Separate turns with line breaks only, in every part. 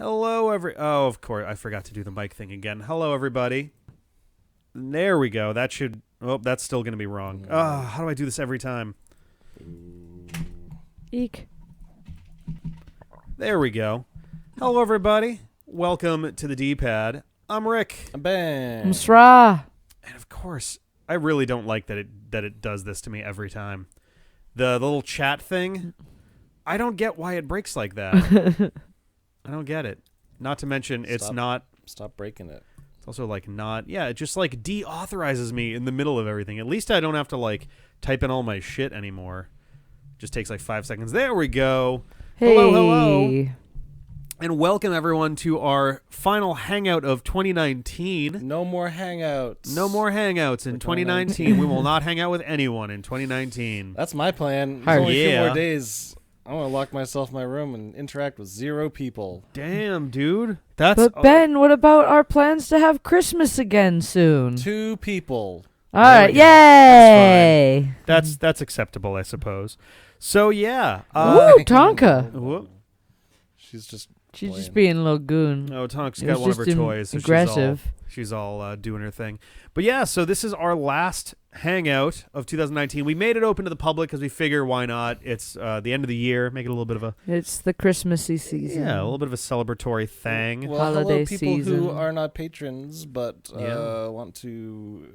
Oh, of course, I forgot to do the mic thing again. Hello, everybody. There we go. That should... Oh, that's still going to be wrong. How do I do this every time?
Eek.
There we go. Hello, everybody. Welcome to the D-Pad. I'm Rick.
I'm Ben.
I'm Sra.
And of course, I really don't like that it does this to me every time. The little chat thing, I don't get why it breaks like that. I don't get it. Not to mention, it's not...
Stop breaking it.
It's also like not... Yeah, it just like deauthorizes me in the middle of everything. At least I don't have to like type in all my shit anymore. Just takes like 5 seconds. There we go.
Hey.
Hello. And welcome everyone to our final Hangout of 2019.
No more Hangouts.
No more Hangouts in 2019. We will not hang out with anyone in 2019.
That's my plan. There's only a few more days. I want to lock myself in my room and interact with 0 people.
Damn, dude. But
Ben, what about our plans to have Christmas again soon?
2 people.
All right, yay!
That's acceptable, I suppose. So yeah.
Ooh, Tonka.
Whoop.
She's just
being a little goon.
Oh, Tonka's
It
got
was
one of her
just
toys. So
aggressive.
She's all doing her thing. But yeah, so this is our last Hangout of 2019. We made it open to the public because we figure why not? It's the end of the year. Make it a little bit of a...
It's the Christmassy season.
Yeah, a little bit of a celebratory thing.
Well,
Holiday
hello, people
season.
who are not patrons but want to...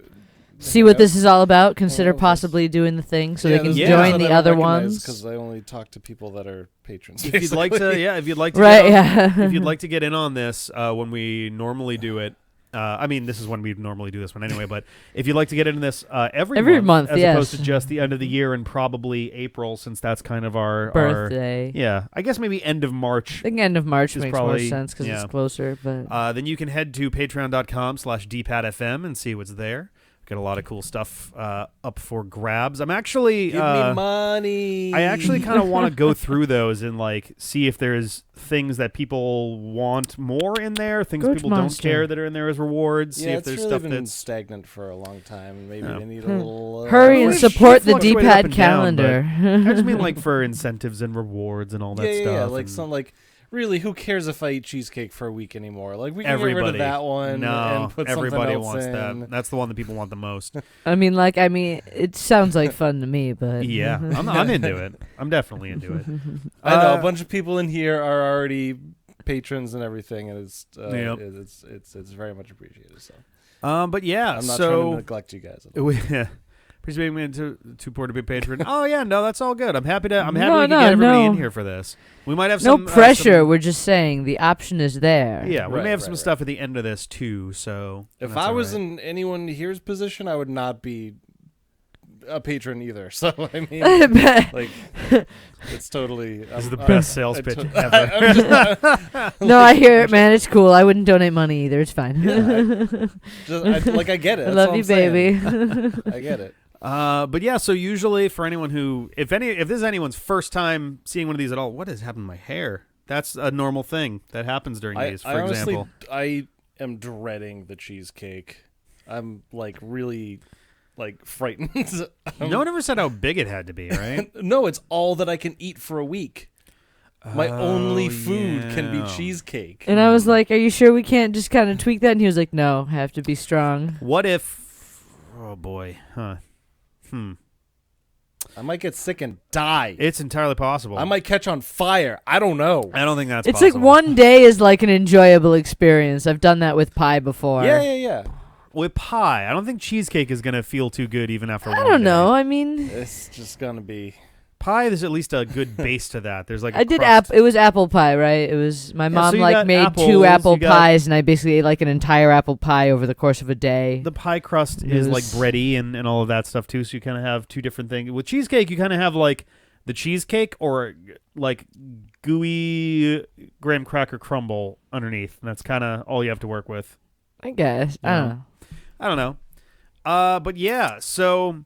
See what this is all about. Consider possibly doing the thing so they can join the other ones.
Because I only talk to people that are patrons.
If you'd like to, if you'd like to, if you'd like to get in on this when we normally do it. I mean, this is when we normally do this one anyway. But if you'd like to get into this every month, as opposed to just the end of the year and probably April, since that's kind of our
birthday.
I guess maybe end of March.
I think end of March makes
probably
more sense because it's closer. But
then you can head to patreon.com/dpadfm and see what's there. Got a lot of cool stuff up for grabs. I'm actually...
Give me money!
I actually kind of want to go through those and like see if there's things that people want more in there, things people don't care that are in there as rewards.
Yeah,
see if
it's
there's
really
stuff
been
that's
stagnant for a long time. Maybe they need a little...
Hurry and support the D-Pad calendar.
I just mean like for incentives and rewards and all that stuff.
Yeah, like some like... Really, who cares if I eat cheesecake for a week anymore? Like, we can get rid of that one and put
everybody
something else
wants
in.
that. That's the one that people want the most.
I mean, it sounds like fun to me, but...
Yeah, I'm into it. I'm definitely into it.
I know, a bunch of people in here are already patrons and everything, and it's very much appreciated. So,
but yeah,
I'm not trying to neglect you guys.
Please make me too poor to be a patron. Oh yeah, no, that's all good. I'm happy we can get everybody in here for this. We might have some
pressure. We're just saying the option is there.
Yeah, we may have some stuff at the end of this too. So
if I was in anyone here's position, I would not be a patron either. So I mean, like, it's totally.
This is the best sales pitch ever.
No, I hear it, man. It's cool. I wouldn't donate money either. It's fine.
I get it.
I love you, baby.
I get it.
But yeah, so usually for anyone who, if this is anyone's first time seeing one of these at all, what has happened to my hair? That's a normal thing that happens during these, for example.
I am dreading the cheesecake. I'm like really frightened.
No one ever said how big it had to be, right?
No, it's all that I can eat for a week. My only food can be cheesecake.
And I was like, are you sure we can't just kind of tweak that? And he was like, no, have to be strong.
What if... Oh, boy. Huh.
I might get sick and die.
It's entirely possible.
I might catch on fire. I don't know.
I don't think that's
possible.
It's
like one day is like an enjoyable experience. I've done that with pie before.
Yeah.
With pie, I don't think cheesecake is going to feel too good even after one day.
I don't know. I mean...
It's just going to be...
Pie, there's at least a good base to that. There's like
it was apple pie, right? It was my mom made apples, 2 apple pies, and I basically ate like an entire apple pie over the course of a day.
The pie crust is like bready and all of that stuff too, so you kind of have 2 different things. With cheesecake, you kind of have like the cheesecake or like gooey graham cracker crumble underneath, and that's kind of all you have to work with.
I guess. I
don't know. But yeah, so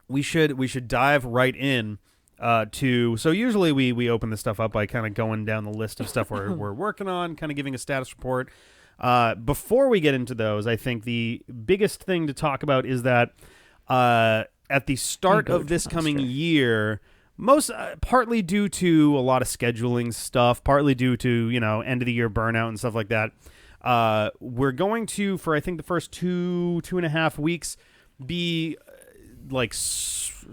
we should dive right in to. So usually we open this stuff up by kind of going down the list of stuff we're working on, kind of giving a status report. Before we get into those, I think the biggest thing to talk about is that at the start of this coming year, partly due to a lot of scheduling stuff, partly due to end of the year burnout and stuff like that. We're going to, for I think the first 2.5 weeks, be like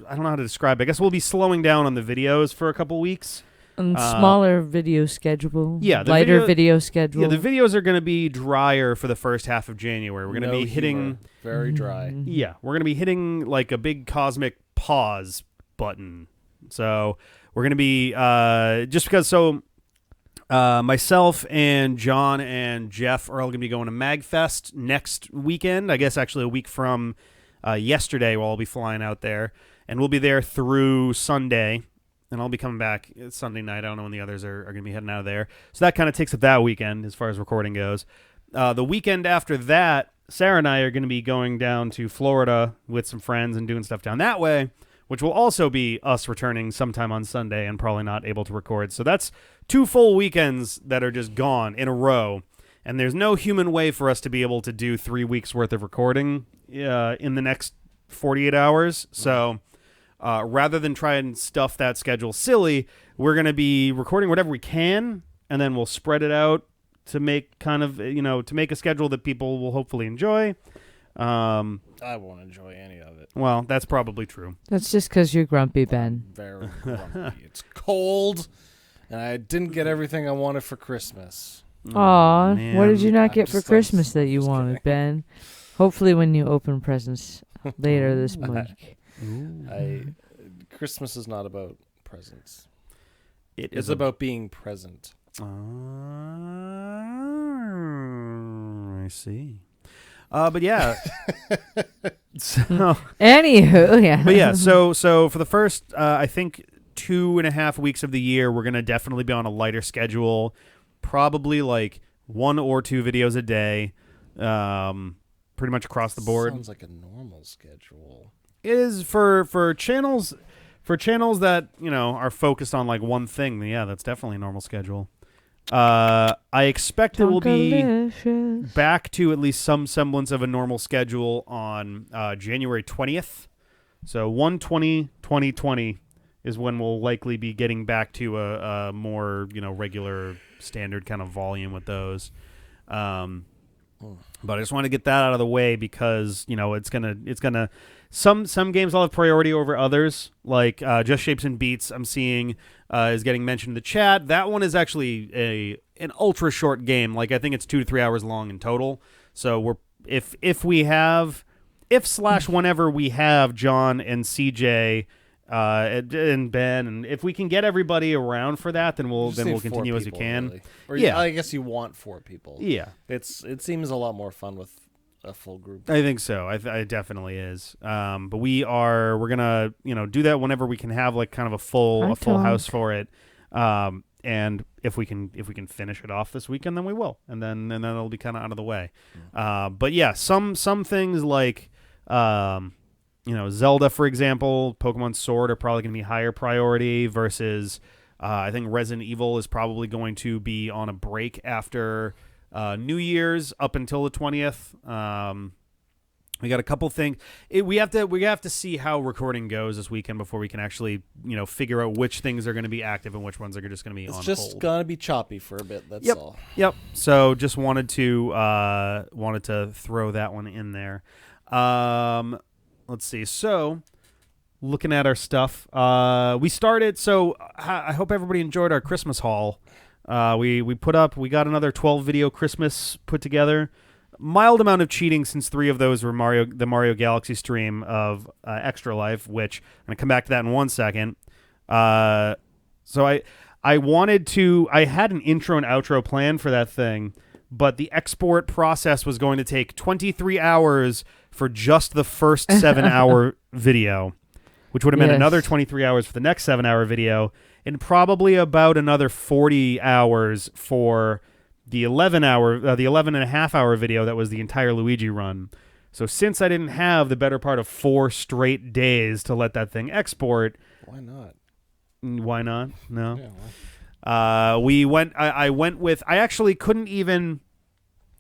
I don't know how to describe it. I guess we'll be slowing down on the videos for a couple weeks.
And smaller video schedule.
Yeah,
lighter video schedule.
Yeah, the videos are going to be drier for the first half of January. We're going to be hitting
very dry.
Yeah, we're going to be hitting like a big cosmic pause button. So we're going to be just because myself and John and Jeff are all going to be going to MagFest next weekend. I guess actually a week from yesterday we'll all be flying out there. And we'll be there through Sunday. And I'll be coming back Sunday night. I don't know when the others are going to be heading out of there. So that kind of takes up that weekend as far as recording goes. The weekend after that, Sarah and I are going to be going down to Florida with some friends and doing stuff down that way, which will also be us returning sometime on Sunday and probably not able to record. So that's 2 full weekends that are just gone in a row. And there's no human way for us to be able to do 3 weeks worth of recording in the next 48 hours. So rather than try and stuff that schedule silly, we're going to be recording whatever we can, and then we'll spread it out to make kind of, to make a schedule that people will hopefully enjoy.
I won't enjoy any of it.
Well, that's probably true.
That's just because you're grumpy, Ben.
Very grumpy. It's cold, and I didn't get everything I wanted for Christmas.
Aw,
man.
what did you not get for Christmas that you wanted,
kidding.
Ben? Hopefully when you open presents later this week.
Christmas is not about presents.
It's
about being present.
I see. But yeah. So
anywho, yeah.
But yeah, so for the first, I think 2.5 weeks of the year, we're gonna definitely be on a lighter schedule. Probably like 1 or 2 videos a day, pretty much across the board.
Sounds like a normal schedule.
It is for channels that are focused on like one thing. Yeah, that's definitely a normal schedule. I expect that we'll be back to at least some semblance of a normal schedule on January 20th. So 1/20/2020 is when we'll likely be getting back to a more regular standard kind of volume with those. But I just want to get that out of the way because it's gonna some games I'll have priority over others. Like Just Shapes and Beats, I'm seeing is getting mentioned in the chat. That one is actually an ultra short game. Like I think it's 2 to 3 hours long in total. So whenever we have John and CJ and Ben, and if we can get everybody around for that, then we'll continue as we can.
Really. Or
yeah,
I guess you want 4 people.
Yeah,
it seems a lot more fun with a full group.
I think so. It definitely is. But we're gonna do that whenever we can have like kind of a full house for it. And if we can finish it off this weekend, then we will, and then it'll be kind of out of the way. But yeah, some things like Zelda, for example, Pokemon Sword are probably going to be higher priority versus I think Resident Evil is probably going to be on a break after New Year's up until the 20th. We got a couple things. We have to see how recording goes this weekend before we can actually figure out which things are going to be active and which ones are just going to be on hold.
It's just going to be choppy for a bit. That's all.
Yep. So just wanted to throw that one in there. Let's see. So, looking at our stuff, we started. So, I hope everybody enjoyed our Christmas haul. We got another 12 video Christmas put together. Mild amount of cheating since 3 of those were the Mario Galaxy stream of Extra Life, which I'm gonna come back to that in 1 second. So I had an intro and outro plan for that thing, but the export process was going to take 23 hours for just the first 7-hour video, which would have meant another 23 hours for the next 7-hour video, and probably about another 40 hours for the 11 and a half hour video that was the entire Luigi run. So since I didn't have the better part of 4 straight days to let that thing export,
why not?
Why not? No.
Yeah, well.
I actually couldn't even.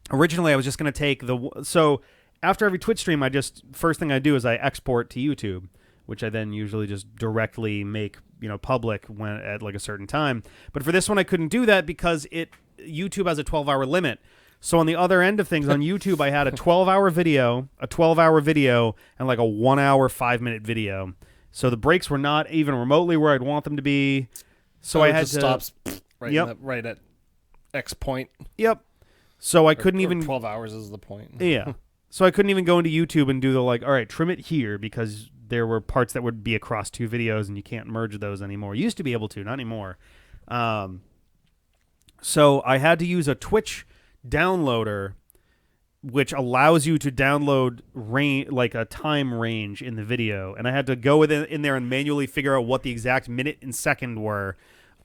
Originally, I was just going to take so after every Twitch stream, first thing I do is I export to YouTube, which I then usually just directly make public when at like a certain time. But for this one, I couldn't do that because YouTube has a 12-hour limit. So on the other end of things, on YouTube, I had a 12-hour video, and like a 1 hour, 5-minute video. So the breaks were not even remotely where I'd want them to be. So I had to
stops right at X point.
Yep. So I couldn't even
12 hours is the point.
Yeah. So I couldn't even go into YouTube and do the all right, trim it here because there were parts that would be across 2 videos and you can't merge those anymore. You used to be able to, not anymore. So I had to use a Twitch downloader, which allows you to download like a time range in the video, and I had to go in there and manually figure out what the exact minute and second were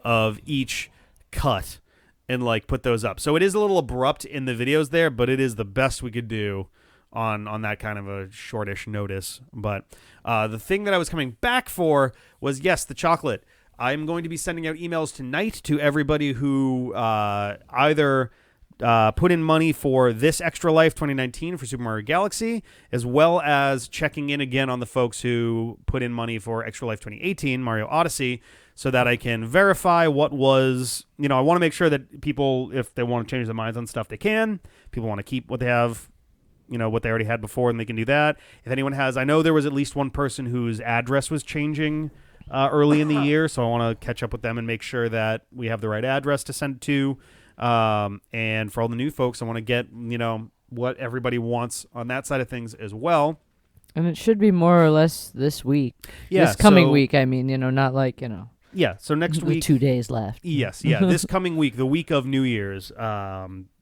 of each cut and like put those up. So it is a little abrupt in the videos there, but it is the best we could do on that kind of a shortish notice. But the thing that I was coming back for was, yes, the chocolate. I'm going to be sending out emails tonight to everybody who either put in money for this Extra Life 2019 for Super Mario Galaxy, as well as checking in again on the folks who put in money for Extra Life 2018 Mario Odyssey, so that I can verify what was, I want to make sure that people, if they want to change their minds on stuff, they can. People want to keep what they have, what they already had before, and they can do that. If anyone has, I know there was at least one person whose address was changing early in the year, so I want to catch up with them and make sure that we have the right address to send it to. And for all the new folks, I want to get, what everybody wants on that side of things as well.
And it should be more or less this week.
Yeah.
This coming week, I mean, not like,
Yeah, so next week.
2 days left.
Yes, yeah. This coming week, the week of New Year's,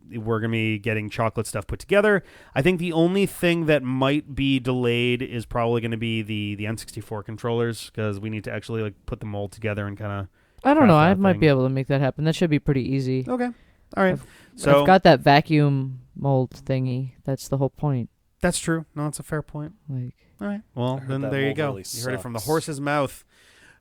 we're going to be getting chocolate stuff put together. I think the only thing that might be delayed is probably going to be the N64 controllers, because we need to actually like put the mold together and kind of...
I don't know. I might be able to make that happen. That should be pretty easy.
Okay. All right.
I've got that vacuum mold thingy. That's the whole point.
That's true. No, that's a fair point.
Like,
all right. Well, then there you go.
Really
you heard it from the horse's mouth.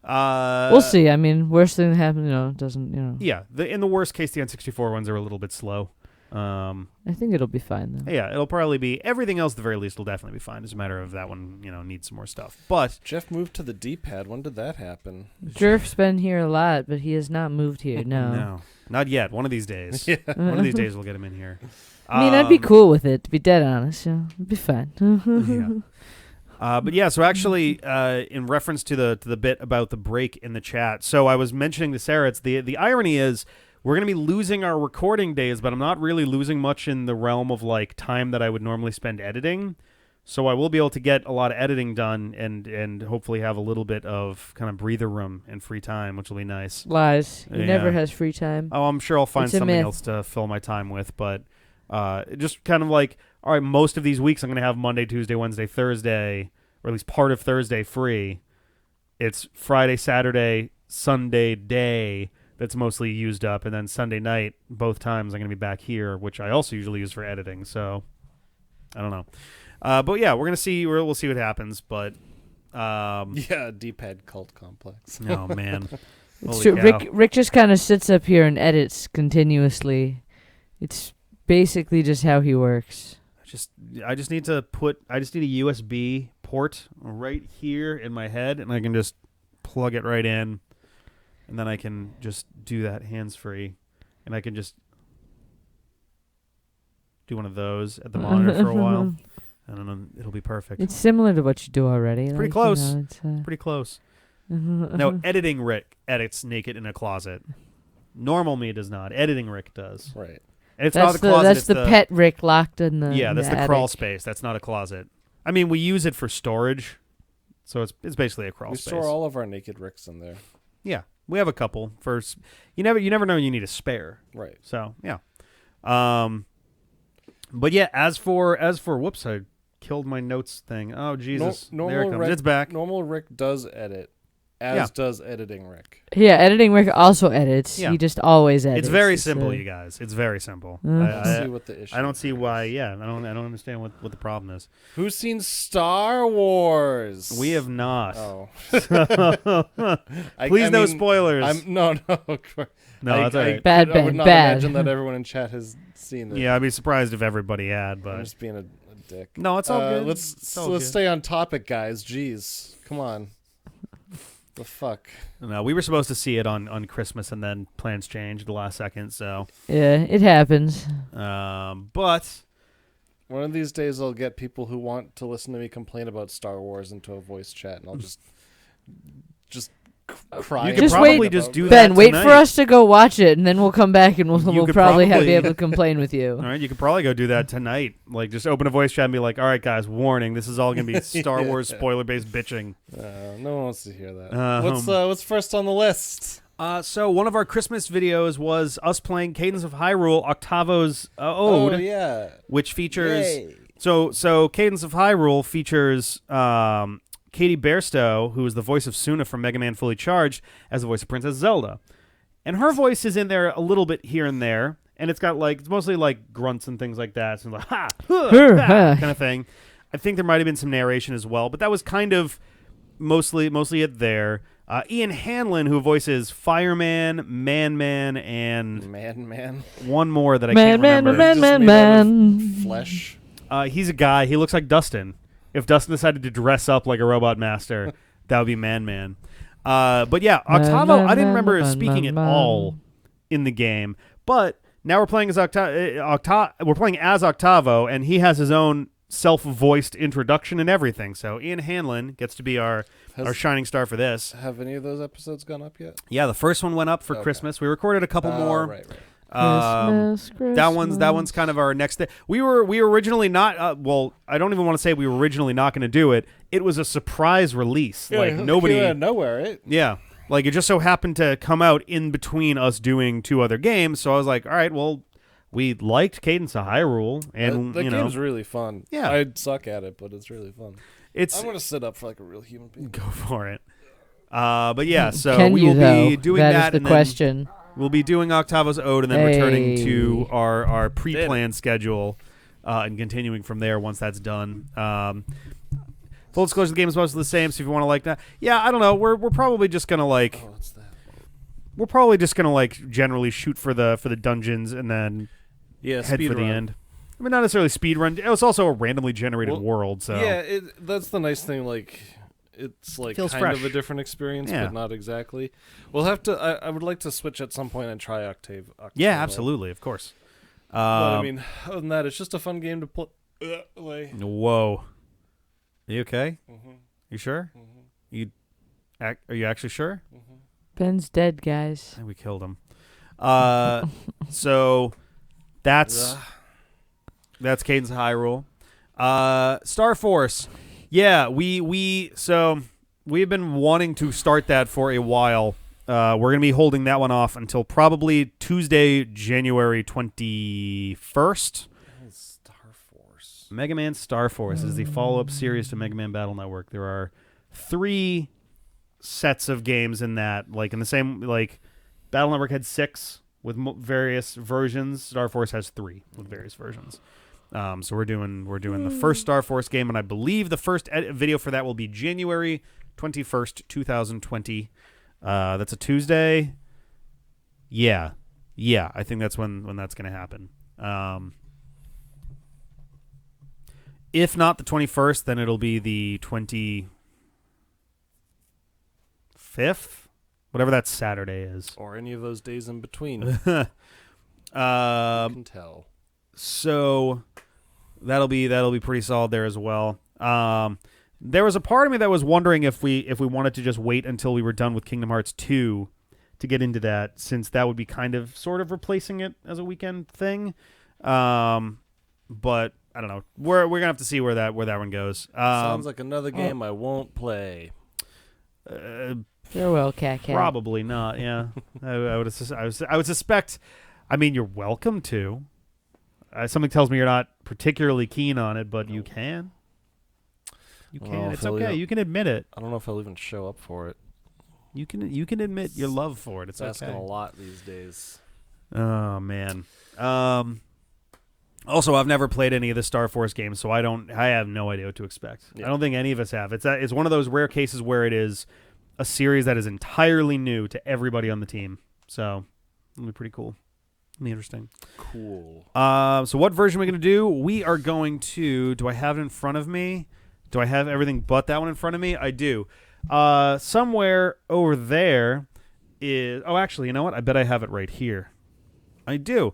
We'll see. I mean, worst thing that happens, doesn't.
Yeah. In the worst case, the N64 ones are a little bit slow.
I think it'll be fine though.
Yeah, it'll probably be everything else. At the very least, will definitely be fine. It's a matter of that one, needs some more stuff. But
Jeff moved to the D-pad. When did that happen?
Jeff's been here a lot, but he has not moved here. No,
not yet. One of these days.
Yeah.
One of these days, we'll get him in here.
I mean, I'd be cool with it. To be dead honest, it'd be fine.
Yeah. But yeah, so actually, in reference to the bit about the break in the chat, so I was mentioning to Sarah, it's the irony is, we're going to be losing our recording days, but I'm not really losing much in the realm of like time that I would normally spend editing. So I will be able to get a lot of editing done and hopefully have a little bit of kind of breather room and free time, which will be nice.
Lies. He never has free time.
Oh, I'm sure I'll find something else to fill my time with, but just kind of like, all right, most of these weeks I'm going to have Monday, Tuesday, Wednesday, Thursday, or at least part of Thursday free. It's Friday, Saturday, Sunday day that's mostly used up, and then Sunday night, both times I'm going to be back here, which I also usually use for editing, so I don't know. But yeah, we're going to see, we'll see what happens, but...
yeah, D-pad cult complex.
Oh, man.
It's true. Rick just kind of sits up here and edits continuously. It's basically just how he works.
I just need a USB port right here in my head, and I can just plug it right in. And then I can just do that hands-free. And I can just do one of those at the monitor for a while. And then it'll be perfect.
It's similar to what you do already.
It's pretty close. Pretty close. No, editing Rick edits naked in a closet. Normal me does not. Editing Rick does.
Right.
And it's not the closet.
That's the pet Rick locked in the
Yeah, that's the
attic.
crawl space. That's not a closet. I mean, we use it for storage. So it's basically a crawl space.
We store all of our naked Ricks in there.
Yeah. We have a couple for you never know you need a spare.
Right.
So, yeah. But yeah, as for whoops, I killed my notes thing. Oh Jesus. There it comes. It's back.
Normal Rick does edit. As does editing Rick.
Yeah, editing Rick also edits. Yeah. He just always edits.
It's very simple, you guys. It's very simple.
I see what the issue.
I don't see why. Yeah, I don't understand what the problem is.
Who's seen Star Wars?
We have not.
Oh.
Please, no spoilers.
No,
that's all right.
Bad.
I would not imagine that everyone in chat has seen it.
Yeah, I'd be surprised if everybody had. But
I'm just being a dick.
No, it's all good.
Let's stay on topic, guys. Jeez, come on. The fuck?
No, we were supposed to see it on Christmas, and then plans changed at the last second. So
yeah, it happens.
But
one of these days, I'll get people who want to listen to me complain about Star Wars into a voice chat, and I'll just cry.
You could
Just
probably
wait,
just do that.
Ben, wait
tonight.
for us to go watch it, and then we'll come back, and we'll probably be able to complain with you.
All right, you could probably go do that tonight. Like, just open a voice chat and be like, "All right, guys, warning: this is all going to be Star Wars spoiler-based bitching."
No one wants to hear that. What's first on the list?
So one of our Christmas videos was us playing Cadence of Hyrule, Octavo's Ode,
Oh yeah,
which features.
Yay.
So Cadence of Hyrule features Katie Bairstow, who is the voice of Suna from Mega Man Fully Charged, as the voice of Princess Zelda, and her voice is in there a little bit here and there, and it's mostly like grunts and things like that, so like ha, huh, ha, kind of thing. I think there might have been some narration as well, but that was kind of mostly it there. Ian Hanlon, who voices Fireman, Man, and
Man,
one more that I can't remember.
Man.
Flesh.
He's a guy. He looks like Dustin. If Dustin decided to dress up like a robot master, that would be Man. But yeah, Octavo, I didn't remember speaking at all in the game. But now we're playing as we're playing as Octavo, and he has his own self-voiced introduction and everything. So Ian Hanlon gets to be our shining star for this.
Have any of those episodes gone up yet?
Yeah, the first one went up for Christmas. We recorded a couple more.
Right.
Christmas.
That one's kind of our next thing. We were originally not. I don't even want to say we were originally not going to do it. It was a surprise release.
Yeah,
like nobody
out of nowhere, right?
Yeah, like it just so happened to come out in between us doing two other games. So I was like, all right, well, we liked Cadence of Hyrule, and
that game's really fun.
Yeah,
I suck at it, but it's really fun.
I'm
gonna sit up for like a real human being.
Go for it. But yeah, so
Can
we
you,
will
though?
be doing
that
that.
is the question.
We'll be doing Octavo's Ode and then returning to our pre-planned schedule and continuing from there once that's done. Full disclosure, the game is mostly the same, so if you want to like that. Yeah, I don't know. We're probably just going to like...
Oh, what's that?
We're probably just going to like generally shoot for the dungeons and then head for the end. I mean, not necessarily speed run. It's also a randomly generated world, so...
Yeah, that's the nice thing, like... It's like
Feels
kind
fresh.
of a different experience,
Yeah.
but not exactly. We'll have to. I would like to switch at some point and try Octave.
Yeah, absolutely, of course.
But I mean, other than that, it's just a fun game to play.
Whoa. You okay?
Mm-hmm.
You sure?
Mm-hmm.
Are you actually sure?
Mm-hmm.
Ben's dead, guys.
I think we killed him. So that's Cadence of Hyrule. Star Force. Yeah, we've been wanting to start that for a while. We're going to be holding that one off until probably Tuesday, January 21st.
Star Force.
Mega Man Star Force is the follow-up series to Mega Man Battle Network. There are 3 sets of games in that. Like in the same, like Battle Network had 6 with various versions. Star Force has 3 with various versions. So we're doing the first Star Force game, and I believe the first video for that will be January 21st, 2020. That's a Tuesday. Yeah, I think that's when that's going to happen. If not the 21st, then it'll be the 25th, whatever that Saturday is,
Or any of those days in between. You can tell.
So that'll be pretty solid there as well. There was a part of me that was wondering if we wanted to just wait until we were done with Kingdom Hearts 2 to get into that, since that would be kind of sort of replacing it as a weekend thing. But I don't know. We're gonna have to see where that one goes.
Sounds like another game I won't play.
Farewell, Cat.
Probably not. Yeah, I would suspect. I mean, you're welcome to. Something tells me you're not particularly keen on it, but you can. You can. It's okay. You can admit it.
I don't know if I'll even show up for it.
You can admit your love for it. It's
asking
okay.
a lot these days.
Oh man. Also, I've never played any of the Star Force games, so I have no idea what to expect. Yeah. I don't think any of us have. It's one of those rare cases where it is a series that is entirely new to everybody on the team. So it'll be pretty cool. It'll be interesting.
Cool.
So what version are we going to do? We are going to... Do I have it in front of me? Do I have everything but that one in front of me? I do. somewhere over there is... Oh, actually, you know what? I bet I have it right here. I do.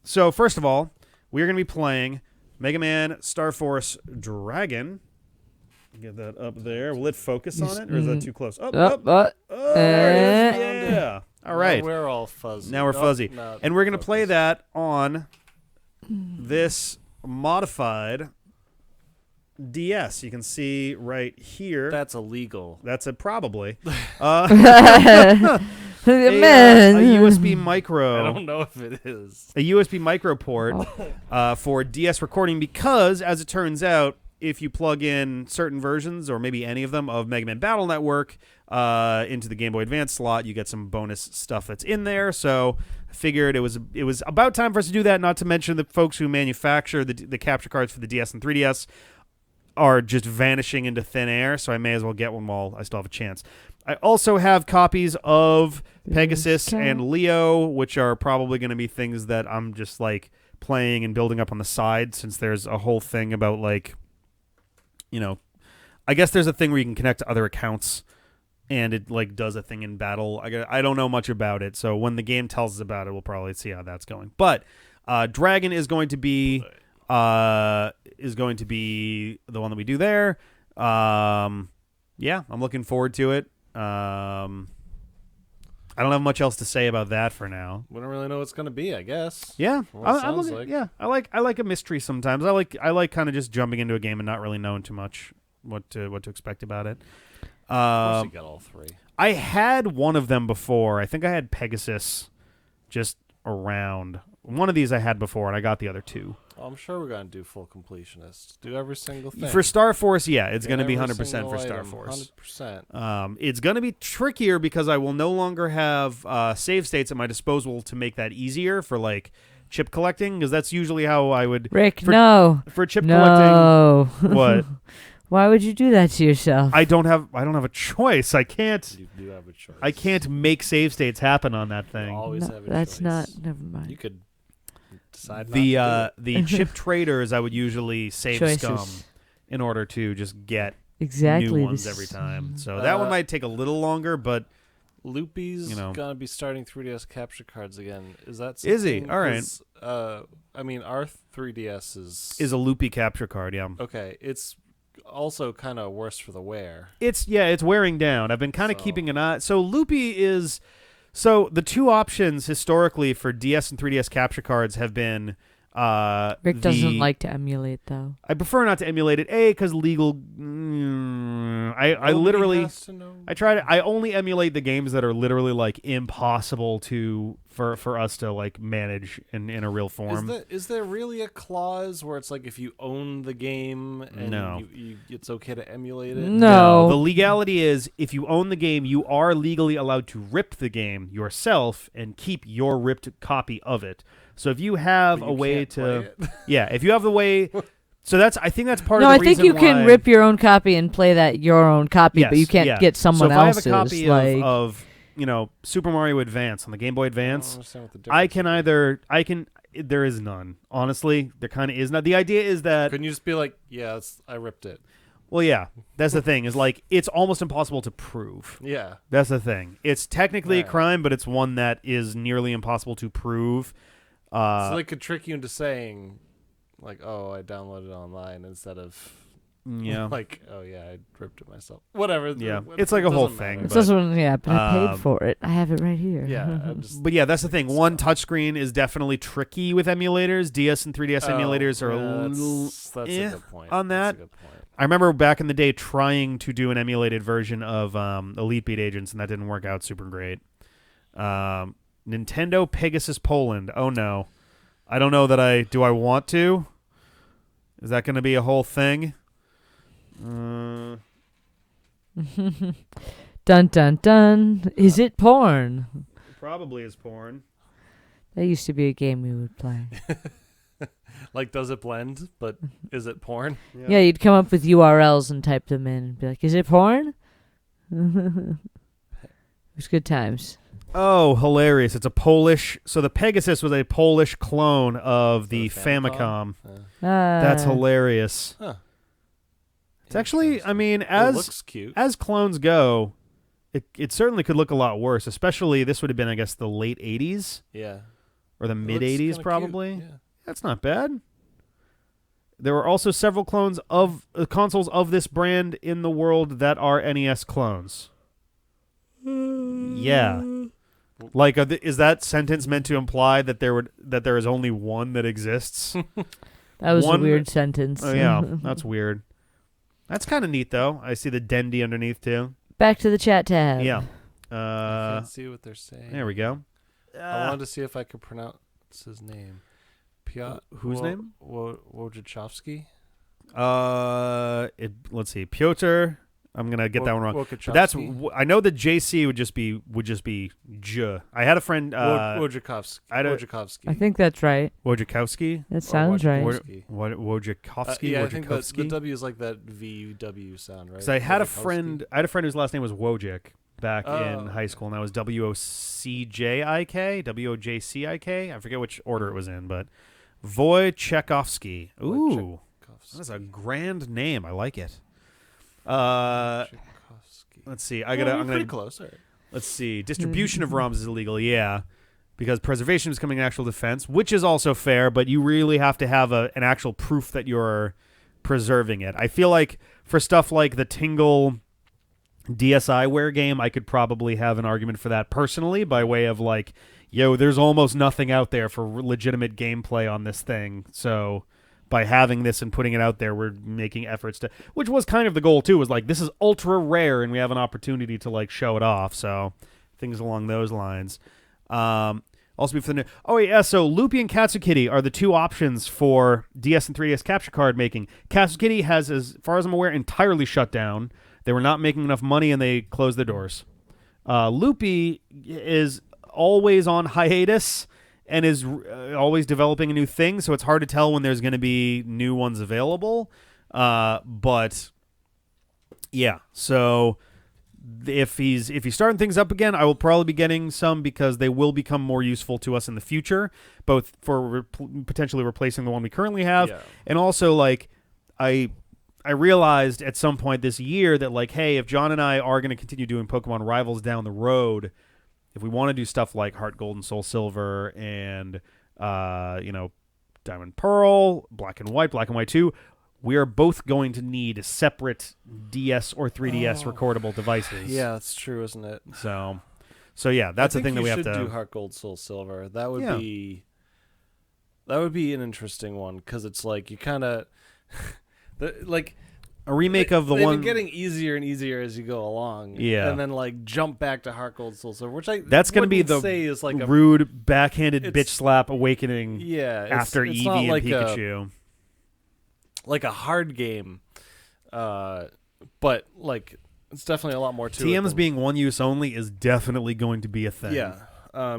So, first of all, we're going to be playing Mega Man Star Force Dragon. Get that up there. Will it focus on it, or is that too close? There it is. Yeah. All right.
Now we're all fuzzy.
Now we're fuzzy. And we're going to play that on this modified DS. You can see right here.
That's illegal.
That's it, probably.
Man.
A USB micro.
I don't know if it is.
A USB micro port for DS recording because, as it turns out, if you plug in certain versions, or maybe any of them, of Mega Man Battle Network into the Game Boy Advance slot, you get some bonus stuff that's in there. So I figured it was about time for us to do that, not to mention the folks who manufacture the capture cards for the DS and 3DS are just vanishing into thin air, so I may as well get one while I still have a chance. I also have copies of Pegasus and Leo, which are probably going to be things that I'm just like playing and building up on the side, since there's a whole thing about like, you know, I guess there's a thing where you can connect to other accounts and it like does a thing in battle. I don't know much about it, so when the game tells us about it, we'll probably see how that's going. But Dragon is going to be the one that we do there. Yeah, I'm looking forward to it. I don't have much else to say about that for now.
We don't really know what it's going to be, I guess.
Yeah,
I'm looking. Like.
Yeah, I like a mystery sometimes. I like kind of just jumping into a game and not really knowing too much what to expect about it.
Of course you got all three.
I had one of them before. I think I had Pegasus just around. One of these I had before, and I got the other two.
Well, I'm sure we're going to do full completionist. Do every single thing.
For Star Force, yeah, it's going to be 100% for Star Force.
100%.
It's going to be trickier because I will no longer have save states at my disposal to make that easier for like chip collecting, because that's usually how I would...
Rick,
for chip collecting... What?
Why would you do that to yourself?
I don't have a choice. I can't...
You do have a choice.
I can't make save states happen on that thing.
You always have a choice.
That's not... Never mind.
You could...
The chip traders, I would usually save scum in order to just get new ones every time. So that one might take a little longer, but
Loopy's gonna be starting 3DS capture cards again. Is that
something? Is he? All right.
I mean, our 3DS is
a Loopy capture card. Yeah.
Okay, it's also kind of worse for the wear.
It's wearing down. I've been kind of keeping an eye. So Loopy is. So the two options historically for DS and 3DS capture cards have been...
Rick doesn't like to emulate, though.
I prefer not to emulate it. Because legal... I literally... I only emulate the games that are literally like impossible for us to like manage in a real form.
Is there really a clause where it's like if you own the game and it's okay to emulate it?
No.
The legality is if you own the game, you are legally allowed to rip the game yourself and keep your ripped copy of it. So if you have a way to... if you have the way... So I think that's part of the reason why... No, I think
you can rip your own copy and play that your own copy, but you can't get someone else's.
So if I have a copy of Super Mario Advance on the Game Boy Advance, there is none. Honestly, there kind of is none. The idea is that...
Couldn't you just be like, I ripped it?
Well, yeah, that's the thing. Is like it's almost impossible to prove.
Yeah.
That's the thing. It's technically a crime, but it's one that is nearly impossible to prove.
So they could trick you into saying... Like, I downloaded it online instead of, like, I ripped it myself. Whatever.
Yeah, it's like a whole thing.
But I paid for it. I have it right here.
Yeah.
But yeah, that's the thing. One touchscreen is definitely tricky with emulators. DS and 3DS emulators are a little
that's a good point.
On that.
That's a good point.
I remember back in the day trying to do an emulated version of Elite Beat Agents, and that didn't work out super great. Nintendo Pegasus Poland. Oh, no. I don't know that do I want to? Is that going to be a whole thing?
Dun, dun, dun. Is it porn?
It probably is porn.
That used to be a game we would play.
Like, does it blend? But is it porn?
Yeah, you'd come up with URLs and type them in and be like, is it porn? It was good times.
Oh, hilarious. It's a Polish... So the Pegasus was a Polish clone of the Famicom. That's hilarious.
Huh.
It's actually, I mean,
it looks cute.
As clones go, it certainly could look a lot worse. Especially this would have been, I guess, the late 80s.
Yeah.
Or the mid 80s, probably.
Yeah.
That's not bad. There were also several clones of consoles of this brand in the world that are NES clones. Yeah. Like, is that sentence meant to imply that there is only one that exists?
That was a weird sentence.
Oh yeah, that's weird. That's kind of neat though. I see the Dendy underneath too.
Back to the chat tab.
Yeah.
I can't see what they're saying.
There we go.
I wanted to see if I could pronounce his name.
Whose name?
Wojciechowski.
Let's see. Piotr. I'm gonna get that one wrong. But that's. I know that JC would just be J. I had a friend.
Wojciechowski.
I think that's right.
Wojciechowski.
That sounds right.
Wojciechowski.
Yeah, I think the W is like that VW sound, right?
Because I had a friend whose last name was Wojcik back in high school, and that was WOCJIK, WOJCIK. I forget which order it was in, but Wojciechowski. Ooh, that's a grand name. I like it. Let's see. I'm gonna
pretty close. Right.
Let's see. Distribution of ROMs is illegal. Yeah, because preservation is becoming an actual defense, which is also fair. But you really have to have an actual proof that you're preserving it. I feel like for stuff like the Tingle DSiWare game, I could probably have an argument for that personally, by way of like, yo, there's almost nothing out there for legitimate gameplay on this thing, so by having this and putting it out there, we're making efforts to, which was kind of the goal too, was like, this is ultra rare and we have an opportunity to like show it off. So things along those lines. Also before the so Loopy and Katsukitty are the two options for DS and 3DS capture card making. Katsukitty has, as far as I'm aware, entirely shut down. They were not making enough money and they closed their doors. Loopy is always on hiatus and is always developing a new thing, so it's hard to tell when there's going to be new ones available. But yeah, so if he's starting things up again, I will probably be getting some because they will become more useful to us in the future, both for potentially replacing the one we currently have, and also like I realized at some point this year that like, hey, if John and I are going to continue doing Pokemon Rivals down the road, if we want to do stuff like Heart Gold and Soul Silver and, Diamond Pearl, Black and White 2, we are both going to need separate DS or 3DS recordable devices.
Yeah, that's true, isn't it?
So yeah, that's the thing that we have to
do. Heart Gold, Soul Silver. That would be an interesting one because it's like you kind of like.
A remake of the one.
They've been getting easier and easier as you go along.
Yeah.
And then like jump back to Heart Gold Soul Silver, which
that's going to be the
say is like
rude backhanded bitch slap awakening.
Yeah.
After
it's
Eevee and
like
Pikachu.
Like a hard game, but like it's definitely a lot more to it.
TMs being one use only is definitely going to be a thing.
Yeah.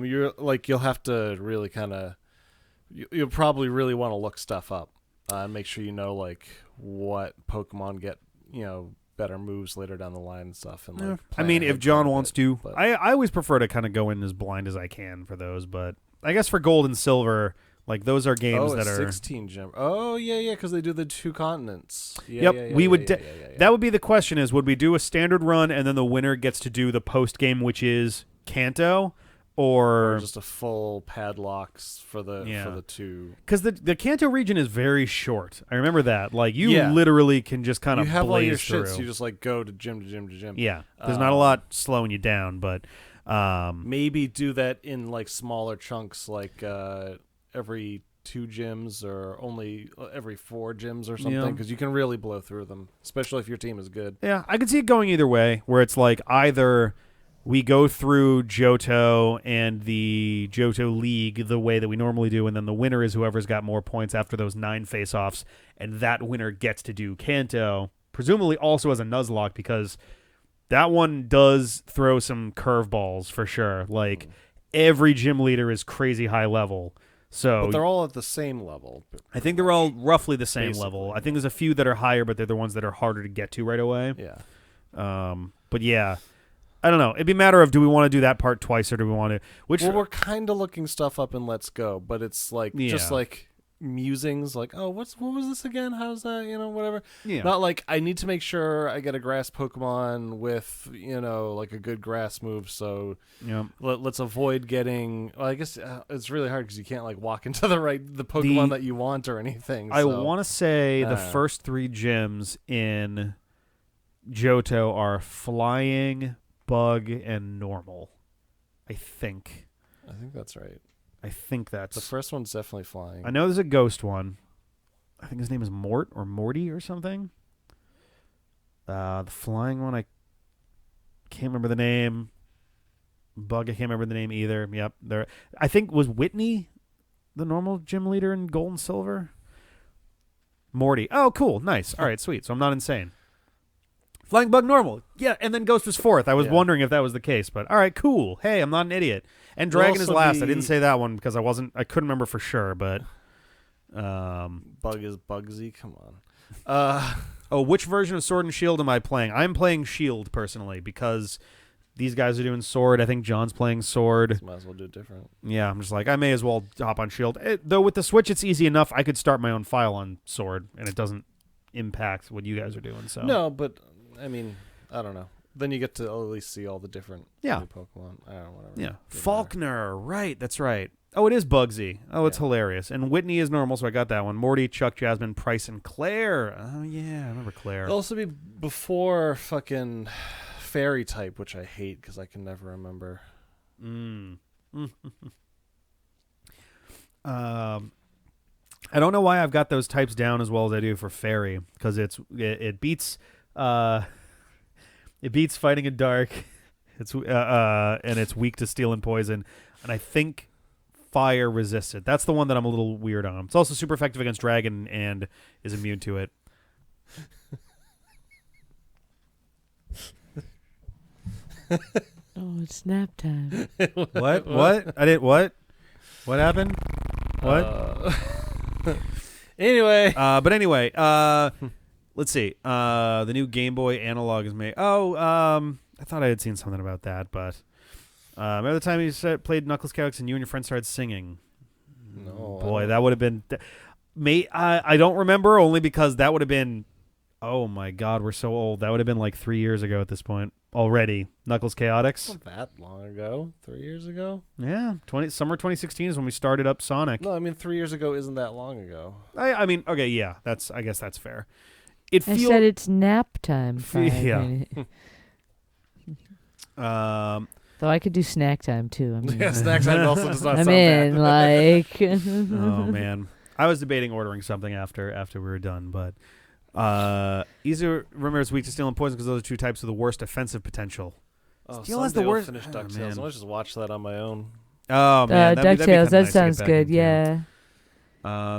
You'll have to really kind of you'll probably really want to look stuff up and make sure you know like what Pokemon get, better moves later down the line and stuff. And like,
I mean, if John wants to, I always prefer to kind of go in as blind as I can for those. But I guess for Gold and Silver, like those are games that are
16 gem. Oh yeah, because they do the 2 continents.
We would. That would be the question: is would we do a standard run and then the winner gets to do the post game, which is Kanto? Or
just a full padlocks for the 2.
Because the Kanto region is very short. I remember that. Like you literally can just kind of
you have
blaze
all your
through.
shits. You just like go to gym to gym to gym.
Yeah, there's not a lot slowing you down, but
maybe do that in like smaller chunks, like every 2 gyms or only every 4 gyms or something, because you can really blow through them, especially if your team is good.
Yeah, I could see it going either way, where it's like either we go through Johto and the Johto League the way that we normally do, and then the winner is whoever's got more points after those 9 face-offs, and that winner gets to do Kanto, presumably also as a Nuzlocke, because that one does throw some curveballs for sure. Like, every gym leader is crazy high level. So,
but they're all at the same level.
I think they're all roughly the same level. I think there's a few that are higher, but they're the ones that are harder to get to right away.
Yeah.
But yeah. I don't know. It'd be a matter of, do we want to do that part twice or do we want to?
Well, we're kind of looking stuff up in Let's Go, but it's like just like musings, like, oh, what was this again? How's that? Whatever.
Yeah.
Not like I need to make sure I get a grass Pokemon with like a good grass move. So let's avoid getting. Well, I guess it's really hard because you can't like walk into the Pokemon that you want or anything.
I want to say the first 3 gyms in Johto are Flying, Bug, and Normal. I think
that's right.
I think that's...
The first one's definitely Flying.
I know there's a ghost one. I think his name is Mort or Morty or something. The Flying one, I can't remember the name. Bug, I can't remember the name either. Yep. I think, was Whitney the normal gym leader in Gold and Silver? Morty. Oh, cool. Nice. All right, sweet. So I'm not insane. Flying Bug normal. Yeah, and then Ghost was 4th. I was wondering if that was the case, but all right, cool. Hey, I'm not an idiot. And Dragon is last. I didn't say that one because I couldn't remember for sure, but
Bug is Bugsy. Come on.
Which version of Sword and Shield am I playing? I'm playing Shield personally because these guys are doing Sword. I think John's playing Sword.
Might as well do it different.
Yeah, I'm just like, I may as well hop on Shield. Though with the Switch, it's easy enough. I could start my own file on Sword, and it doesn't impact what you guys are doing. So
no, but I mean, I don't know. Then you get to at least see all the different new Pokemon. I don't know, whatever.
Yeah. Faulkner, right. That's right. Oh, it is Bugsy. Oh, it's hilarious. And Whitney is normal, so I got that one. Morty, Chuck, Jasmine, Price, and Claire. Oh, yeah. I remember Claire.
It'll also be before fucking Fairy type, which I hate because I can never remember.
I don't know why I've got those types down as well as I do for Fairy, because it beats... it beats Fighting in Dark. It's and it's weak to Steel and Poison, and I think Fire resisted. That's the one that I'm a little weird on. It's also super effective against Dragon and is immune to it.
Oh, it's nap time.
What? I didn't. What? What happened? What?
Anyway.
But anyway. Let's see. The new Game Boy analog is made. Oh, I thought I had seen something about that, but remember the time you played Knuckles Calyx and you and your friend started singing?
No.
Boy, that would have been... I don't remember, only because that would have been... Oh my God, we're so old. That would have been like 3 years ago at this point already. Knuckles Chaotix.
Not that long ago. 3 years ago?
Yeah, summer 2016 is when we started up Sonic.
No, I mean 3 years ago isn't that long ago.
I mean, okay, yeah, I guess that's fair.
I said it's nap time.
Yeah.
Though I could do snack time too. I mean,
snack time also does not
I'm
sound
in,
bad.
like.
Oh man, I was debating ordering something after we were done, but easier. Remember, it's weak to Steel and Poison because those are 2 types with the worst offensive potential.
Steel has the worst. Finish DuckTales. I want to just watch that on my own.
Oh man,
DuckTales. That sounds good. Yeah.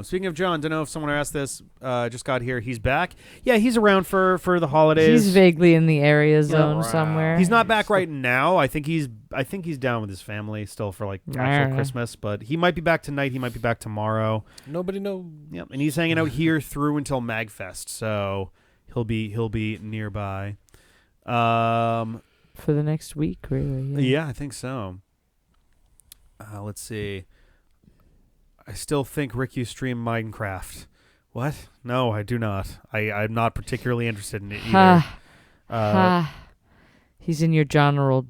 Speaking of John, don't know if someone asked this. Just got here. He's back. Yeah, he's around for the holidays.
He's vaguely in the area zone somewhere.
He's not back right now. I think he's down with his family still for like actual Christmas. But he might be back tonight. He might be back tomorrow.
Nobody knows.
Yep, and he's hanging out here through until MagFest, so he'll be nearby.
For the next week, really.
Yeah, I think so. Let's see. I still think Rick, you stream Minecraft. What? No, I do not. I'm not particularly interested in it either.
He's in your general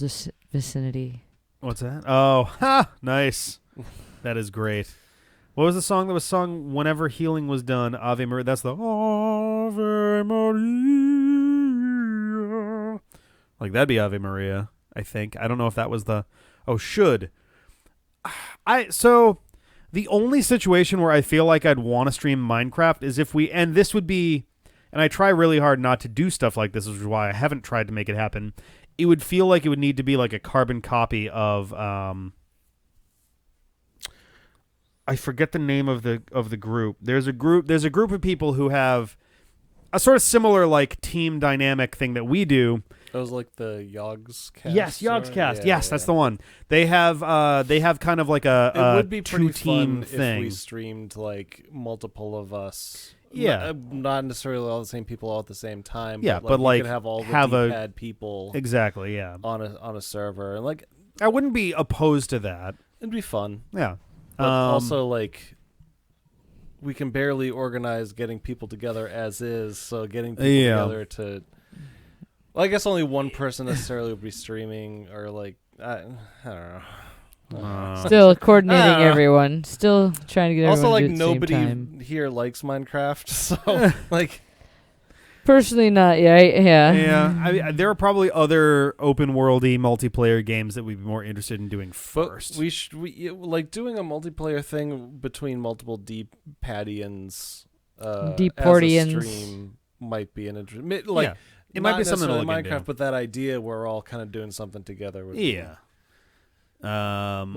vicinity.
What's that? Oh, ha! Nice. That is great. What was the song that was sung whenever healing was done? Ave Maria. That's the Ave Maria. Like, that'd be Ave Maria, I think. I don't know if that was the... Oh, should. The only situation where I feel like I'd want to stream Minecraft is if we... And this would be... And I try really hard not to do stuff like this, which is why I haven't tried to make it happen. It would feel like it would need to be like a carbon copy of... I forget the name of the group. There's a group of people who have a sort of similar like team dynamic thing that we do.
That was like the Yogs Cast.
Yes, Yogs Cast. Yes, that's the one. They have kind of like a
it would be pretty
2-team
fun
thing.
If we streamed like multiple of us.
Yeah,
not necessarily all the same people all at the same time.
Yeah,
but
like
you could have all the D-pad people
exactly. Yeah,
on a server, and like
I wouldn't be opposed to that.
It'd be fun.
Yeah,
but also like we can barely organize getting people together as is. So getting people together to, well, I guess only one person necessarily would be streaming, or like I don't know.
Still coordinating everyone. Still trying to get
also
everyone to
like
do it at the same time.
nobody here likes Minecraft, so like.
Personally, not yet. Yeah.
Yeah. There are probably other open worldy multiplayer games that we'd be more interested in doing first.
But we like doing a multiplayer thing between multiple Deep-Padians,
Deep-Portians.
as a stream might be an interesting.
It might be something to look
Minecraft,
into.
but that idea we're all kind of doing something together. We'll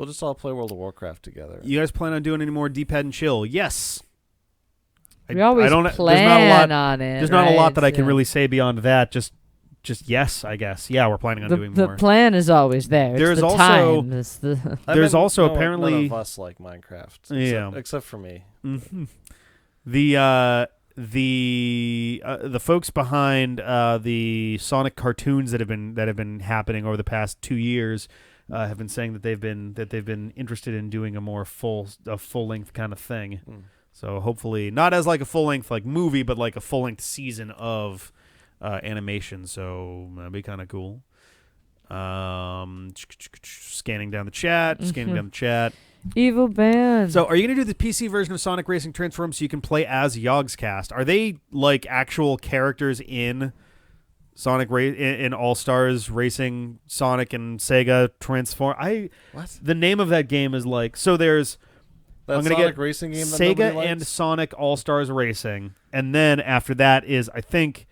just all play World of Warcraft together.
You guys plan on doing any more D-pad and chill? Yes.
We always plan on it.
There's not a lot that I can really say beyond that. Just yes, I guess. Yeah, we're planning on doing more.
The plan is always there.
There's
the
also
time.
There's also apparently
none of us like Minecraft. Except for me.
Mm-hmm. The folks behind the Sonic cartoons that have been happening over the past 2 years have been saying that they've been interested in doing a full length kind of thing. So hopefully not as like a full length like movie, but like a full length season of animation. So that'd be kind of cool. Scanning down the chat.
Evil band.
So are you going to do the PC version of Sonic Racing Transform so you can play as Yogscast? Are they like actual characters in Sonic in All-Stars Racing Sonic and Sega Transform?
What?
The name of that game is like, so there's
that
I'm gonna
Sonic
get
Racing game that
Sega and Sonic All-Stars Racing. And then after that is, I think,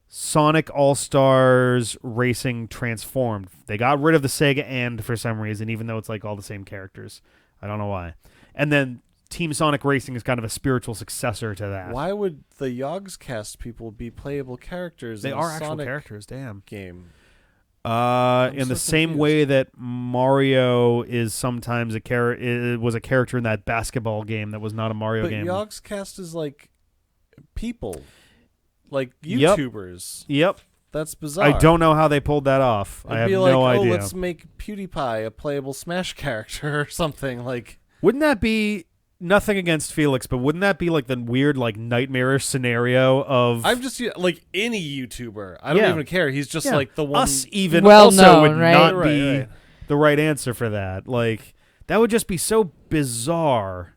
Sonic All-Stars Racing Transformed. They got rid of the Sega and for some reason, even though it's like all the same characters. I don't know why. And then Team Sonic Racing is kind of a spiritual successor to that.
Why would the Yogscast people be playable characters
They
in
are
a
actual
Sonic
characters, damn.
game?
In the same way that Mario is sometimes was a character in that basketball game that was not a Mario game.
But Yogscast is like people, like YouTubers.
Yep.
That's bizarre.
I don't know how they pulled that off. I have no idea.
Let's make PewDiePie a playable Smash character or something. Like,
wouldn't that be nothing against Felix? But wouldn't that be like the weird, like nightmarish scenario of?
I'm just like any YouTuber. I don't even care. He's just like the one.
Us even
well
also
known,
would
right?
not be the right answer for that. Like that would just be so bizarre.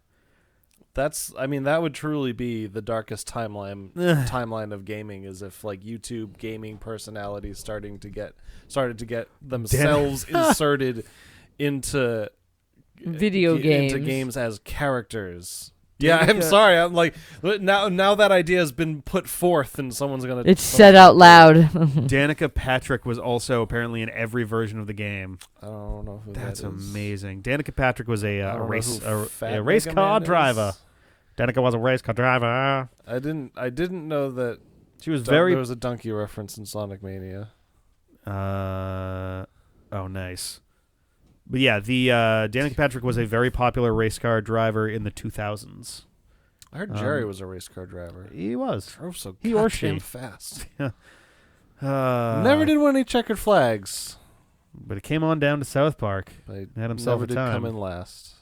That would truly be the darkest timeline of gaming, is if like YouTube gaming personalities started to get themselves inserted into
video games.
into games as characters. Yeah, I'm sorry. I'm like now that idea has been put forth and someone's gonna.
It's said out loud.
Danica Patrick was also apparently in every version of the game.
I don't know who
That's
that is.
amazing. Danica Patrick was a race
Mega
car
Man
driver.
is.
Danica was a race car driver.
I didn't know that
She was
there was a donkey reference in Sonic Mania.
Oh, nice. But yeah, the Danica Patrick was a very popular race car driver in the 2000s.
I heard Jerry was a race car driver.
He was.
Drove so
He or
goddamn
she.
fast.
Never
Never did win any checkered flags.
But it came on down to South Park.
But
Had himself
never
a
did
time.
come in last.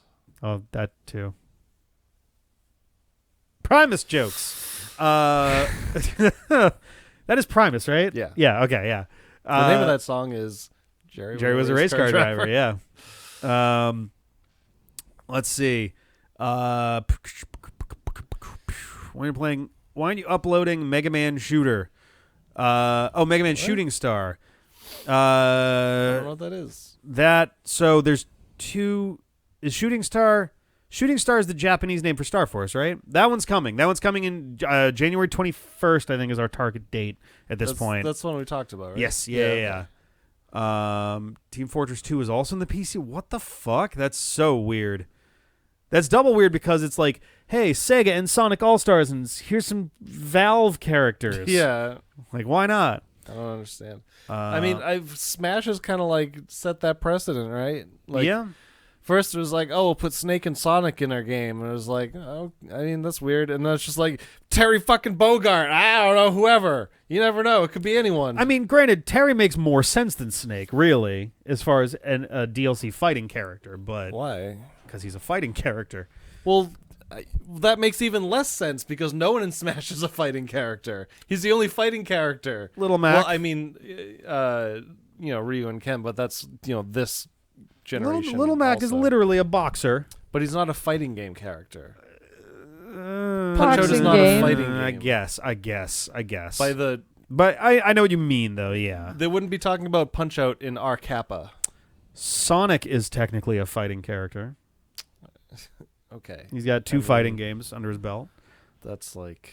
Oh, that too. Primus jokes. That is Primus, right?
Yeah.
Yeah. Okay. Yeah.
The name of that song is Jerry
was a race car driver. Yeah. Let's see. When are you uploading Mega Man Shooter? Mega Man Shooting Star.
I don't know what that is.
So there's two. Is Shooting Star? Shooting Star is the Japanese name for Star Force, right? That one's coming. That one's coming in January 21st, I think, is our target date at this point.
That's the one we talked about, right?
Yes. Yeah. Team Fortress 2 is also in the PC. What the fuck? That's so weird. That's double weird because it's like, hey, Sega and Sonic All-Stars, and here's some Valve characters.
Yeah.
Like, why not?
I don't understand. I mean, Smash has kind of like set that precedent, right? Like,
yeah.
First it was like, oh, we'll put Snake and Sonic in our game. And it was like, oh, I mean, that's weird. And then it's just like, Terry fucking Bogard. I don't know, whoever. You never know. It could be anyone.
I mean, granted, Terry makes more sense than Snake, really, as far as a DLC fighting character. But
why?
Because he's a fighting character.
Well, That makes even less sense because no one in Smash is a fighting character. He's the only fighting character.
Little Mac.
Well, I mean, Ryu and Ken, but that's this generation.
Little Mac
also.
is literally a boxer.
But he's not a fighting game character.
Punch-Out is not
a fighting game.
I guess.
But
I know what you mean, though, yeah.
They wouldn't be talking about Punch-Out in R Kappa.
Sonic is technically a fighting character.
Okay.
He's got 2 fighting games under his belt.
That's like...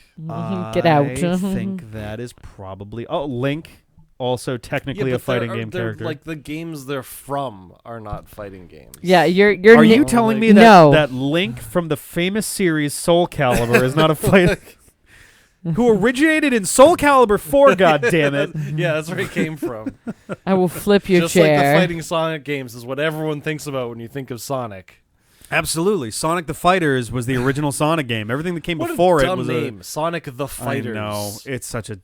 Get out.
I think that is probably... Oh, Link, also technically a fighting game character.
Like, the games they're from are not fighting games.
Yeah, you're
Are you telling me that,
No.
that Link from the famous series Soul Calibur is not a fighting... Who originated in Soul Calibur 4, goddammit.
Yeah, that's where he came from.
I will flip your
Just
chair.
like the fighting Sonic games is what everyone thinks about when you think of Sonic.
Absolutely. Sonic the Fighters was the original Sonic game. Everything that came
What
before
a
it
dumb
was
name. Sonic the Fighters.
I know. It's such a...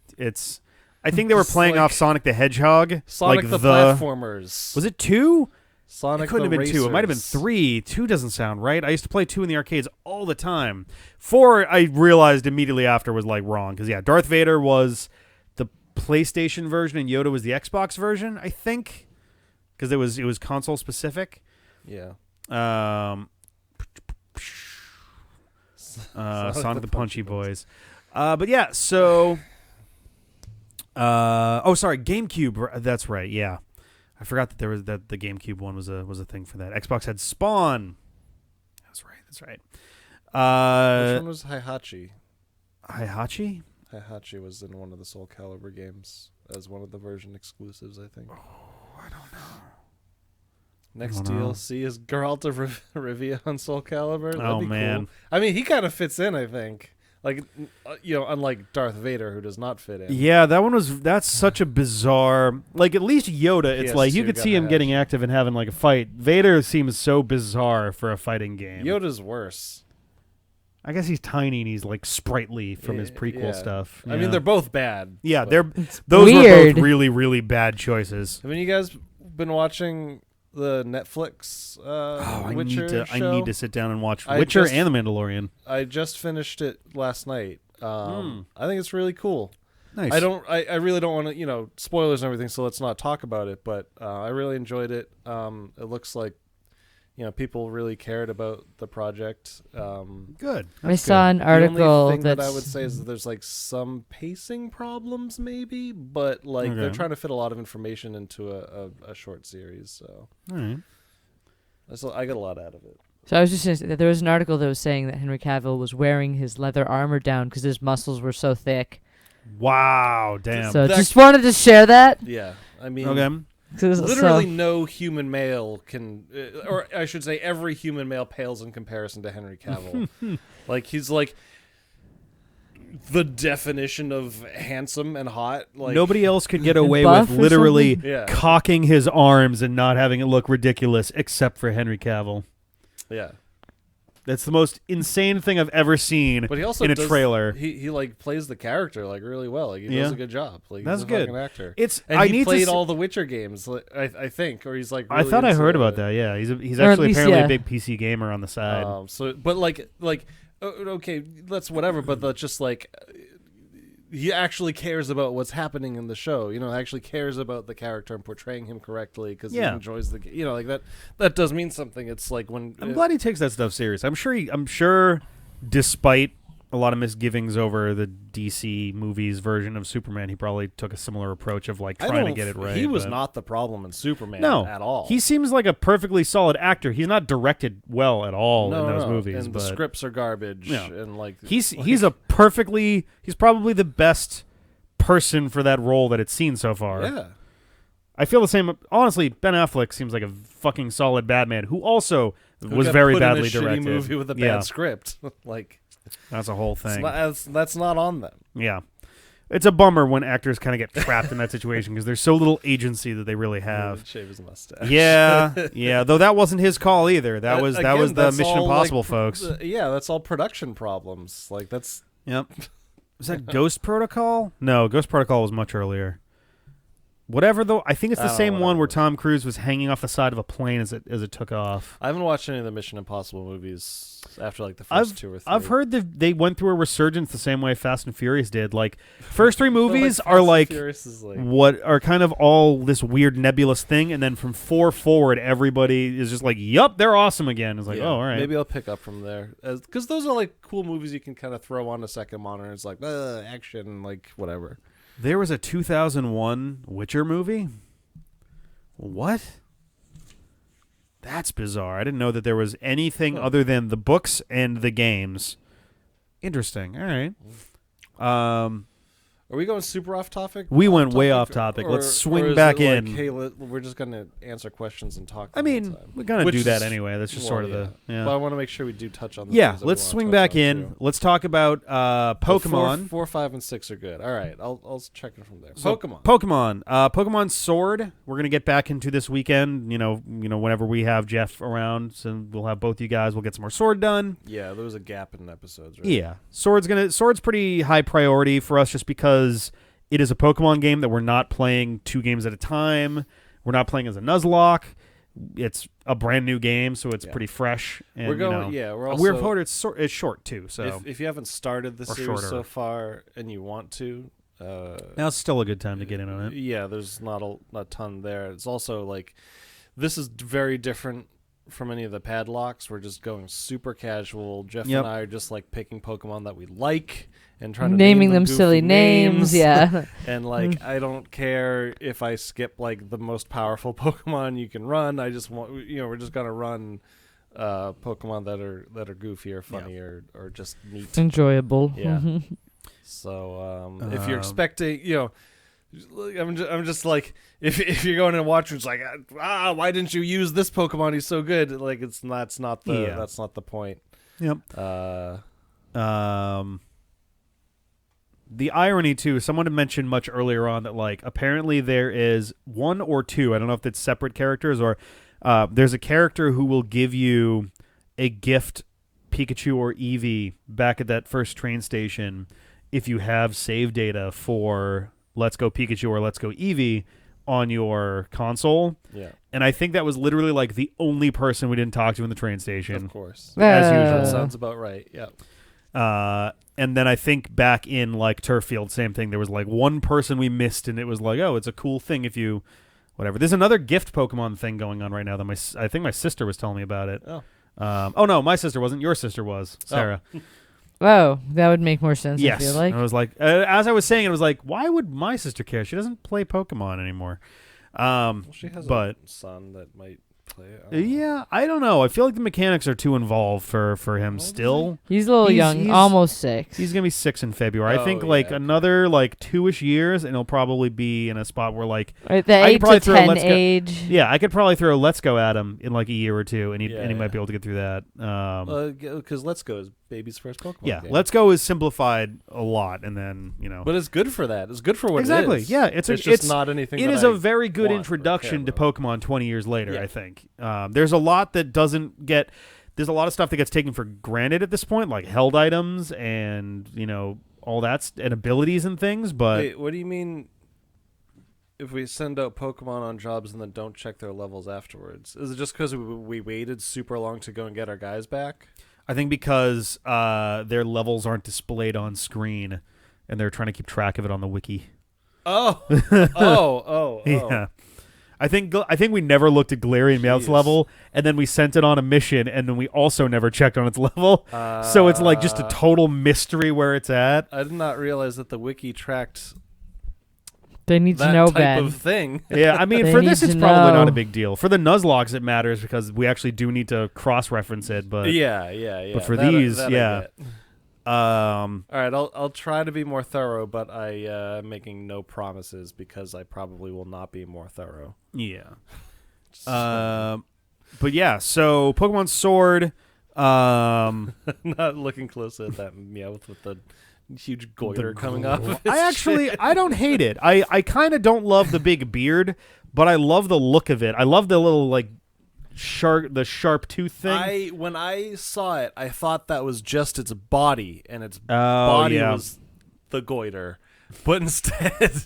I think they were
It's
playing
like
off Sonic the Hedgehog.
Sonic
like
the Platformers.
Was it 2?
Sonic
It couldn't
the
have been 2. It might have been
Racers.
3. 2 doesn't sound right. I used to play 2 in the arcades all the time. 4, I realized immediately after was like wrong. Because, yeah, Darth Vader was the PlayStation version and Yoda was the Xbox version, I think. Because it was console specific.
Yeah.
Sonic the Punchy Boys. But yeah, so... sorry, GameCube. That's right, yeah. I forgot that there was that the GameCube one was a thing for that. Xbox had Spawn. That's right.
Which one was Heihachi?
Heihachi?
Heihachi was in one of the Soul Calibur games as one of the version exclusives, I think.
Oh, I don't know.
Next
don't know.
DLC is Geralt of Rivia on Soul Calibur. That'd
Oh,
be
man.
cool. I mean, he kind of fits in, I think. Like, unlike Darth Vader, who does not fit in.
Yeah, that's such a bizarre... Like, at least Yoda, it's like, you
PS2
could
got
see him
hatched.
getting active and having, like, a fight. Vader seems so bizarre for a fighting game.
Yoda's worse.
I guess he's tiny and he's, like, sprightly from his
Yeah,
prequel
yeah.
stuff.
I mean, they're both bad.
Yeah,
but-
those were
weird.
both really, really bad choices.
Haven't you guys been watching the Netflix Witcher show?
I need to sit down and watch
I
Witcher
just-
and The Mandalorian.
I just finished it last night. I think it's really cool.
Nice.
I really don't want to, spoilers and everything, so let's not talk about it, but I really enjoyed it. It looks like, people really cared about the project.
Good.
I saw an
The
article
only thing that I
that's
would say is that there's like some pacing problems maybe, but like they're
Okay.
trying to fit a lot of information into a short series, so
All right.
I got a lot out of it.
So I was just saying that there was an article that was saying that Henry Cavill was wearing his leather armor down because his muscles were so thick.
Wow. Damn.
So
That-
just wanted to share that.
Yeah, I mean,
okay.
literally no human male can, or I should say every human male pales in comparison to Henry Cavill. Like, he's like the definition of handsome and hot. Like,
Nobody else could get away
buff
with
or
literally
something?
Yeah.
cocking his arms and not having it look ridiculous except for Henry Cavill.
Yeah.
That's the most insane thing I've ever seen
But he also
in a
does-
trailer.
He like plays the character like really well. Like, he
Yeah.
does a good job. Like,
That's
he's a
good.
fucking actor.
And
I
I
he
need
played
to
all the Witcher games. I think, or he's like.
I
Really
thought I
into
heard about
it.
that. Yeah, he's
Or at
actually
least,
apparently
yeah.
a big PC gamer on the side.
But like okay, that's whatever. But that's just like he actually cares about what's happening in the show. Actually cares about the character and portraying him correctly because
Yeah.
he enjoys the. Like that. That does mean something. It's like when
I'm glad he takes that stuff serious. I'm sure, despite a lot of misgivings over the DC movies version of Superman, he probably took a similar approach of like trying to get it right.
He was
but-
not the problem in Superman
no
at all.
He seems like a perfectly solid actor. He's not directed well at all
no,
in those
no.
movies,
and
but
the scripts are garbage.
Yeah.
And like
he's probably the best person for that role that it's seen so far.
yeah.
I feel the same. Honestly, Ben Affleck seems like a fucking solid Batman who also
Who
was
got
very
put in a
badly
shitty
directed.
movie with a bad
Yeah,
script. Like
that's a whole
it's
thing.
that's not on them.
Yeah. It's a bummer when actors kind of get trapped in that situation because there's so little agency that they really have.
Shave his mustache.
Yeah. Though that wasn't his call either. That was
Again,
the
that's
Mission
all, like,
Impossible folks.
Yeah, that's all production problems. Like that's
Yep. Was that Ghost Protocol? No, Ghost Protocol was much earlier. Whatever though, I think it's the same one where
whatever.
Tom Cruise was hanging off the side of a plane as it took off.
I haven't watched any of the Mission Impossible movies after like the first 2 or 3.
I've heard that they went through a resurgence the same way Fast and Furious did. Like first 3 movies
Fast
are
and
like
Furious is like
what are kind of all this weird nebulous thing, and then from 4 forward, everybody is just like, "Yup, they're awesome again." It's like,
yeah,
oh, all right.
maybe I'll pick up from there because those are like cool movies you can kind of throw on a second monitor. It's like action, like whatever.
There was a 2001 Witcher movie. What? That's bizarre. I didn't know that there was anything other than the books and the games. Interesting. All right.
Are we going super off topic?
We went way off topic. Let's swing
is
back
it
in.
Like, hey, we're just going to answer questions and talk.
I mean, we're going to do that anyway. That's just sort of
yeah.
the... Yeah.
But I want to make sure we do touch on the
Yeah,
things that
let's
we wanna
swing
touch
back
on,
in.
too.
Let's talk about Pokemon.
4, 5, and 6 are good. All right, I'll check it from there.
So,
Pokemon.
Pokemon Sword. We're gonna get back into this weekend. You know, whenever we have Jeff around, so we'll have both you guys. We'll get some more Sword done.
Yeah, there was a gap in episodes, right?
Yeah, Sword's pretty high priority for us, just because it is a Pokemon game that we're not playing 2 games at a time. We're not playing as a Nuzlocke. It's a brand new game, so it's pretty fresh. And,
We're going. We're also.
we're voted it's short too. So
if you haven't started the series
shorter.
so far and you want to,
now's still a good time to get in on it.
yeah, there's not a ton there. It's also like this is very different from any of the padlocks. We're just going super casual. Jeff
Yep.
and I are just like picking Pokemon that we like and trying to
naming
name
them
goofy
silly names. Yeah.
And like I don't care if I skip like the most powerful Pokemon you can run. I just want we're just gonna run Pokemon that are goofy or funny or just neat.
Enjoyable.
Yeah.
Mhm.
So if you're expecting, I'm just like if you're going to watch, it's like why didn't you use this Pokemon? He's so good. Like that's not the point.
Yep. The irony too, someone had mentioned much earlier on that like apparently there is 1 or 2, I don't know if it's separate characters or there's a character who will give you a gift Pikachu or Eevee back at that first train station if you have save data for Let's Go Pikachu or Let's Go Eevee on your console.
Yeah.
And I think that was literally like the only person we didn't talk to in the train station.
Of course.
As
That
usual.
sounds about right. Yeah.
And then I think back in like Turffield, same thing. There was like one person we missed, and it was like, oh, it's a cool thing if you, whatever. There's another gift Pokemon thing going on right now that I think my sister was telling me about it.
Oh.
Oh no, my sister wasn't. Your sister was, Sarah.
Oh, that would make more sense.
Yes.
I feel like.
I was like, as I was saying, it was like, why would my sister care? She doesn't play Pokemon anymore.
Well, she has
but
a son that might play it.
I don't know. I feel like the mechanics are too involved for him still.
He's a little young, almost 6.
He's gonna be 6 in February. I think
Oh,
like
yeah, okay.
another like 2-ish years, and he'll probably be in a spot where like
Right, the
I could
8
probably
to
throw
10
Let's Go-
age.
yeah, I could probably throw Let's Go at him in like a year or 2, and he
Yeah,
might be able to get through that.
Because Let's Go is baby's first Pokemon.
Yeah,
game.
Let's Go is simplified a lot, and then
But it's good for that. It's good for what
exactly.
it is.
Yeah,
it's just not anything.
It
that
is
I
a very good
want or
introduction to
care about.
Pokemon 20 years later.
Yeah.
I think there's a lot that doesn't get. There's a lot of stuff that gets taken for granted at this point, like held items and all that and abilities and things. But
Wait, what do you mean? If we send out Pokemon on jobs and then don't check their levels afterwards, is it just because we waited super long to go and get our guys back?
I think because their levels aren't displayed on screen, and they're trying to keep track of it on the wiki.
Oh,
Yeah. I think we never looked at Galarian Meowth's
Jeez.
level, and then we sent it on a mission, and then we also never checked on its level. So it's like just a total mystery where it's at.
I did not realize that the wiki tracked
They need
that
to know,
type
Ben.
of thing.
Yeah, I mean,
They
for
need
this, it's
to
probably not
know.
a big deal. For the Nuzlocks, it matters because we actually do need to cross-reference it. But
Yeah.
But for
That
these,
that I
yeah.
get.
All
right, I'll try to be more thorough, but I am making no promises because I probably will not be more thorough.
yeah. But yeah, so Pokemon Sword.
Not looking closely at that Meowth with the huge goiter coming off of his
I don't hate it. I kind of don't love the big beard, but I love the look of it. I love the little like sharp tooth thing.
When I saw it, I thought that was just its body, and its
Oh,
body
yeah.
was the goiter. But instead,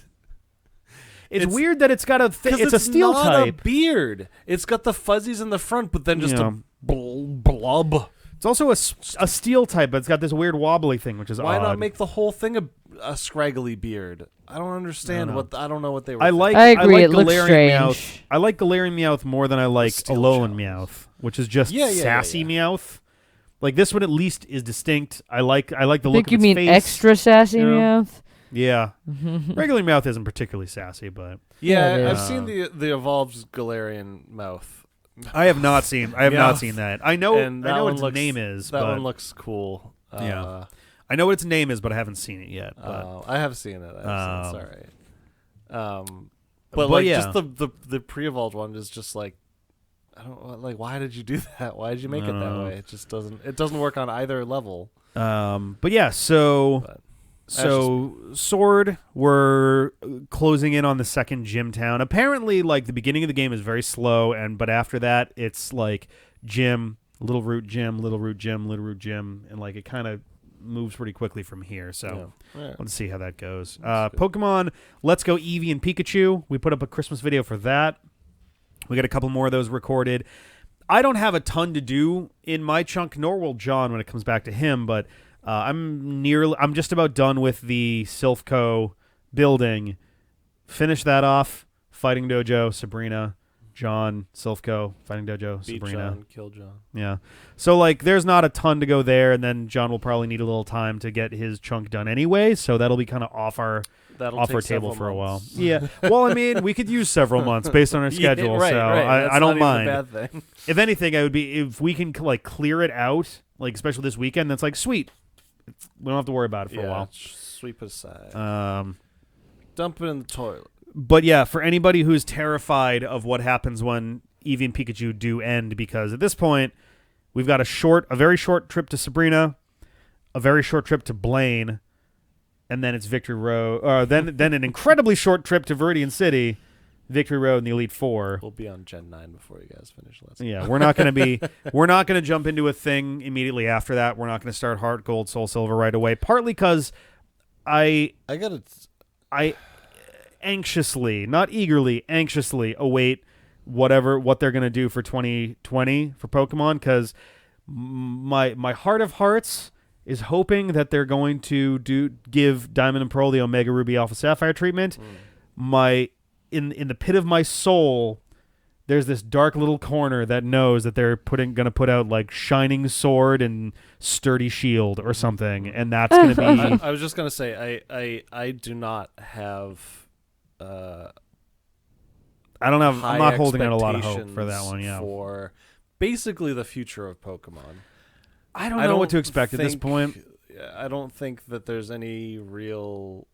It's weird that it's got it's a steel
not
type.
A beard. It's got the fuzzies in the front, but then just a blob.
It's also a steel type, but it's got this weird wobbly thing, which is
Why
odd.
not make the whole thing a scraggly beard? I don't understand I don't know what they were.
I agree. It looks strange.
Meowth. I like Galarian Meowth more than I like Alolan Meowth, which is just sassy Meowth. Like this one at least is distinct. I like the look of its face.
Think you mean extra sassy Meowth?
Yeah. Regular Meowth isn't particularly sassy, but
I've seen the evolved Galarian Meowth.
I have not seen that. I know what its name is.
That one looks cool.
Yeah. I know what its name is, but I haven't seen it yet.
I have seen it. It's all right. But just the pre-evolved one is just like, I don't like. Why did you do that? Why did you make it that way? It just doesn't. It doesn't work on either level.
But yeah. So Sword, we're closing in on the second gym town. Apparently, like the beginning of the game is very slow, but after that, it's like gym, little root gym, little root gym, little root gym, and like it kind of moves pretty quickly from here. So let's see how that goes. Pokemon Let's Go Eevee and Pikachu. We put up a Christmas video for that. We got a couple more of those recorded. I don't have a ton to do in my chunk, nor will John when it comes back to him, but I'm just about done with the Silphco building. Finish that off. Fighting Dojo, Sabrina, John, Silphco, Fighting Dojo,
Beat
Sabrina.
John, kill John.
Yeah. So like there's not a ton to go there, and then John will probably need a little time to get his chunk done anyway, so that'll be kind of off our table for a while. Yeah. Well, I mean, we could use several months based on our schedule,
right.
I don't mind.
That's not even a bad thing.
If anything, if we can like clear it out, like especially this weekend, that's like sweet. We don't have to worry about it for a while.
Sweep it aside.
Dump
it in the toilet.
But yeah, for anybody who's terrified of what happens when Eevee and Pikachu do end, because at this point we've got a very short trip to Sabrina, a very short trip to Blaine, and then it's Victory Road. Then an incredibly short trip to Viridian City, Victory Road, and the Elite Four.
We'll be on Gen 9 before you guys finish.
Yeah, we're not going to jump into a thing immediately after that. We're not going to start Heart Gold, Soul Silver right away. Partly because I anxiously, not eagerly, anxiously await what they're going to do for 2020 for Pokemon, because my heart of hearts is hoping that they're going to give Diamond and Pearl the Omega Ruby Alpha Sapphire treatment. In the pit of my soul, there's this dark little corner that knows that they're going to put out like Shining Sword and Sturdy Shield or something, and that's going to be.
I was just going to say I do not have.
I'm not holding out a lot of hope for that one. Yeah,
for basically the future of Pokemon.
I don't know what to expect at this point.
I don't think that there's any real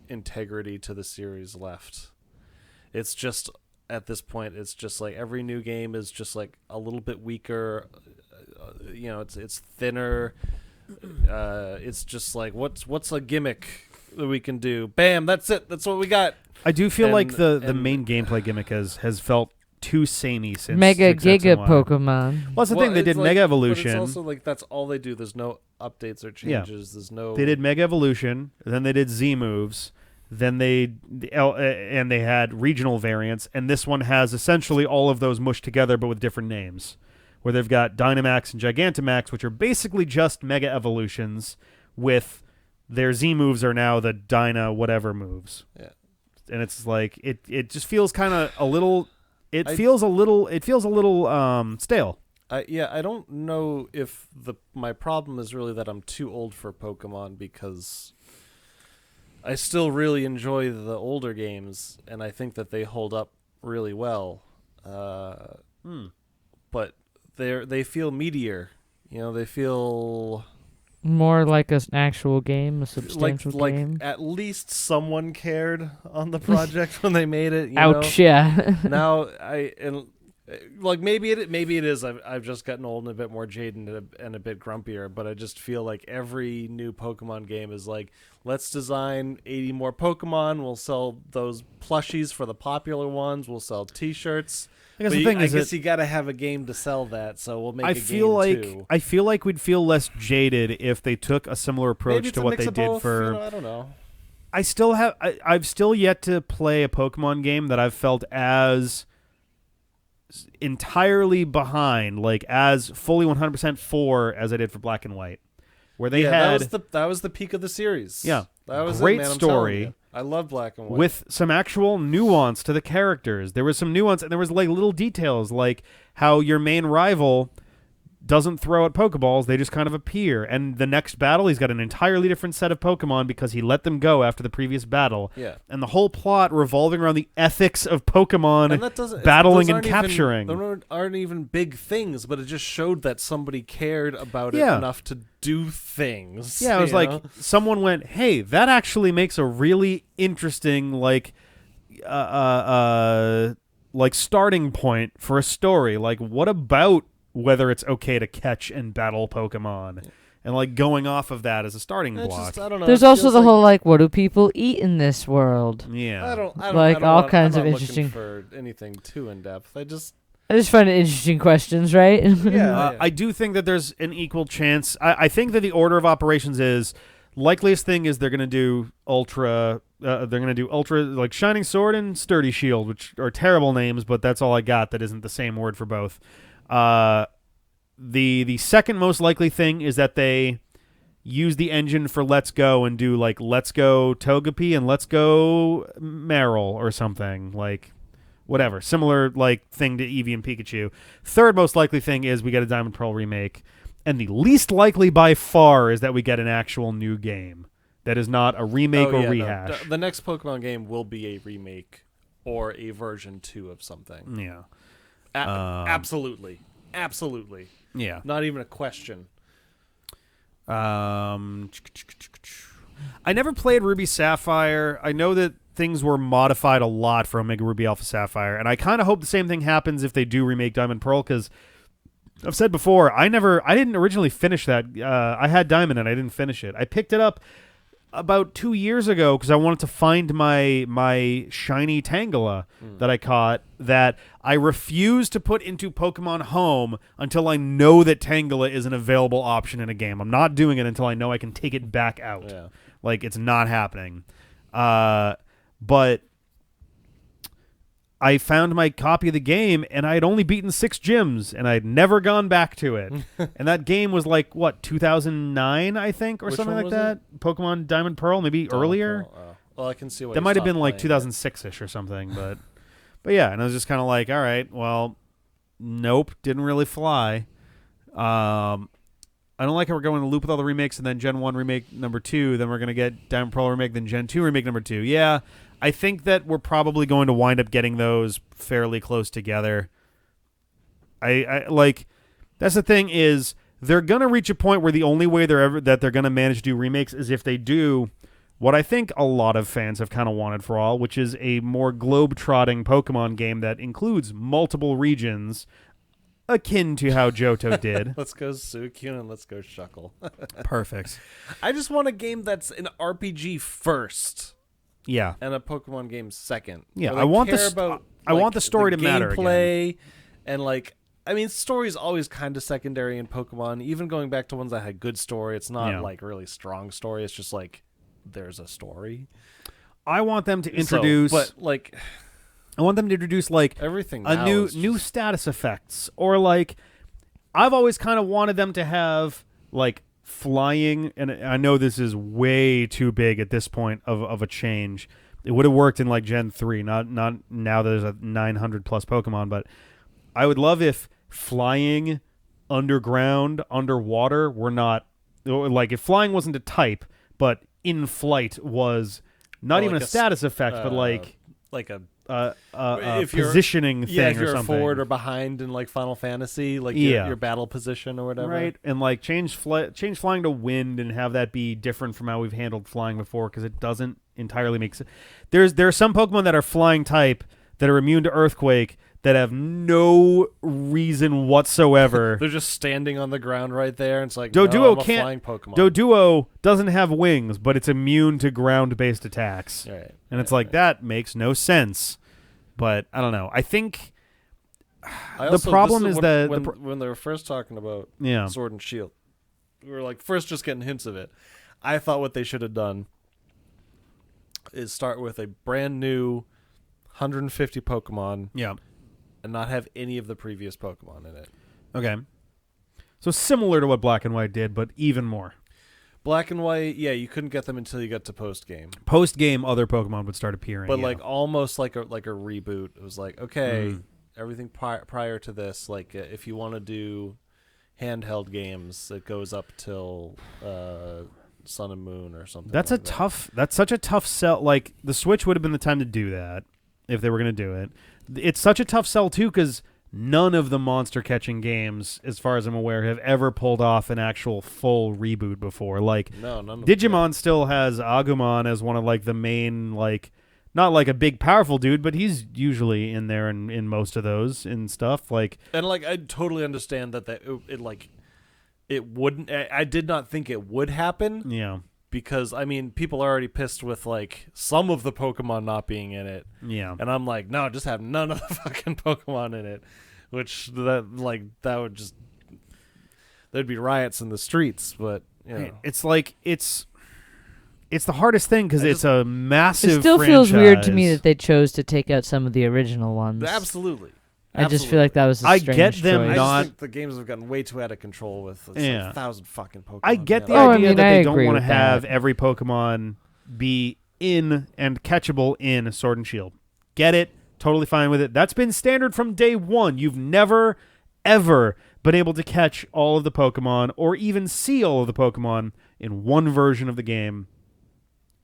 integrity to the series left. It's just at this point, it's just like every new game is just like a little bit weaker. It's thinner. It's just like what's a gimmick that we can do? Bam, that's it. That's what we got.
I do feel like the main gameplay gimmick has felt too samey since
Mega Giga Pokemon.
Well, that's the thing. They did Mega Evolution.
But it's also like that's all they do. There's no updates or changes.
Yeah.
There's no.
They did Mega Evolution. Then they did Z moves. Then they had regional variants, and this one has essentially all of those mushed together, but with different names. Where they've got Dynamax and Gigantamax, which are basically just Mega Evolutions, with their Z moves are now the Dyna whatever moves.
Yeah. And
it's like it just feels kind of a little. It feels a little stale.
I don't know if my problem is really that I'm too old for Pokemon, because I still really enjoy the older games, and I think that they hold up really well. But they feel meatier. They feel
more like an actual game, a substantial game.
Like at least someone cared on the project when they made it.
Ouch! Yeah.
Now maybe it is. I've just gotten old and a bit more jaded and a bit grumpier. But I just feel like every new Pokemon game is like, let's design 80 more Pokemon. We'll sell those plushies for the popular ones. We'll sell T-shirts. I guess you got to have a game to sell that, so we'll make a game too.
I feel like we'd feel less jaded if they took a similar approach to what they did for.
I don't know.
I've still yet to play a Pokemon game that I've felt as entirely behind, like as fully 100% for as I did for Black and White, where they had
that was the peak of the series.
Yeah,
that was
great
it, man,
story.
I love Black and White
with some actual nuance to the characters. There was some nuance, and there was like little details, like how your main rival doesn't throw at Pokeballs, they just kind of appear. And the next battle, he's got an entirely different set of Pokemon because he let them go after the previous battle.
Yeah.
And the whole plot revolving around the ethics of Pokemon battling and capturing.
Those aren't even big things, but it just showed that somebody cared about it enough to do things.
Yeah, it was like someone went, hey, that actually makes a really interesting, like starting point for a story. Like, what about whether it's okay to catch and battle Pokemon, and like going off of that as a starting block.
I don't know.
There's also the whole like, what do people eat in this world?
Yeah,
I don't
like all kinds of interesting.
For anything too in depth, I just
find it interesting questions, right?
Yeah,
I do think that there's an equal chance. I think that the order of operations is likeliest thing is they're going to do Ultra. They're going to do Ultra, like Shining Sword and Sturdy Shield, which are terrible names, but that's all I got. That isn't the same word for both. The second most likely thing is that they use the engine for Let's Go and do like Let's Go Togepi and Let's Go Marill or something, like whatever similar like thing to Eevee and Pikachu. Third most likely thing is we get a Diamond Pearl remake, and the least likely by far is that we get an actual new game that is not a remake or rehash.
No, the next Pokemon game will be a remake or a version 2 of something.
Yeah.
Absolutely.
Yeah.
Not even a question.
I never played Ruby Sapphire. I know that things were modified a lot for Omega Ruby Alpha Sapphire, and I kind of hope the same thing happens if they do remake Diamond Pearl, because I've said before, I didn't originally finish that. I had Diamond and I didn't finish it. I picked it up about 2 years ago because I wanted to find my shiny Tangela that I caught that I refuse to put into Pokemon Home until I know that Tangela is an available option in a game. I'm not doing it until I know I can take it back out.
Yeah.
Like, it's not happening. But I found my copy of the game, and I had only beaten 6 gyms, and I'd never gone back to it. And that game was like, what, 2009, I think, or
Which
something
one
like
was
that? Pokemon Diamond Pearl, maybe earlier?
Well, I can see why
that might have been like 2006-ish or something. But yeah, and I was just kind of like, all right, well, nope, didn't really fly. I don't like how we're going to loop with all the remakes, and then Gen 1 remake number 2, then we're going to get Diamond Pearl remake, then Gen 2 remake number 2. Yeah, I think that we're probably going to wind up getting those fairly close together. I like, that's the thing is, they're going to reach a point where the only way they're going to manage to do remakes is if they do what I think a lot of fans have kind of wanted for all, which is a more globe-trotting Pokemon game that includes multiple regions, akin to how Johto did.
Let's go Suicune and let's go Shuckle.
Perfect.
I just want a game that's an RPG first.
Yeah.
And a Pokemon game second.
Yeah, I want the story to matter again.
Gameplay and like, I mean, story is always kind of secondary in Pokemon. Even going back to ones that had good story, it's not like really strong story. It's just like there's a story.
I want them to introduce, I want them to introduce like
everything
a new status effects, or like I've always kind of wanted them to have like flying, and I know this is way too big at this point of a change. It would have worked in like Gen 3, not now that there's a 900 plus Pokemon, but I would love if flying underground, underwater were not, like if flying wasn't a type, but in flight was not even a status effect, but like a positioning thing,
if you're
or something.
Forward or behind in like Final Fantasy, like your battle position or whatever,
right? And like change flying to wind and have that be different from how we've handled flying before, because it doesn't entirely make sense. There are some Pokemon that are flying type that are immune to earthquake that have no reason whatsoever.
They're just standing on the ground right there, and it's like,
Doduo
I'm a flying Pokemon.
Doduo doesn't have wings, but it's immune to ground-based attacks.
Right.
And it's like, that makes no sense. But I don't know. I think the problem is that
when they were first talking about
Yeah.
Sword and Shield, we were like first just getting hints of it. I thought what they should have done is start with a brand new 150 Pokemon.
Yeah.
And not have any of the previous Pokemon in it.
Okay. So similar to what Black and White did, but even more.
Black and White, yeah, you couldn't get them until you got to post game.
Post game, other Pokemon would start appearing.
But like almost like a reboot. It was like, okay, everything prior to this, like if you want to do handheld games, it goes up till Sun and Moon or something.
That's That's such a tough sell. Like the Switch would have been the time to do that if they were going to do it. It's such a tough sell too because none of the monster catching games, as far as I'm aware, have ever pulled off an actual full reboot before. Like,
no, none of
Digimon still has Agumon as one of like the main, like, not like a big powerful dude, but he's usually in there in most of those and stuff. Like,
and like I totally understand that it wouldn't. I did not think it would happen.
Yeah.
Because, I mean, people are already pissed with, like, some of the Pokemon not being in it.
Yeah.
And I'm like, no, just have none of the fucking Pokemon in it. Which, that would just... There'd be riots in the streets, but, you know.
It's like, it's the hardest thing because it's a massive
It still
franchise.
feels weird to me that they chose to take out some of the original ones.
Absolutely.
I just feel like that was a strange choice.
I just think the games have gotten way too out of control with like 1,000 fucking Pokemon.
I get the idea that they don't want to have every Pokemon be in and catchable in Sword and Shield. Get it. Totally fine with it. That's been standard from day one. You've never, ever been able to catch all of the Pokemon or even see all of the Pokemon in one version of the game.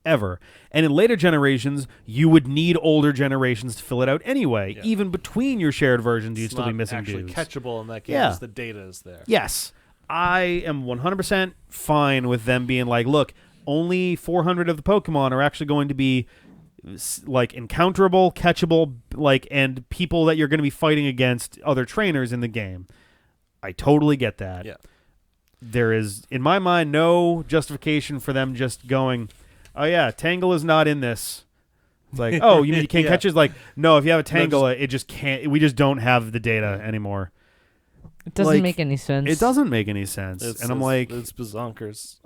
Ever. And in later generations, you would need older generations to fill it out anyway. Yeah. Even between your shared versions, you'd still be missing dudes.
It's actually catchable in that game because the data is there.
Yes. I am 100% fine with them being like, look, only 400 of the Pokemon are actually going to be like encounterable, catchable, like, and people that you're going to be fighting against other trainers in the game. I totally get that.
Yeah.
There is, in my mind, no justification for them just going, oh yeah, Tangle is not in this. It's like, oh, you mean you can't catch it? It's like, no, if you have a Tangle, it just can't. We just don't have the data anymore.
It doesn't make any sense.
It doesn't make any sense. I'm like,
it's bazonkers.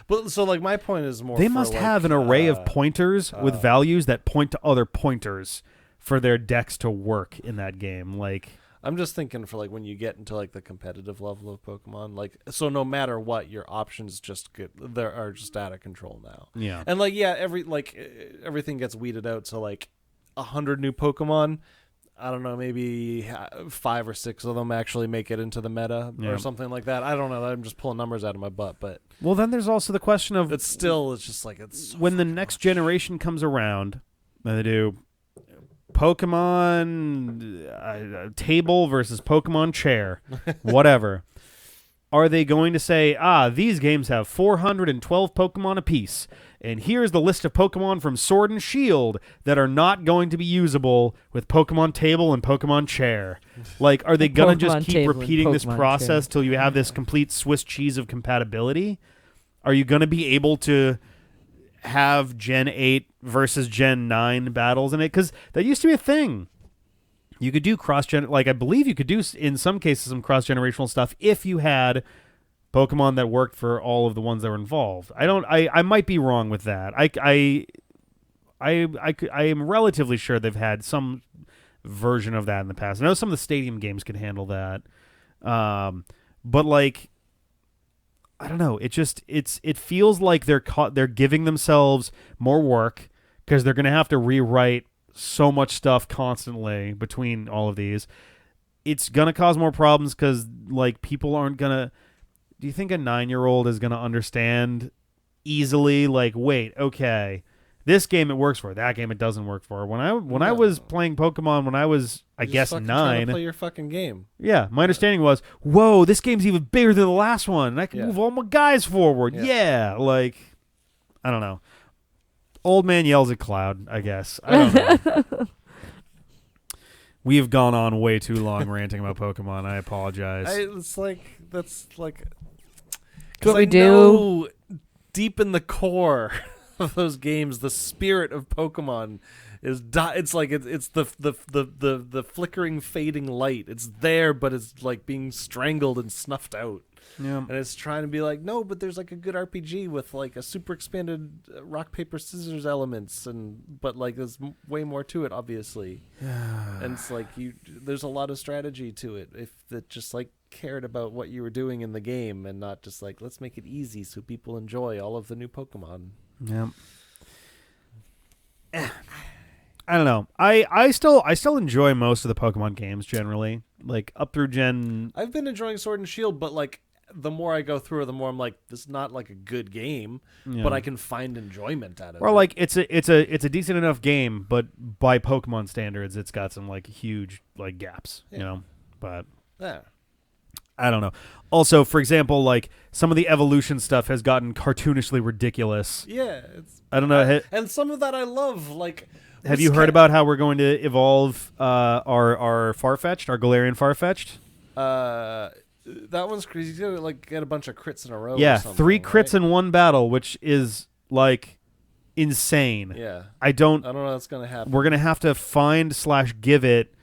But so like my point is more.
They must have an array of pointers with values that point to other pointers for their decks to work in that game. Like,
I'm just thinking for like when you get into like the competitive level of Pokemon, like so no matter what, your options are just out of control now.
Yeah.
And like everything gets weeded out. So like 100 new Pokemon, I don't know, maybe 5 or 6 of them actually make it into the meta or something like that. I don't know. I'm just pulling numbers out of my butt, but
well, then there's also the question of
it's just like it's so
when the next generation comes around, and they do Pokemon table versus Pokemon chair, whatever. Are they going to say, these games have 412 Pokemon apiece, and here's the list of Pokemon from Sword and Shield that are not going to be usable with Pokemon table and Pokemon chair? Like, are they going to just keep repeating this process till you have this complete Swiss cheese of compatibility? Are you going to be able to have Gen 8 versus Gen 9 battles in it? Because that used to be a thing. You could do I believe you could do in some cases some cross-generational stuff if you had Pokemon that worked for all of the ones that were involved. I might be wrong with that. I am relatively sure they've had some version of that in the past. I know some of the Stadium games could handle that. But like, I don't know. It feels like they're giving themselves more work because they're going to have to rewrite so much stuff constantly between all of these. It's going to cause more problems because like people aren't going to. Do you think a 9-year-old is going to understand easily? Like, wait, okay, this game it works for, that game it doesn't work for. When I was playing Pokemon when I was I guess 9.
Trying to play your fucking game.
Yeah, my understanding was, whoa, this game's even bigger than the last one, and I can move all my guys forward. Yeah, like, I don't know. Old man yells at cloud, I guess. I don't know. We have gone on way too long ranting about Pokemon. I apologize.
What we do
deep in the core of those games, the spirit of Pokemon is it's like it's the flickering, fading light. It's there, but it's like being strangled and snuffed out.
Yeah.
And it's trying to be like, no, but there's like a good RPG with like a super expanded rock paper scissors elements, but like there's way more to it, obviously. And it's like there's a lot of strategy to it if it just like cared about what you were doing in the game and not just like, let's make it easy so people enjoy all of the new Pokemon.
Yeah. I don't know. I still enjoy most of the Pokemon games generally, like up through Gen.
I've been enjoying Sword and Shield, but like the more I go through it, the more I'm like, this is not like a good game, but I can find enjoyment out of it.
Or like it's a decent enough game, but by Pokemon standards, it's got some like huge like gaps, you know. But
yeah.
I don't know. Also, for example, like some of the evolution stuff has gotten cartoonishly ridiculous.
Yeah,
I don't know.
And some of that I love. Like,
have you heard about how we're going to evolve our Farfetch'd, our Galarian Farfetch'd?
That one's crazy. You gotta like get a bunch of crits in a row.
Yeah,
or something,
3 crits
right?
in one battle, which is like insane.
Yeah,
I don't
know what's gonna happen.
We're gonna have to find/give it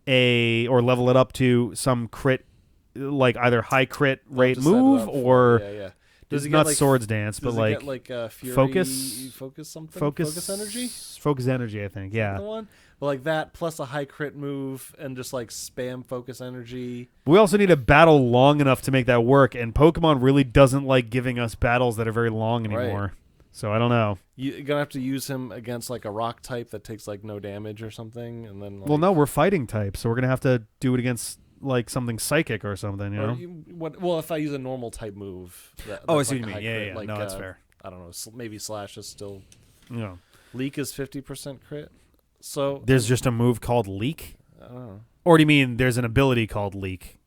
or level it up to some crit, like either high crit rate move or
does it
not
get, like,
Swords Dance, but like
Fury, focus something, focus
energy. I think, yeah.
The one, but like that plus a high crit move and just like spam focus energy.
We also need a battle long enough to make that work, and Pokemon really doesn't like giving us battles that are very long anymore. Right. So I don't know.
You're gonna have to use him against like a rock type that takes like no damage or something, and then. Like,
well, no, we're fighting types, so we're gonna have to do it against like something psychic or something, you know.
Well, if I use a normal type move.
I see what you mean. Yeah. Like, no, that's fair.
I don't know. Maybe Slash is still.
Yeah.
Leak is 50% crit. So
there's just a move called Leak.
I don't know.
Or do you mean there's an ability called Leak?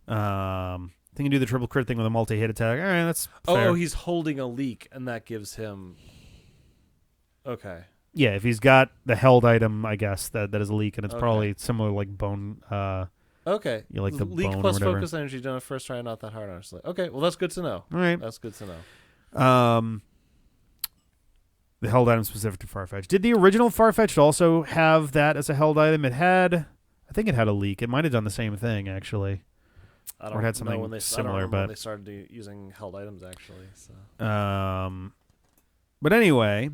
I think you do the triple crit thing with a multi-hit attack. All right, that's fair.
Oh, he's holding a Leak, and that gives him. Okay.
Yeah, if he's got the held item, I guess that is a Leak, and it's probably similar like bone.
Okay.
You like the
Leak
bone
plus
or whatever.
focus energy done a first try, not that hard, honestly. Okay, well that's good to know.
All right,
that's good to know.
The held item specific to Farfetch'd. Did the original Farfetch'd also have that as a held item? I think it had a Leak. It might have done the same thing actually.
I don't
or it had something
know when
similar,
when they started using held items actually. So.
But anyway,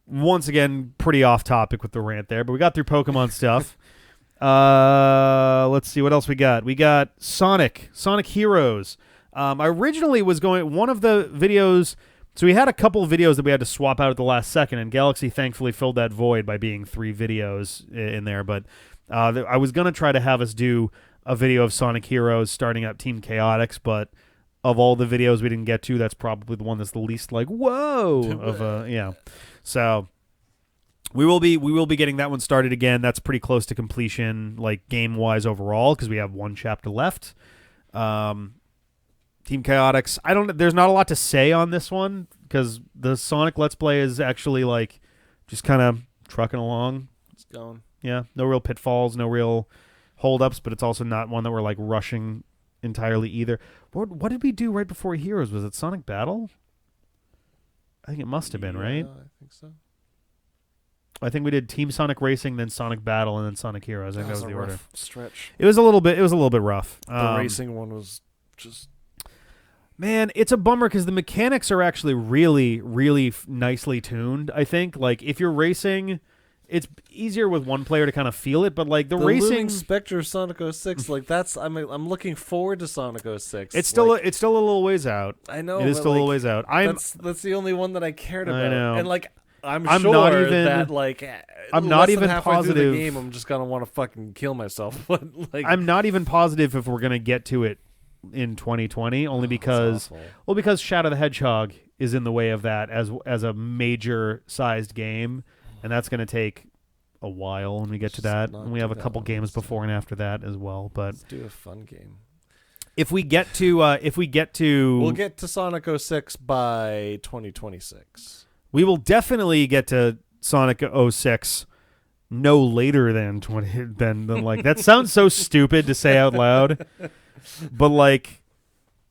once again, pretty off topic with the rant there. But we got through Pokemon stuff. Let's see what else we got. We got Sonic Heroes. I originally was going one of the videos. So we had a couple videos that we had to swap out at the last second, and Galaxy thankfully filled that void by being 3 videos in there. But I was going to try to have us do a video of Sonic Heroes starting up Team Chaotix, but of all the videos we didn't get to, that's probably the one that's the least like, whoa, of yeah. So we will be getting that one started again. That's pretty close to completion, like game-wise overall, because we have 1 chapter left. Team Chaotix, there's not a lot to say on this one because the Sonic Let's Play is actually like just kind of trucking along.
It's going.
Yeah, no real pitfalls, no real holdups, but it's also not one that we're like rushing entirely either. What did we do right before Heroes? Was it Sonic Battle? I think it must have been, right?
I think so.
I think we did Team Sonic Racing, then Sonic Battle, and then Sonic Heroes. I think that was the order.
Stretch.
It was a little bit rough.
The racing one was just.
Man, it's a bummer because the mechanics are actually really, really nicely tuned, I think. Like, if you're racing, it's easier with one player to kind of feel it, but, like, the racing...
Looming Spectre of Sonic 06, like, that's... I'm looking forward to Sonic 06.
It's still a little ways out.
I know,
it is still a little ways out.
That's the only one that I cared about.
I know.
And, like, I'm
sure
not even, that, like...
I'm not even
halfway
positive...
through the game, I'm just gonna want to fucking kill myself. But, like...
I'm not even positive if we're gonna get to it in 2020, only because Shadow the Hedgehog is in the way of that as a major sized game, and that's going to take a while when we get to that. And we have a couple games before and after that as well. But
let's do a fun game.
If we get to
we'll get to Sonic 06 by 2026.
We will definitely get to Sonic 06 no later than than like that sounds so stupid to say out loud. But like,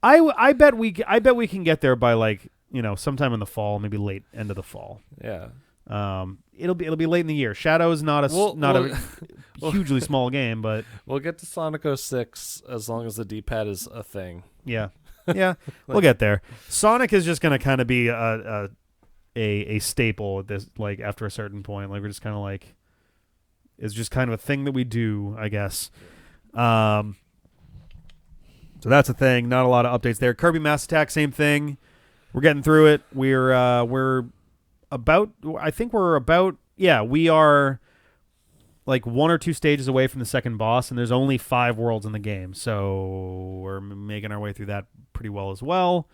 I bet we can get there by like sometime in the fall, maybe late end of the fall.
Yeah.
It'll be late in the year. Shadow is not a hugely small game, but
we'll get to Sonic 06 as long as the D-pad is a thing.
Yeah, we'll get there. Sonic is just gonna kind of be a staple at this, like after a certain point. Like we're just kind of like, it's just kind of a thing that we do, I guess. So that's a thing. Not a lot of updates there. Kirby Mass Attack, same thing. We're getting through it. We are like 1 or 2 stages away from the second boss, and there's only 5 worlds in the game, so we're making our way through that pretty well as well.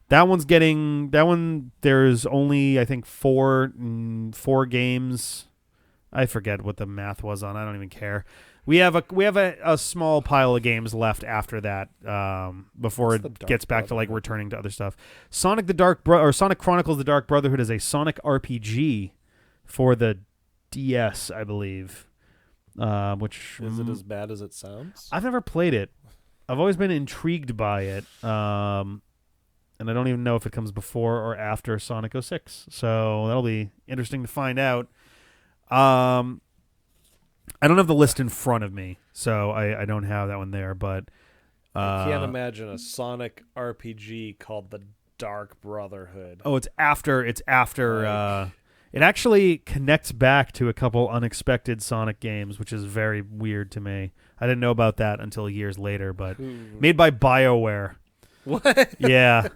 That one there's only I think 4 games. I forget what the math was on. I don't even care. We have a small pile of games left after that, before it gets back to like returning to other stuff. Sonic Chronicles: The Dark Brotherhood is a Sonic RPG for the DS, I believe. Which
is it as bad as it sounds?
I've never played it. I've always been intrigued by it, and I don't even know if it comes before or after Sonic 06. So that'll be interesting to find out. I don't have the list in front of me, so I don't have that one there. But
I can't imagine a Sonic RPG called The Dark Brotherhood.
Oh, it's after. It actually connects back to a couple unexpected Sonic games, which is very weird to me. I didn't know about that until years later, but made by BioWare.
What?
Yeah.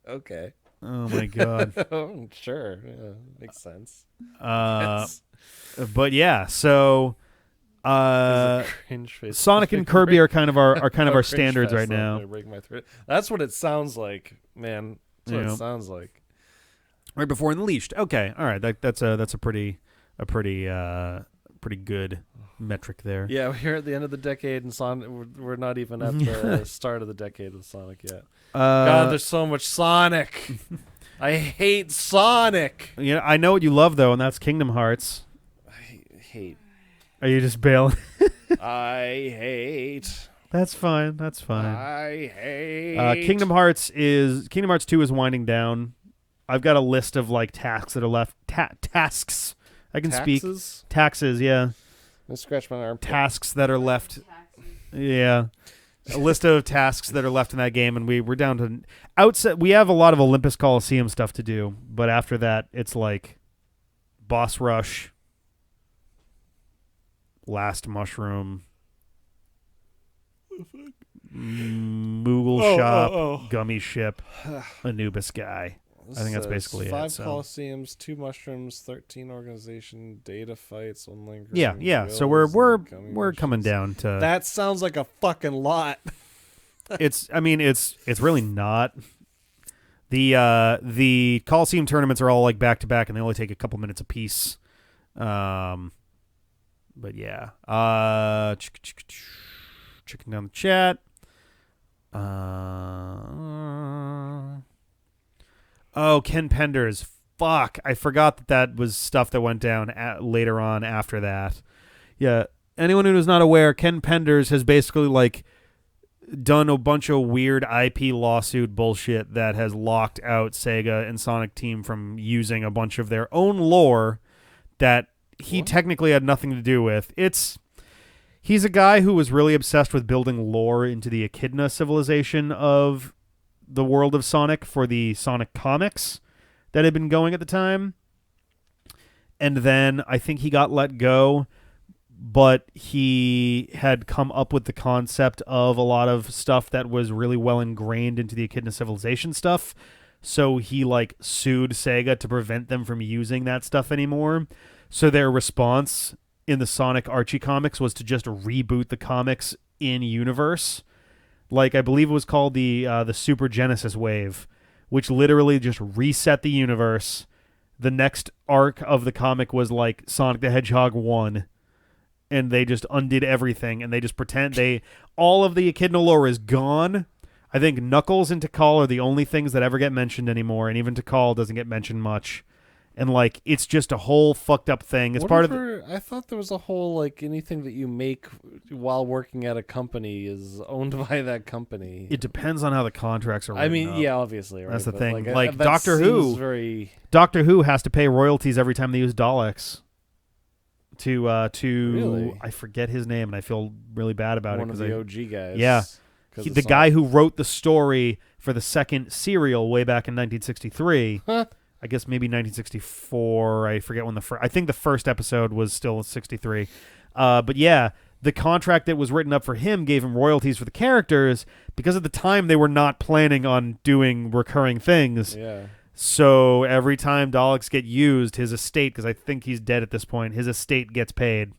Okay.
Oh my god.
Oh, sure. Yeah, makes sense.
Yes. But yeah, so
face
Sonic and Kirby are kind of our standards right now.
That's what it sounds like, man. That's what it sounds like.
Right before Unleashed. Okay, all right. That's a pretty good metric there.
Yeah, we're at the end of the decade, and Sonic. We're not even at the start of the decade with Sonic yet. God, there's so much Sonic. I hate Sonic.
I know what you love though, and that's Kingdom Hearts.
I hate.
Are you just bailing?
I hate.
That's fine.
I hate.
Kingdom Hearts 2 is winding down. I've got a list of like tasks that are left. Tasks. I can speak. Taxes. Yeah.
Let's scratch my arm.
Tasks that are left. Yeah. A list of tasks that are left in that game, and we're down to outset. We have a lot of Olympus Coliseum stuff to do, but after that, it's like boss rush, last mushroom, Moogle shop, gummy ship, Anubis guy. I think that's basically
5
it. So.
Coliseums, 2 mushrooms, 13 organization, data fights, online.
Yeah. So we're coming down to.
That sounds like a fucking lot.
It's really not. The Coliseum tournaments are all like back to back, and they only take a couple minutes apiece. But yeah. Checking down the chat. Oh, Ken Penders. Fuck. I forgot that was stuff that went down later on after that. Yeah. Anyone who is not aware, Ken Penders has basically like done a bunch of weird IP lawsuit bullshit that has locked out Sega and Sonic Team from using a bunch of their own lore that he technically had nothing to do with. He's a guy who was really obsessed with building lore into the Echidna civilization of the world of Sonic for the Sonic comics that had been going at the time. And then I think he got let go, but he had come up with the concept of a lot of stuff that was really well ingrained into the Echidna civilization stuff. So he like sued Sega to prevent them from using that stuff anymore. So their response in the Sonic Archie comics was to just reboot the comics in universe. Like, I believe it was called the Super Genesis wave, which literally just reset the universe. The next arc of the comic was like Sonic the Hedgehog 1, and they just undid everything, and they just pretend all of the Echidna lore is gone. I think Knuckles and Tikal are the only things that ever get mentioned anymore, and even Tikal doesn't get mentioned much. and like it's just a whole fucked up thing. It's part of.
I thought there was a whole like anything that you make while working at a company is owned by that company.
It depends on how the contracts are written
I mean,
up.
yeah, obviously, right?
That's the thing.
Like
Like Doctor Who,
very...
Doctor Who has to pay royalties every time they use Daleks. To
Really?
I forget his name, and I feel really bad about
one
it
of the OG guys.
Yeah. The guy who wrote the story for the second serial way back in 1963.
Huh.
I guess maybe 1964. I forget when I think the first episode was still 63. But yeah, the contract that was written up for him gave him royalties for the characters because at the time they were not planning on doing recurring things.
Yeah.
So every time Daleks get used, his estate, because I think he's dead at this point, his estate gets paid.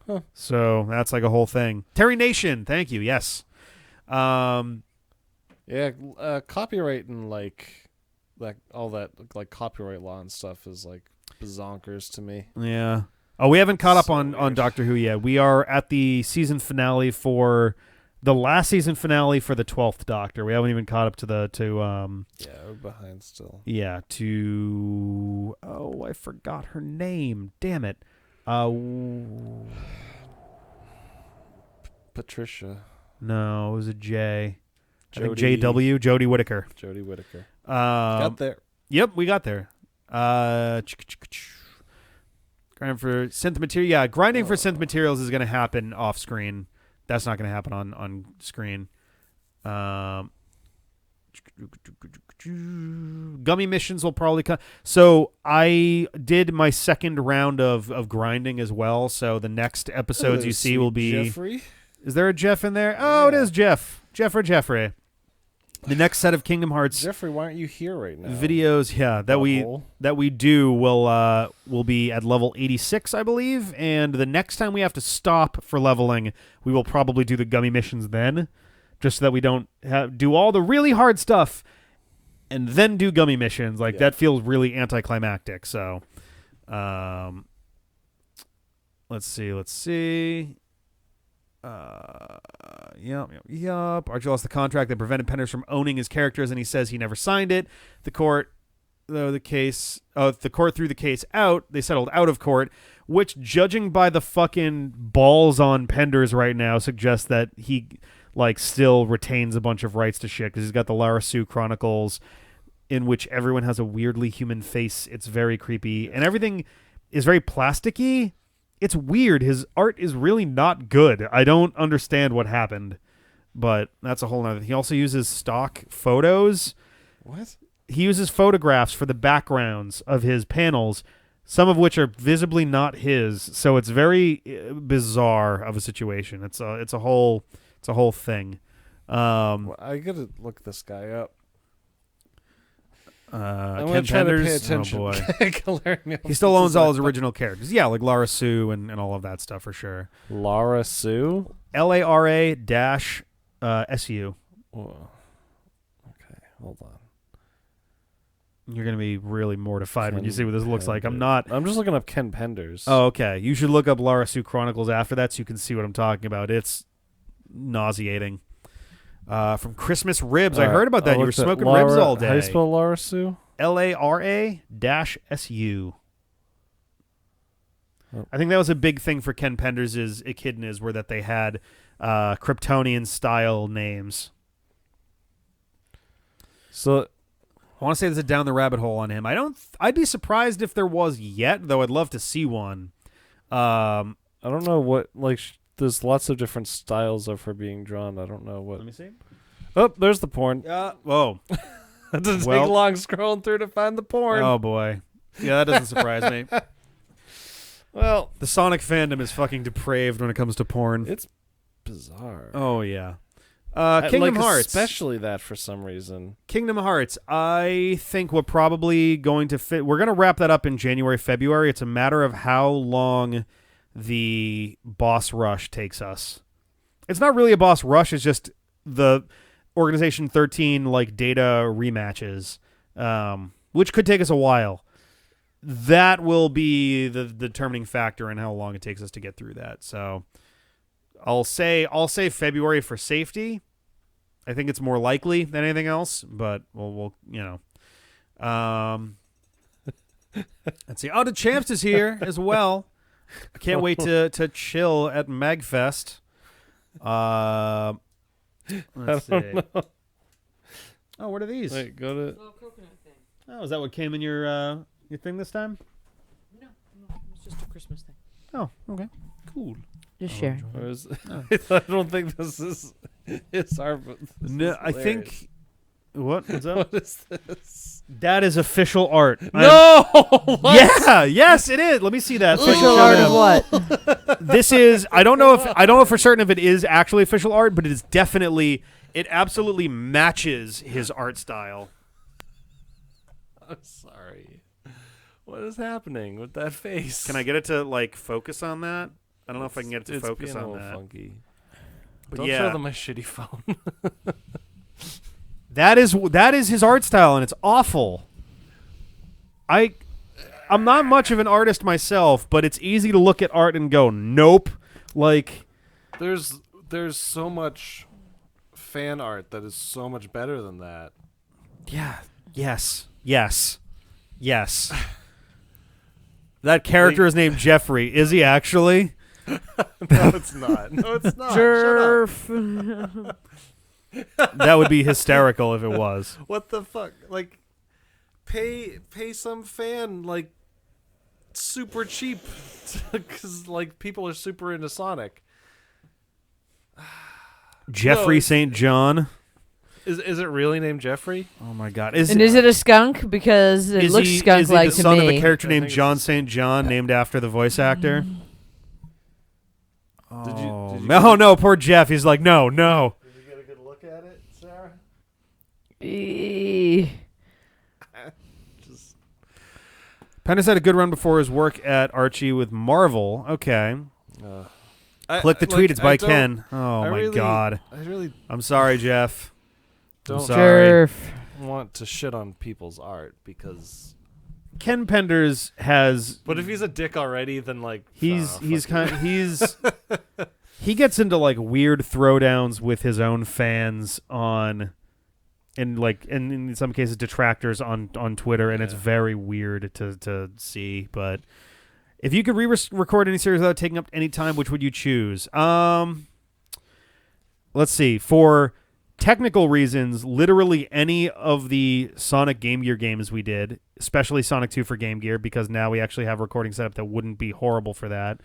Huh.
So that's like a whole thing. Terry Nation, thank you. Yes.
Yeah, copyright and like all that like copyright law and stuff is like bazonkers to me.
Yeah. Oh, we haven't caught up
So
on
weird.
Doctor Who yet. We are at the season finale for the last season finale for the 12th Doctor. We haven't even caught up to
Yeah, we're behind still.
oh, I forgot her name. Damn it.
Patricia.
No, it was a J. I think
Jodie-
JW, Jodie Whittaker.
Jodie Whittaker. Got there.
Yep, we got there. Grinding for synth material. Yeah, grinding for synth materials is going to happen off screen. That's not going to happen on screen. Gummy missions will probably come. So I did my second round of grinding as well. So the next episodes you see will be.
Jeffrey.
Is there a Jeff in there? Oh, it
Yeah.
is Jeff. Jeff or Jeffrey. The next set of Kingdom Hearts
Jeffrey, why aren't you here right now?
videos, yeah, that we do will be at level 86, I believe, and the next time we have to stop for leveling, we will probably do the gummy missions then, just so that we don't do all the really hard stuff and then do gummy missions. Like that feels really anticlimactic. So, let's see. Yup. Archie lost the contract that prevented Penders from owning his characters, and he says he never signed it. The court threw the case out. They settled out of court, which, judging by the fucking balls on Penders right now, suggests that he like still retains a bunch of rights to shit because he's got the Lara Sue Chronicles, in which everyone has a weirdly human face. It's very creepy, and everything is very plasticky. It's weird. His art is really not good. I don't understand what happened, but that's a whole nother. He also uses stock photos.
What?
He uses photographs for the backgrounds of his panels, some of which are visibly not his. So it's very bizarre of a situation. It's a whole thing.
Well, I gotta look this guy up. I'm
Ken
gonna try to pay
Penders.
attention.
Oh boy.
Glaring
He still owns all his
up.
original characters. Yeah, like Lara Sue and all of that stuff for sure.
Lara Sue.
LARA-SU.
Whoa. Okay, hold on.
You're going to be really mortified when you
Ken
see what this looks like. I'm
Penders.
not.
I'm just looking up Ken Penders.
Oh, okay. You should look up Lara Sue Chronicles after that so you can see what I'm talking about. It's nauseating. From Christmas Ribs. I heard about that. You were smoking ribs all day.
How do you spell Lara Sue?
LARA-SU.
Oh.
I think that was a big thing for Ken Penders' echidnas, were that they had Kryptonian-style names.
So
I want to say there's a down the rabbit hole on him. I'd be surprised if there was yet, though I'd love to see one.
I don't know what, like, there's lots of different styles of her being drawn. I don't know what.
Let me see.
Oh, there's the porn.
Whoa.
It doesn't
Well-
take long scrolling through to find the porn.
Oh, boy. Yeah, that doesn't surprise me.
Well,
The Sonic fandom is fucking depraved when it comes to porn.
it's bizarre.
Oh, yeah. Kingdom Hearts.
Especially that for some reason.
Kingdom Hearts. I think we're probably going to fit. We're going to wrap that up in January, February. It's a matter of how long the boss rush takes us. It's not really a boss rush. It's just the Organization 13 like data rematches, which could take us a while. That will be the determining factor in how long it takes us to get through that. So I'll say February for safety. I think it's more likely than anything else, but we'll Let's see. Oh, the Champs is here as well. I can't wait to chill at Magfest. Let's see. Oh, what are these?
Wait, go to.
Little coconut thing.
Oh, is that what came in your thing this time?
No, it's just a Christmas thing.
Oh, okay, cool.
Just share.
I don't think this is. It's our.
No, I think. What's up?
What is this?
That is official art.
No. What?
Yeah. Yes, it is. Let me see that. So I can
Official
show
art
them.
of what?
This is. I don't know for certain if it is actually official art, but it is definitely. It absolutely matches his art style.
I'm sorry. What is happening with that face?
Can I get it to like focus on that? I don't know if I can get it to
it's
focus
being a
on
little
that.
funky.
But
Don't
yeah.
show them my shitty phone.
That is his art style, and it's awful. I'm not much of an artist myself, but it's easy to look at art and go, nope. Like,
There's so much fan art that is so much better than that.
yeah, yes. That character is named Jeffrey. Is he actually?
No, it's not. No, it's not.
Jerf.
That would be hysterical if it was.
What the fuck? Like, pay some fan like super cheap because like people are super into Sonic.
Jeffrey
No,
St. John.
Is it really named Jeffrey?
Oh my God!
And is it a skunk? Because it looks skunk-like
is he
to
the son
me.
of a character
I
named
think
John
it's-
St. John, named after the voice actor?
Did you
No, poor Jeff. He's like, no.
Did you get a good look at it, Sarah? Just
Pennis had a good run before his work at Archie with Marvel. Okay. Click the tweet. It's by Ken. Oh, my God.
I really
I'm sorry, Jeff. I'm
don't
sorry.
Jerf.
want to shit on people's art because.
Ken Penders has.
But if he's a dick already, then like
He's
fuck
he gets into like weird throwdowns with his own fans and in some cases detractors on Twitter, and it's very weird to see. But if you could record any series without taking up any time, which would you choose? Let's see. For technical reasons, literally any of the Sonic Game Gear games we did, especially Sonic 2 for Game Gear, because now we actually have a recording setup that wouldn't be horrible for that.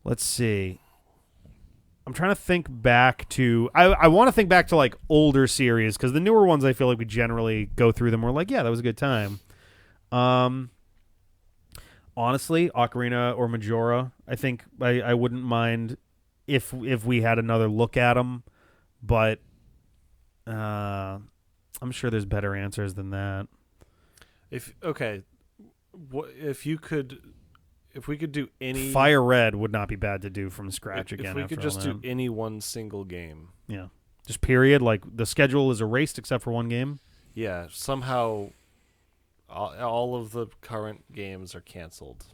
Let's see. I'm trying to think back to... I want to think back to like older series, because the newer ones I feel like we generally go through them. We're like, yeah, that was a good time. Honestly, Ocarina or Majora, I think I wouldn't mind if we had another look at them, but I'm sure there's better answers than that.
If we could do any
Fire Red would not be bad to do from scratch again.
If we could
after
just
all
do
that.
any one single game.
Yeah, just period. Like the schedule is erased except for one game.
Yeah, somehow all of the current games are canceled.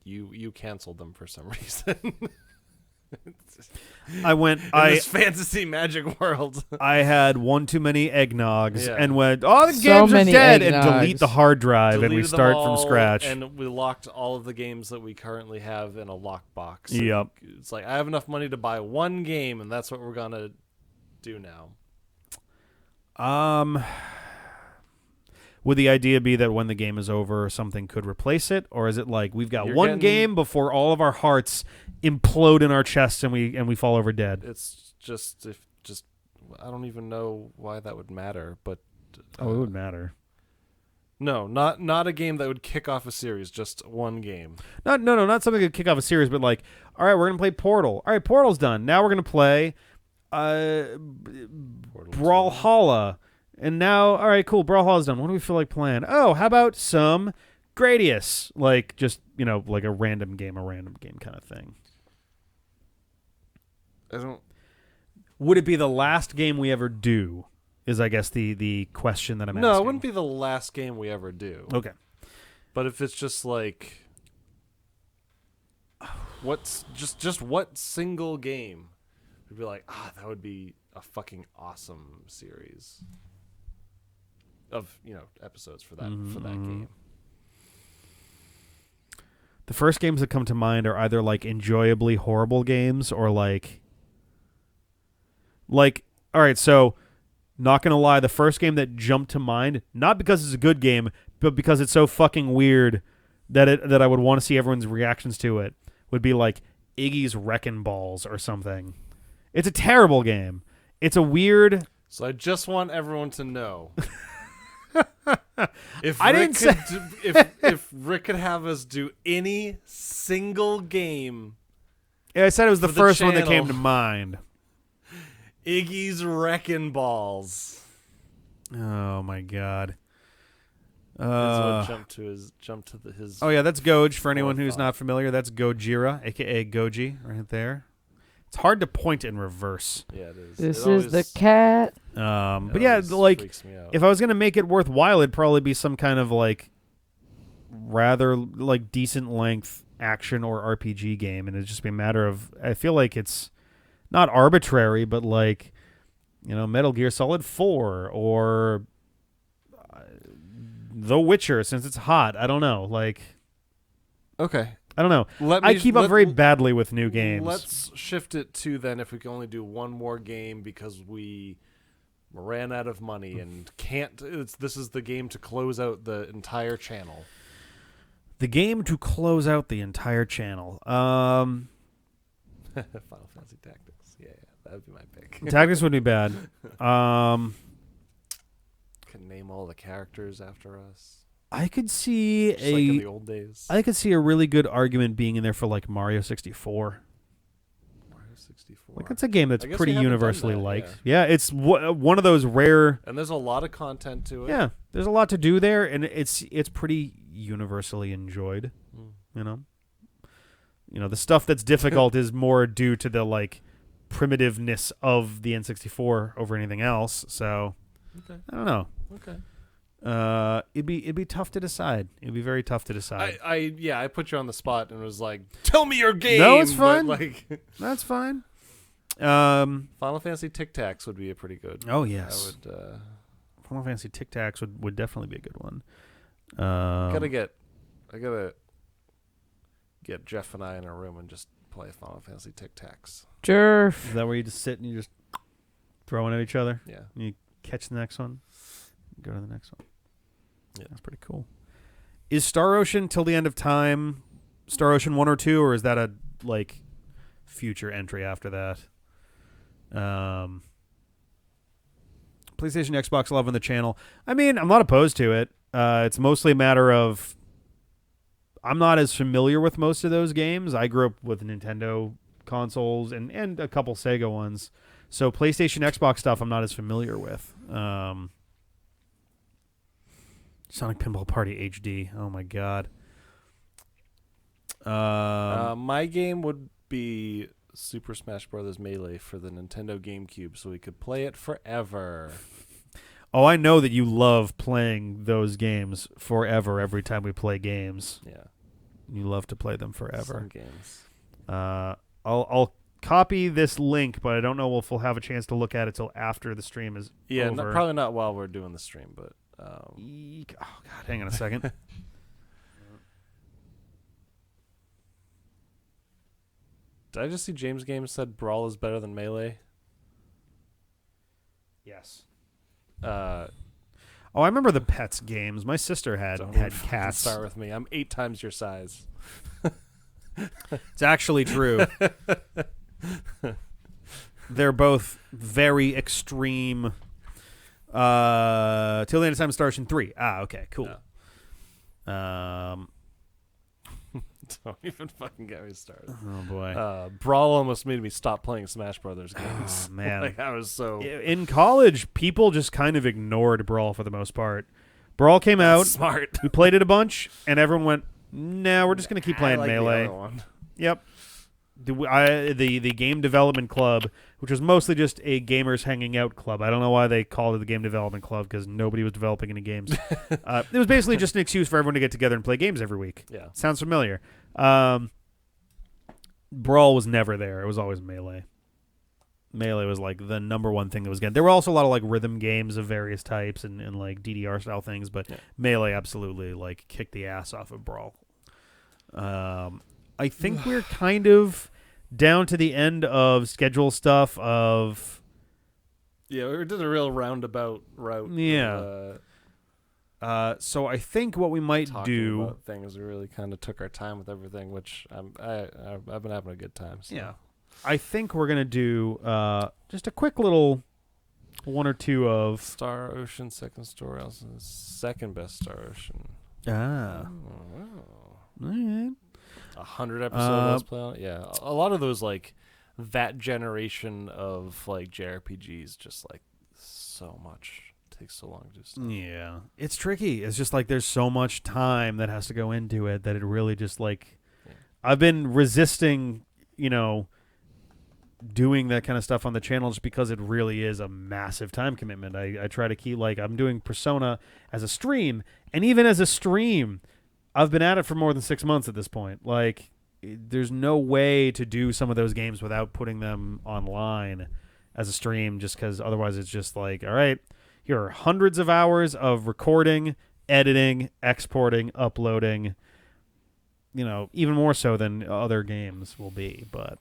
You canceled them for some reason. In this fantasy magic world.
I had one too many eggnogs
Yeah.
and went, oh, the
So
games are
many
dead, and
eggnogs.
delete the hard drive, and we
Deleted them
start
all,
from scratch.
And we locked all of the games that we currently have in a lockbox.
Yep.
It's like, I have enough money to buy one game, and that's what we're going to do now.
Would the idea be that when the game is over, something could replace it, or is it like we've got
You're
one
getting-
game before all of our hearts implode in our chests and we fall over dead?
It's just I don't even know why that would matter, but
It would matter.
no, not a game that would kick off a series, just one game.
Not something that could kick off a series, but like, all right, we're gonna play Portal. All right, Portal's done. Now we're gonna play Brawlhalla. And now, all right, cool, Brawlhalla's done. What do we feel like playing? Oh, how about some Gradius? Like, just, like a random game kind of thing.
I don't.
Would it be the last game we ever do? Is, I guess, the question that I'm asking.
No, it wouldn't be the last game we ever do.
Okay.
But if it's just like, what's just what single game would be like, that would be a fucking awesome series. episodes for that game.
The first games that come to mind are either like enjoyably horrible games or like all right, so not gonna lie, the first game that jumped to mind, not because it's a good game, but because it's so fucking weird that I would want to see everyone's reactions to it, would be like Iggy's Wrecking Balls or something. It's a terrible game. It's a weird.
So I just want everyone to know. If Rick could have us do any single game,
yeah, I said it was the first one that
channel,
came to mind.
Iggy's Wrecking Balls.
Oh my god.
Jumped to his.
Oh yeah, that's Goj. For anyone who's not familiar, that's Gojira, aka Goji, right there. It's hard to point in reverse.
Yeah, it is.
This is the cat.
But yeah, like if I was gonna make it worthwhile, it'd probably be some kind of like rather like decent length action or RPG game, and it'd just be a matter of. I feel like it's not arbitrary, but like Metal Gear Solid 4 or The Witcher, since it's hot. I don't know, like.
Okay.
I don't know. I keep up very badly with new games.
Let's shift it to then if we can only do one more game because we ran out of money and can't. This is the game to close out the entire channel.
The game to close out the entire channel.
Final Fantasy Tactics. Yeah, that would be my pick.
Tactics would be bad.
Can name all the characters after us.
I could see
Just like in the old days.
I could see a really good argument being in there for like Mario 64.
Mario 64.
Like that's a game that's pretty universally liked.
Yeah,
it's one of those rare.
And there's a lot of content to it.
Yeah, there's a lot to do there, and it's pretty universally enjoyed. The stuff that's difficult is more due to the like primitiveness of the N64 over anything else. So I don't know.
Okay.
It'd be tough to decide. It'd be very tough to decide.
I put you on the spot and was like, tell me your game.
No, it's fine. That's fine.
Final Fantasy Tic Tacs would be a pretty good.
Oh yes.
I would.
Final Fantasy Tic Tacs would definitely be a good one.
I gotta get Jeff and I in a room and just play Final Fantasy Tic Tacs.
Jerf.
Is that where you just sit and you just throwing at each other?
Yeah.
And you catch the next one. Go to the next one.
Yeah,
that's pretty cool. Is Star Ocean till the end of time Star Ocean 1 or 2, or is that a like future entry after that? PlayStation, Xbox Live on the channel. I mean, I'm not opposed to it. It's mostly a matter of I'm not as familiar with most of those games. I grew up with Nintendo consoles and a couple Sega ones. So PlayStation, Xbox stuff I'm not as familiar with. Sonic Pinball Party HD. Oh my god.
My game would be Super Smash Bros. Melee for the Nintendo GameCube, so we could play it forever.
Oh, I know that you love playing those games forever. Every time we play games,
yeah,
you love to play them forever.
Some games.
I'll copy this link, but I don't know if we'll have a chance to look at it till after the stream is over.
Probably not while we're doing the stream, but.
Oh god, hang on a second.
Did I just see James Games said Brawl is better than Melee?
Yes.
I
remember the Pets games. My sister had cats.
Start with me. I'm 8 times your size.
It's actually true. They're both very extreme. Till the end of time, Star Ocean 3. Okay, cool.
Yeah. Don't even fucking get me started.
Oh boy.
Brawl almost made me stop playing Smash Brothers games.
Oh man,
I was so.
In college, people just kind of ignored Brawl for the most part. Brawl came out.
Smart.
We played it a bunch, and everyone went, "Nah, we're just gonna keep playing Melee."
The other one.
Yep. The game development club, which was mostly just a gamers hanging out club. I don't know why they called it the game development club because nobody was developing any games. It was basically just an excuse for everyone to get together and play games every week.
Yeah,
sounds familiar. Brawl was never there. It was always Melee. Melee was like the number one thing that was getting. There were also a lot of like rhythm games of various types and like DDR style things, but Melee absolutely like kicked the ass off of Brawl. I think we're kind of down to the end of schedule stuff of.
Yeah, we did a real roundabout route.
Yeah. So I think what we might do
about things, we really kind of took our time with everything, which I've been having a good time. So.
Yeah, I think we're gonna do just a quick little one or two of
Star Ocean, second story, second best Star Ocean.
All right.
100 episodes. Let's play on. Yeah, a lot of those like that generation of like JRPGs, just like so much. Takes so long to do stuff.
Yeah, it's tricky. It's just like there's so much time that has to go into it that it really just like I've been resisting, doing that kind of stuff on the channel just because it really is a massive time commitment. I try to keep like I'm doing Persona as a stream, and even as a stream, I've been at it for more than 6 months at this point. Like, there's no way to do some of those games without putting them online as a stream, just because otherwise it's just like, all right. Here are hundreds of hours of recording, editing, exporting, uploading, even more so than other games will be. But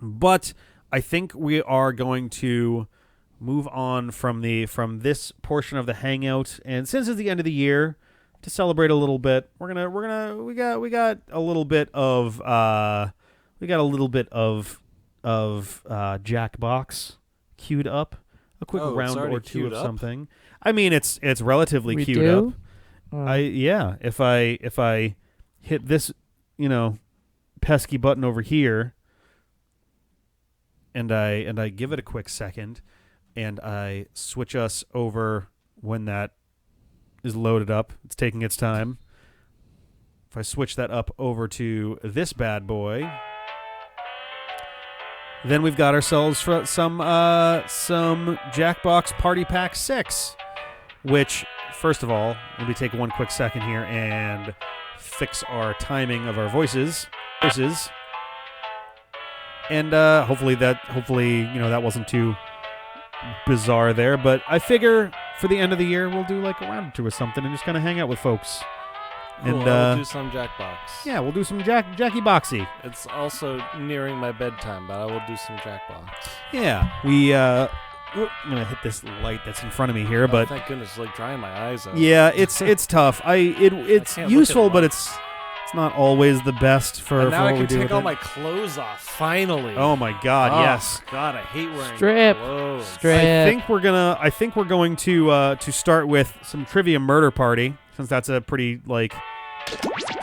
but I think we are going to move on from this portion of the Hangout, and since it's the end of the year, to celebrate a little bit, we got a little bit of Jackbox queued up, a quick round or two of something. I mean, it's relatively queued up. If I hit this, pesky button over here, and I give it a quick second, and I switch us over when that is loaded up. It's taking its time. If I switch that up over to this bad boy. Then we've got ourselves some Jackbox Party Pack 6, which, first of all, let me take one quick second here and fix our timing of our voices. And hopefully that wasn't too bizarre there, but I figure for the end of the year we'll do like a round or two or something and just kind of hang out with folks.
Cool,
and
we'll do some Jackbox.
Yeah, we'll do some Jackie Boxy.
It's also nearing my bedtime, but I will do some Jackbox.
Yeah, I'm gonna hit this light that's in front of me here, but
thank goodness, like drying my eyes out.
Yeah, it's tough. It's useful, but it's not always the best for
now
what
I
we
can
do.
take all my clothes off finally.
Oh my God, yes.
God, I hate wearing
Strip.
clothes.
Strip.
I think we're going to start with some Trivia Murder Party, since that's a pretty like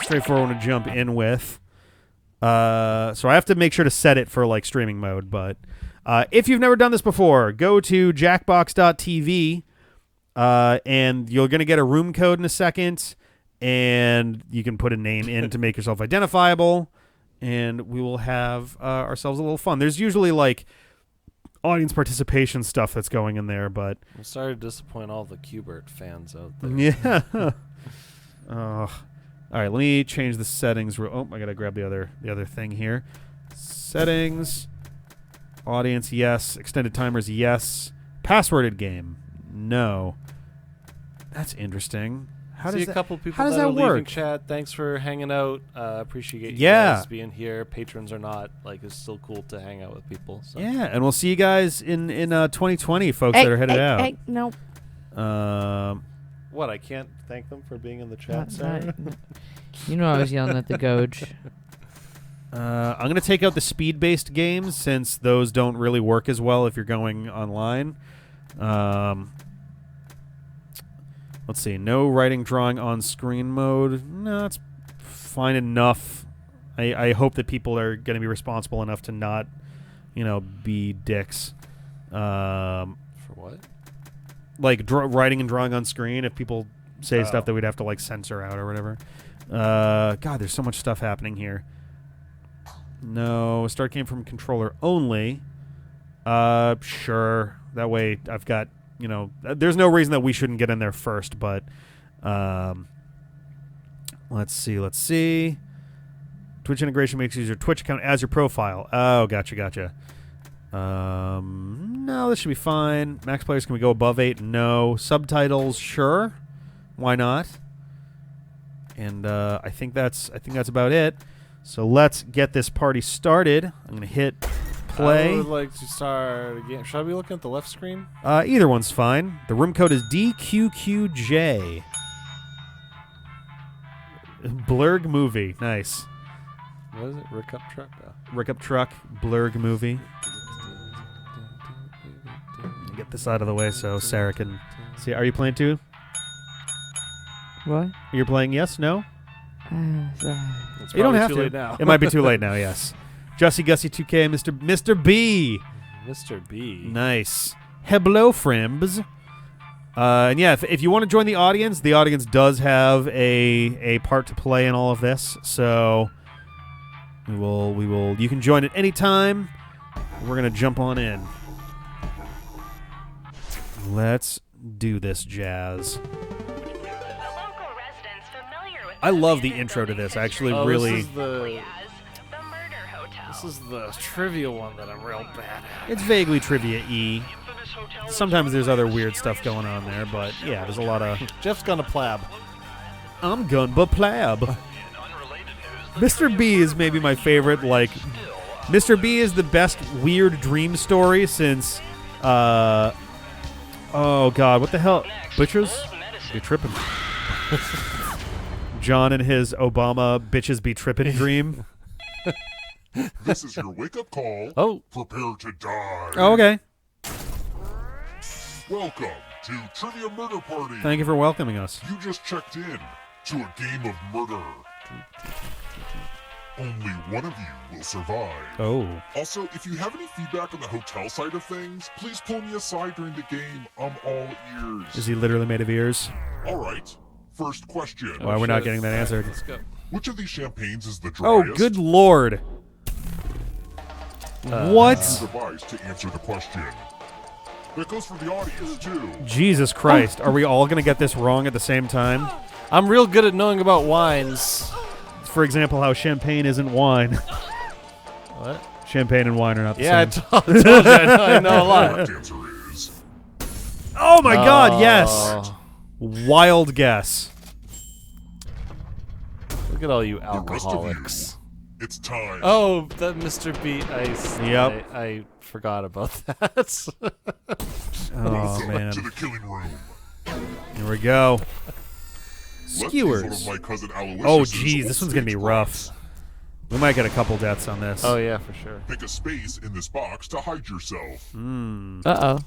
straightforward one to jump in with. So I have to make sure to set it for like streaming mode, but if you've never done this before, go to jackbox.tv and you're going to get a room code in a second, and you can put a name in to make yourself identifiable, and we will have ourselves a little fun. There's usually like audience participation stuff that's going in there, but
I'm sorry to disappoint all the Qbert fans out there.
Yeah. All right, let me change the settings. I gotta grab the other thing here. Settings, audience, yes. Extended timers, yes. Passworded game, no. That's interesting. How does
a couple people
how does
that
that
are
work?
leaving chat. Thanks for hanging out. Appreciate you
Yeah.
guys being here. Patrons or not, like it's still cool to hang out with people. So.
Yeah, and we'll see you guys in 2020, folks that are headed out.
Hey, no.
What? I can't thank them for being in the chat, Sarah?
You know I was yelling at the Goge.
I'm going to take out the speed-based games, since those don't really work as well if you're going online. Let's see. No writing, drawing on screen mode. No, that's fine enough. I hope that people are going to be responsible enough to not, be dicks.
For what?
Like writing and drawing on screen. If people say stuff that we'd have to like censor out or whatever. God, there's so much stuff happening here. No, start game from controller only. Sure. That way I've got, there's no reason that we shouldn't get in there first, but let's see. Twitch integration makes you use your Twitch account as your profile. Oh, gotcha. No, this should be fine. Max players, can we go above 8? No. Subtitles, sure. Why not? And I think that's about it. So let's get this party started. I'm gonna hit play.
I would like to start again. Should I be looking at the left screen?
Either one's fine. The room code is DQQJ. Blurg movie. Nice.
What is it? Rick Up Truck?
Rick Up Truck, Blurg movie. Get this out of the way so Sarah can see. Are you playing too?
What?
You're playing, yes? No?
It's
You don't
probably
have
too
to.
late now.
It might be too late now, yes. Jussie Gussie 2K, Mr. B.
Mr. B.
Nice. Hello, friends. And yeah, if you want to join the audience does have a part to play in all of this. So we will you can join at any time. We're gonna jump on in. Let's do this jazz. I love the intro to this. I actually really.
This is the trivia one that I'm real bad at.
It's vaguely trivia-y. Sometimes there's other weird stuff going on there, but yeah, there's a lot of.
Jeff's gonna plab.
I'm gonna plab. Mr. B is maybe my favorite. Like, Mr. B is the best weird dream story since. Oh God, what the hell? Butchers? Be tripping. John and his Obama bitches be trippin' dream.
This is your wake-up call.
Oh.
Prepare to die.
Oh, okay.
Welcome to Trivia Murder Party.
Thank you for welcoming us.
You just checked in to a game of murder. Only one of you will survive.
Oh.
Also, if you have any feedback on the hotel side of things, please pull me aside during the game. I'm all ears.
Is he literally made of ears?
All right. First question.
Why we're not getting that answered?
Let's go.
Which of these champagnes is the
Oh,
driest?
good lord. What?
Use your device to answer the question. That goes for the audience, too.
Jesus Christ. Are we all going to get this wrong at the same time?
I'm real good at knowing about wines.
For example, how champagne isn't wine.
What?
Champagne and wine are not the
Yeah,
same.
I told you. I know a lot.
Correct answer is
Oh my God, yes. Wild guess.
Look at all you
the rest of you.
alcoholics.
It's time.
Oh, that Mr. B.
Yep.
I forgot about that.
Oh,
Welcome
man.
to the killing room.
Here we go.
Let's use one
Skewers.
of my cousin Aloysius's
Oh, geez,
old
this one's going to be
stage
rough.
props.
We might get a couple deaths on this.
Oh, yeah, for sure.
Pick a space in this box to hide yourself.
Uh-oh.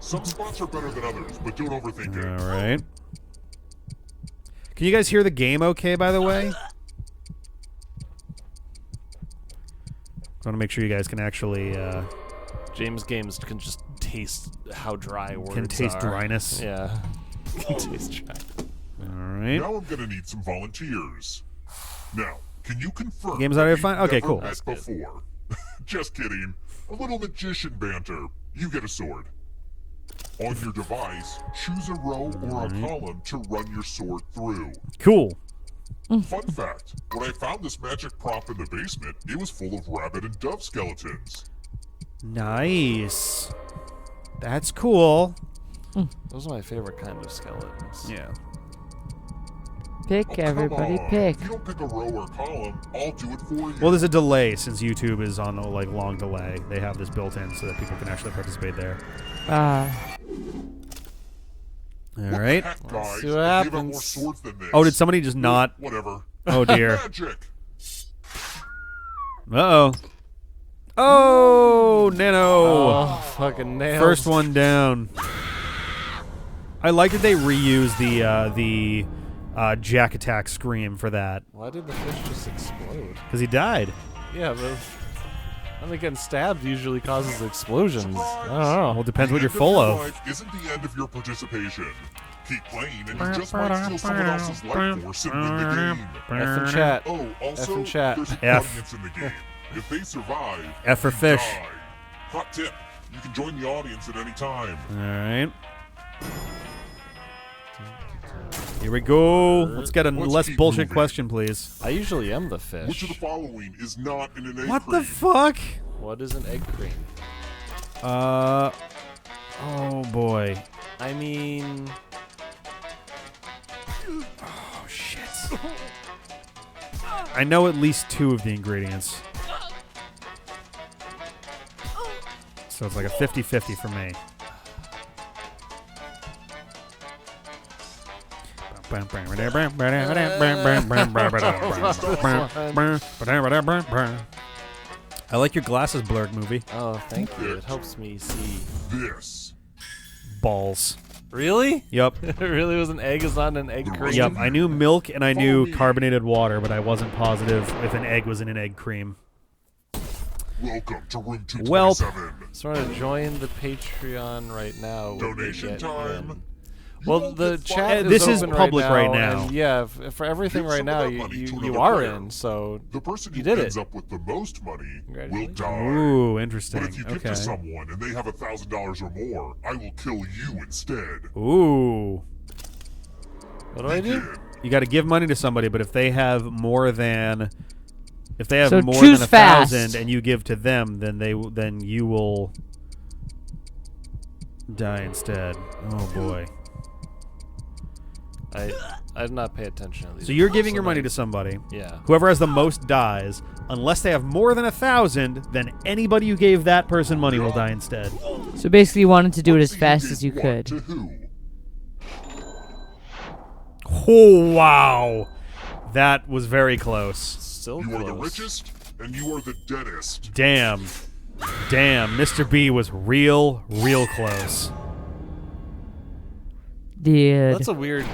Some spots are better than others, but don't overthink it.
All right. Can you guys hear the game okay, by the way? I want to make sure you guys can actually...
James Games can just taste how dry words
can taste
are.
dryness.
Yeah. Can taste dry.
All right.
Now I'm gonna need some volunteers. Now, can you confirm?
Game's audio
that
fine?
we've
Okay,
never
cool.
met
That's good.
before? Just kidding. A little magician banter. You get a sword. On your device, choose a row or a column to run your sword through.
Cool.
Fun fact, when I found this magic prop in the basement, it was full of rabbit and dove skeletons.
Nice. That's cool.
Those are my favorite kind of skeletons.
Yeah.
Pick,
Oh, come
everybody,
on.
pick.
If you don't pick a row or column, I'll do it for you.
Well, there's a delay since YouTube is on a long delay. They have this built in so that people can actually participate there. All
What
right.
the heck, guys?
see what
I gave out more
happens.
swords than this.
Oh, did somebody just not?
Whatever.
Oh dear.
Magic.
Uh-oh. Oh, Nano.
Oh, fucking nails.
First one down. I like that they reuse the Jack Attack scream for that
Why did the fish just explode?
because he died.
Yeah, but I think getting stabbed usually causes explosions. I don't know.
Well, it depends what
The
you're
end
full
your
of.
life isn't the end of your participation. Keep playing, and you just might steal someone else's life force and win the game.
F in chat.
Oh, also,
in chat.
there's an
F.
audience in the game. If they survive,
F for
you
fish.
die. Hot tip: you can join the audience at any time.
All right. Here we go. Let's get a
Let's
less
keep
bullshit
moving.
question, please.
I usually am the
Which of
fish.
the following is not in an egg
What
cream?
the fuck?
What is an egg cream?
Oh boy.
I mean,
Oh shit. I know at least 2 of the ingredients. So it's like a 50-50 for me. I like your glasses blurred, movie.
oh, thank you. It helps me see.
This.
Balls.
Really?
Yep.
It really was an egg. Is not an egg cream.
Yep. I knew milk and I knew
Follow me.
carbonated water, but I wasn't positive if an egg was in an egg cream.
Welcome to room
Welp.
227.
Sort of join the Patreon right now. when they
Donation
get
time.
in.
You
Well,
won't
the
get
chat
fired.
This is
open
public right now.
and yeah, for everything
Give
right
some
now,
of that money to
you
another
are
player.
in. So
The person
You
who
did
ends
it.
up with the most money will
Congratulations.
die.
Ooh,
But
interesting.
if you give
Okay.
to someone and they have $1,000 or more, I will kill you instead.
Ooh.
what do I do?
Begin.
You got to give money to somebody, but if they have more than
So
more
choose
than
fast.
1,000 and you give to them, then you will die instead. Oh boy.
I did not pay attention to these.
So you're giving your money to somebody.
Yeah.
Whoever has the most dies. Unless they have more than 1,000, then anybody you gave that person money will die instead.
So basically, you wanted to do it as
So
fast
gave
as you
what
could.
To who?
Oh wow, that was very close.
Still
You are the
close.
richest and you are the deadest.
Damn, Mr. B was real close.
Dude.
That's a weird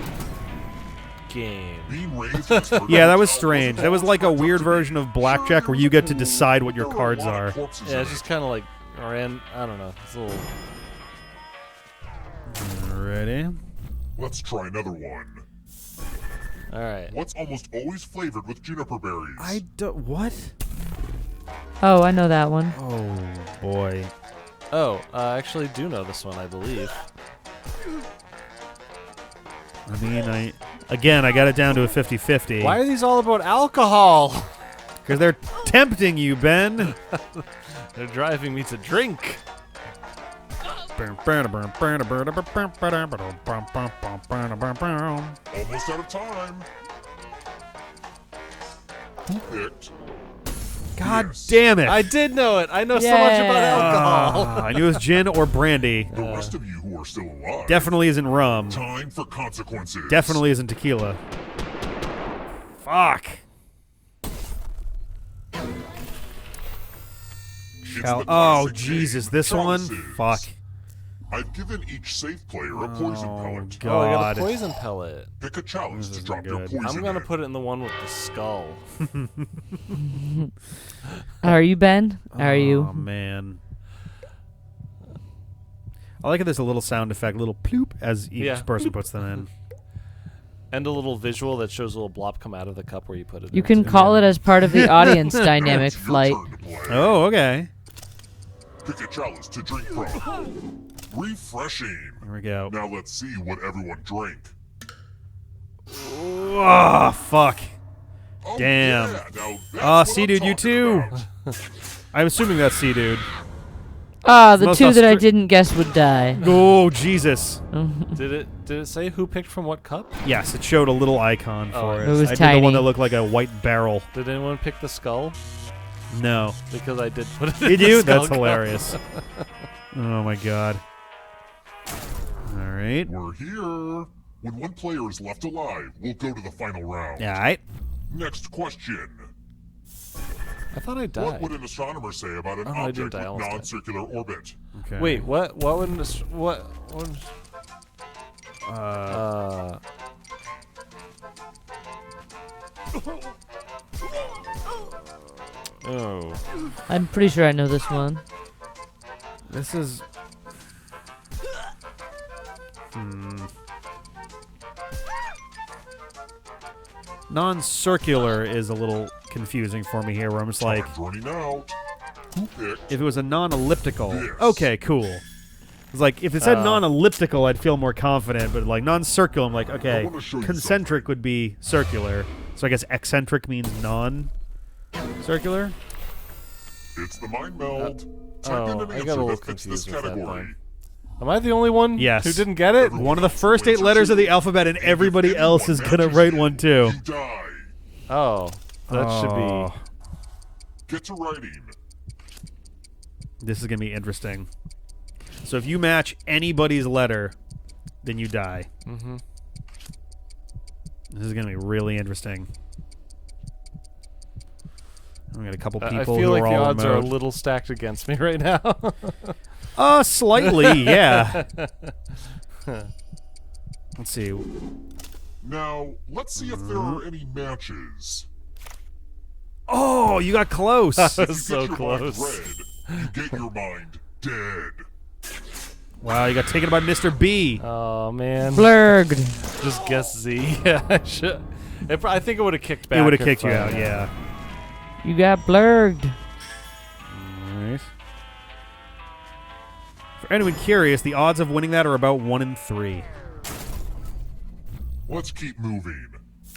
game.
Being raised is for
Yeah, that was
them.
strange. That was like a weird version of blackjack where you get to decide what your
There
cards
a lot
are.
of corpses
Yeah,
in
it's just
it.
kind of like I don't know. It's a little.
Ready?
Let's try another one.
All right.
What's almost always flavored with juniper berries?
I don't. What?
Oh, I know that one.
Oh boy.
Oh, I actually do know this one. I believe.
I mean, I got it down to a 50-50.
Why are these all about alcohol?
Because they're tempting you, Ben.
They're driving me to drink.
Almost out of time. Who picked?
God
Yes.
damn it.
I did know it. I know so much about
Yeah.
alcohol.
I knew it was gin or brandy.
The rest of you who are still alive.
Definitely isn't rum.
Time for consequences.
Definitely isn't tequila. Fuck.
It's
Chal-
the
oh,
classic
Jesus.
game,
This one?
chalices.
Fuck.
I've given each safe player a poison
Oh,
pellet.
Oh, I got
God.
a poison pellet.
Pick a chalice
This
to drop
isn't
your
good.
poison
I'm gonna
in.
put it in the one with the skull.
Are you, Ben? Are
Oh,
you?
man. I like how there's a little sound effect, little ploop, as each
Yeah.
person puts them in.
And a little visual that shows a little blob come out of the cup where you put it
You
in.
can call it as part of the audience dynamic
It's your
flight.
turn to play.
Oh, okay.
Pick a chalice to drink from. Refreshing.
Here we go.
Now let's see what everyone drank.
Oh, fuck.
Oh,
Damn.
Yeah, now that's
Ah,
what
C
I'm
dude, you
talking
too.
about.
I'm assuming that's C dude.
Ah, the
Most
two that I
Austra-
didn't guess would die.
Oh, Jesus.
Did it say who picked from what cup?
Yes, it showed a little icon
Oh,
for
it
it.
was
I did the one
tiny.
that looked like a white barrel.
Did anyone pick the skull?
No.
Because I did put it in
Did
the
you?
skull
That's
cup.
hilarious. Oh, my God. All right.
We're here. When one player is left alive, we'll go to the final round.
All right.
Next question.
I thought I
What
died.
would an astronomer say about an
Oh, I didn't
object
die, I
with
almost died.
non-circular orbit?
Okay.
Wait, what? What would what? Oh.
I'm pretty sure I know this one.
This is... Non-circular is a little confusing for me here, where I'm just like,
Time's running out. Who picked?
if it was a non-elliptical...
Yes.
Okay, cool. It's like if it said non-elliptical, I'd feel more confident, but like non-circular, I'm like, okay,
wanna show you
concentric would be circular. So I guess eccentric means non-circular.
It's the mind meld. Type in an
I got a
answer
little
that fits this
confused with that
category.
then. Am I the only one
Yes.
who didn't get it?
One of the first 8 letters of the alphabet, and everybody else is gonna write one too.
You die.
Oh, that should
Oh.
Get to writing.
This is gonna be interesting. So if you match anybody's letter, then you die.
Mm-hmm.
This is gonna be really interesting. We got a couple people
I
who
feel like
are
the
all
odds are a
remote.
little stacked against me right now.
Slightly, yeah. Let's see.
Now, let's see if there are any matches.
Oh, you got close.
That
If
was
you
so
get your
close.
mind red, you get your mind dead.
Wow, you got taken by Mr. B.
Oh man.
Blurged.
Just guess Z. Yeah, I should. I think it would have kicked back.
It would have
if,
kicked you out, yeah.
You got blurged.
Alright. For anyone curious, the odds of winning that are about 1 in 3.
Let's keep moving.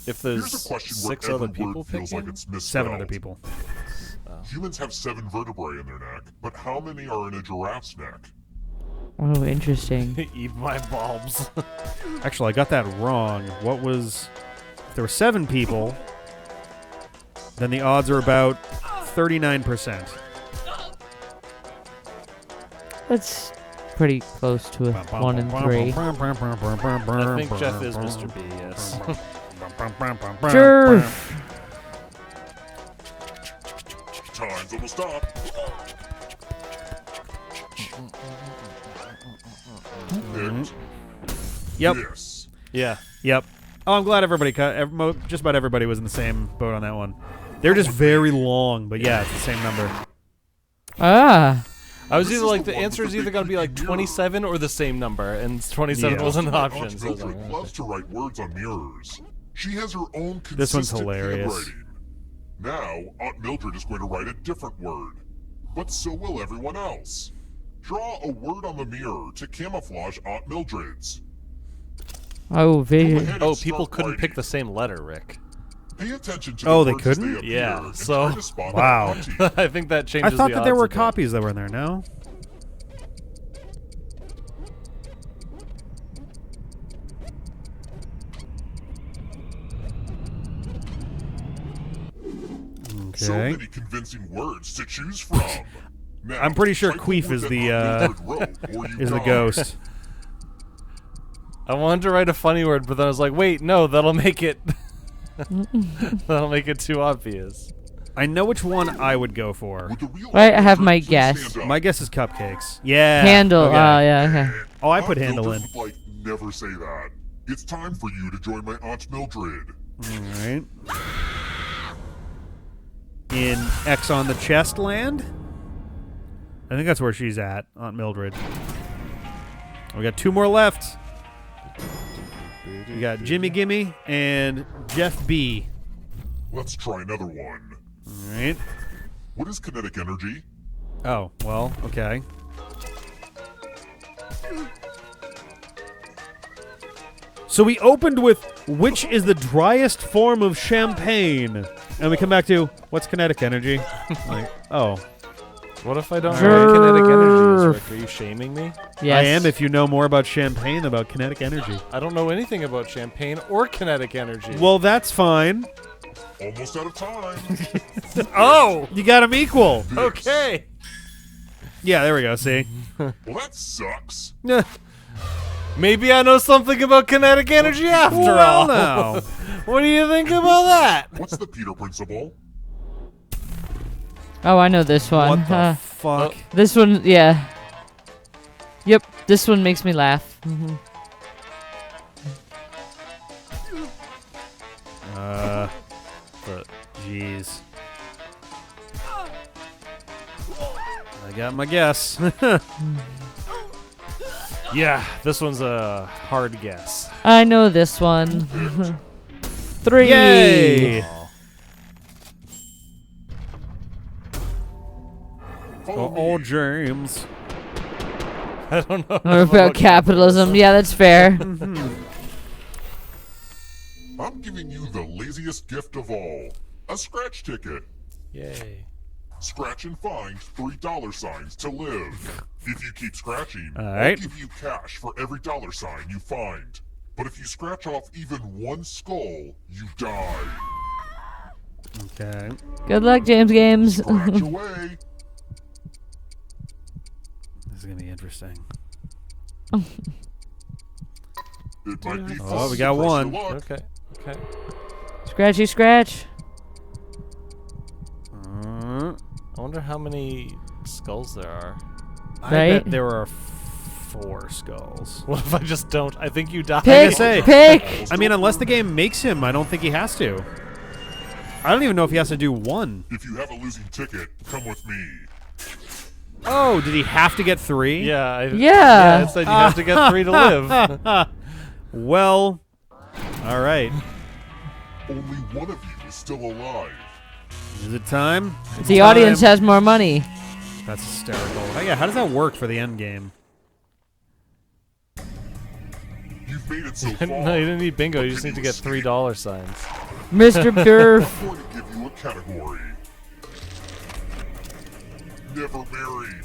If
Here's
there's
a question where
6
every
other people
word feels like
picking,
it's misspelled.
7 other people.
Humans have 7 vertebrae in their neck, but how many are in a giraffe's neck?
Oh, interesting.
eat my bulbs.
Actually, I got that wrong. What was... If there were 7 people, then the odds are about 39%.
That's pretty close to a 1 in 3.
I think Jeff is Mr. B. Yes.
Sure.
Time's almost up. Picked
Yep.
this.
Yeah.
Yep. Oh, I'm glad everybody just about everybody was in the same boat on that one. They're just very long, but yeah, it's the same number.
Ah.
I was
This
either
is
like
the
the
one
answer
with
is
the
either
big
going to be like
creepy
27 or the same number, and 27
Yeah.
wasn't an
My
option.
Aunt
So I was
Mildred
like,
loves to write words on mirrors. She has her own consistent
This one's hilarious.
handwriting. Now, Aunt Mildred is going to write a different word. But so will everyone else. Draw a word on the mirror to camouflage Aunt Mildred's.
Oh,
Go
vision.
ahead
oh,
and
people
start
couldn't pick
writing.
the same letter, Rick.
Pay attention to
Oh,
the
they
words as
couldn't?
appear
Yeah,
and
so-
try to spot
Wow.
Auntie.
I think that
I
changes
thought
the
that there
odds
were
a bit.
copies that were in there, no?
So
Okay.
many convincing words to choose from. Now,
I'm pretty sure
type a
Queef
word
is
that
the,
Aunt Mildred wrote, or you
Is the
die.
ghost.
I wanted to write a funny word, but then I was like, wait, no, that'll make it too obvious.
I know which one I would go for.
Would the real
Right, I
Aunt
have
Mildred
my
please
guess.
stand up?
My guess is cupcakes. Yeah.
Handle.
Okay.
Oh, yeah, okay.
Oh, I put
Aunt
handle in.
Mildred would, like, never say that. It's time for you to join my Aunt Mildred.
Alright. In X on the Chest land? I think that's where she's at, Aunt Mildred. We got 2 more left. We got Jimmy Gimme and Jeff B.
Let's try another one.
Alright.
What is kinetic energy?
Oh, well, okay. So we opened with which is the driest form of champagne? And we come back to what's kinetic energy? Like, oh.
What if I don't know
Sure.
what kinetic energy is, Rick? Are you shaming me?
Yes.
I am if you know more about champagne than about kinetic energy.
I don't know anything about champagne or kinetic energy.
Well, that's fine.
Almost out of time.
oh,
You got them equal.
okay.
Yeah, there we go. See?
Well, that sucks.
Maybe I know something about kinetic energy after all.
Well, no.
What do you think about that?
What's the Peter principle?
Oh, I know this one.
What the fuck?
This one, yeah. Yep, this one makes me laugh.
But jeez. I got my guess.
Yeah, this one's a hard guess.
I know this one. 3.
Yay!
Follow me.
Oh, James.
I don't know.
Or about capitalism. Yeah, that's fair.
I'm giving you the laziest gift of all. A scratch ticket.
Yay.
Scratch and find $3 to live. If you keep scratching,
All
I'll
right.
give you cash for every $sign you find. But if you scratch off even one skull, you die.
Okay.
Good luck, James Games.
Scratch away.
This is gonna be interesting.
It might be
Oh,
fun
we
to
got
press
one.
your luck.
Okay. Okay.
Scratchy scratch.
Uh,
I wonder how many skulls there are.
I
Right?
bet there are 4 skulls.
What if I just don't? I think you die.
Pick,
say.
pick.
I mean, unless the game makes him, I don't think he has to. I don't even know if he has to do 1.
If you have a losing ticket, come with me.
Oh, did he have to get 3?
Yeah.
Yeah.
It said you have to get 3 to live.
Well, all right.
Only one of you is still alive.
Is it time? It's
The
time.
audience has more money.
That's hysterical. Oh, yeah, how does that work for the end game?
You've made it so far.
No, you didn't need bingo. You just need to get $3 signs.
Mr. Durf.
I'm going to give you a category. Never married.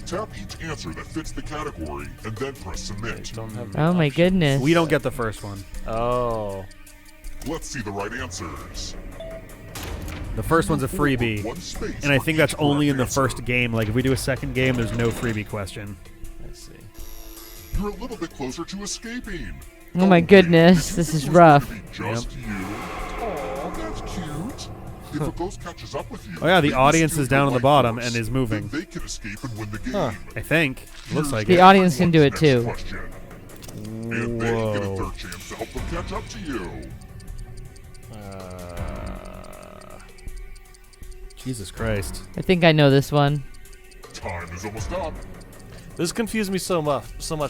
Tap each answer that fits the category and then press submit.
Don't have
Oh my goodness.
We don't get the first one.
Oh.
Let's see the right answers.
The first one's a freebie.
One space
And I
for
think
each
that's only in the
correct
first
answer.
game. Like, if we do a second game, there's no freebie question.
I see.
You're a little bit closer to escaping.
Oh my goodness, this is rough.
Just you. Aw, that's cute. If a ghost catches up with you,
Oh, yeah, the
they can
audience
steal
is down
your
on the
life
bottom
force.
and is moving.
Then they can escape and win the game.
Huh.
I think. Looks like
The
it.
audience can do it too.
Question. And they get a
Whoa.
third chance to help them catch up to you.
Jesus Christ.
I think I know this one.
Time is almost up.
This confused me so much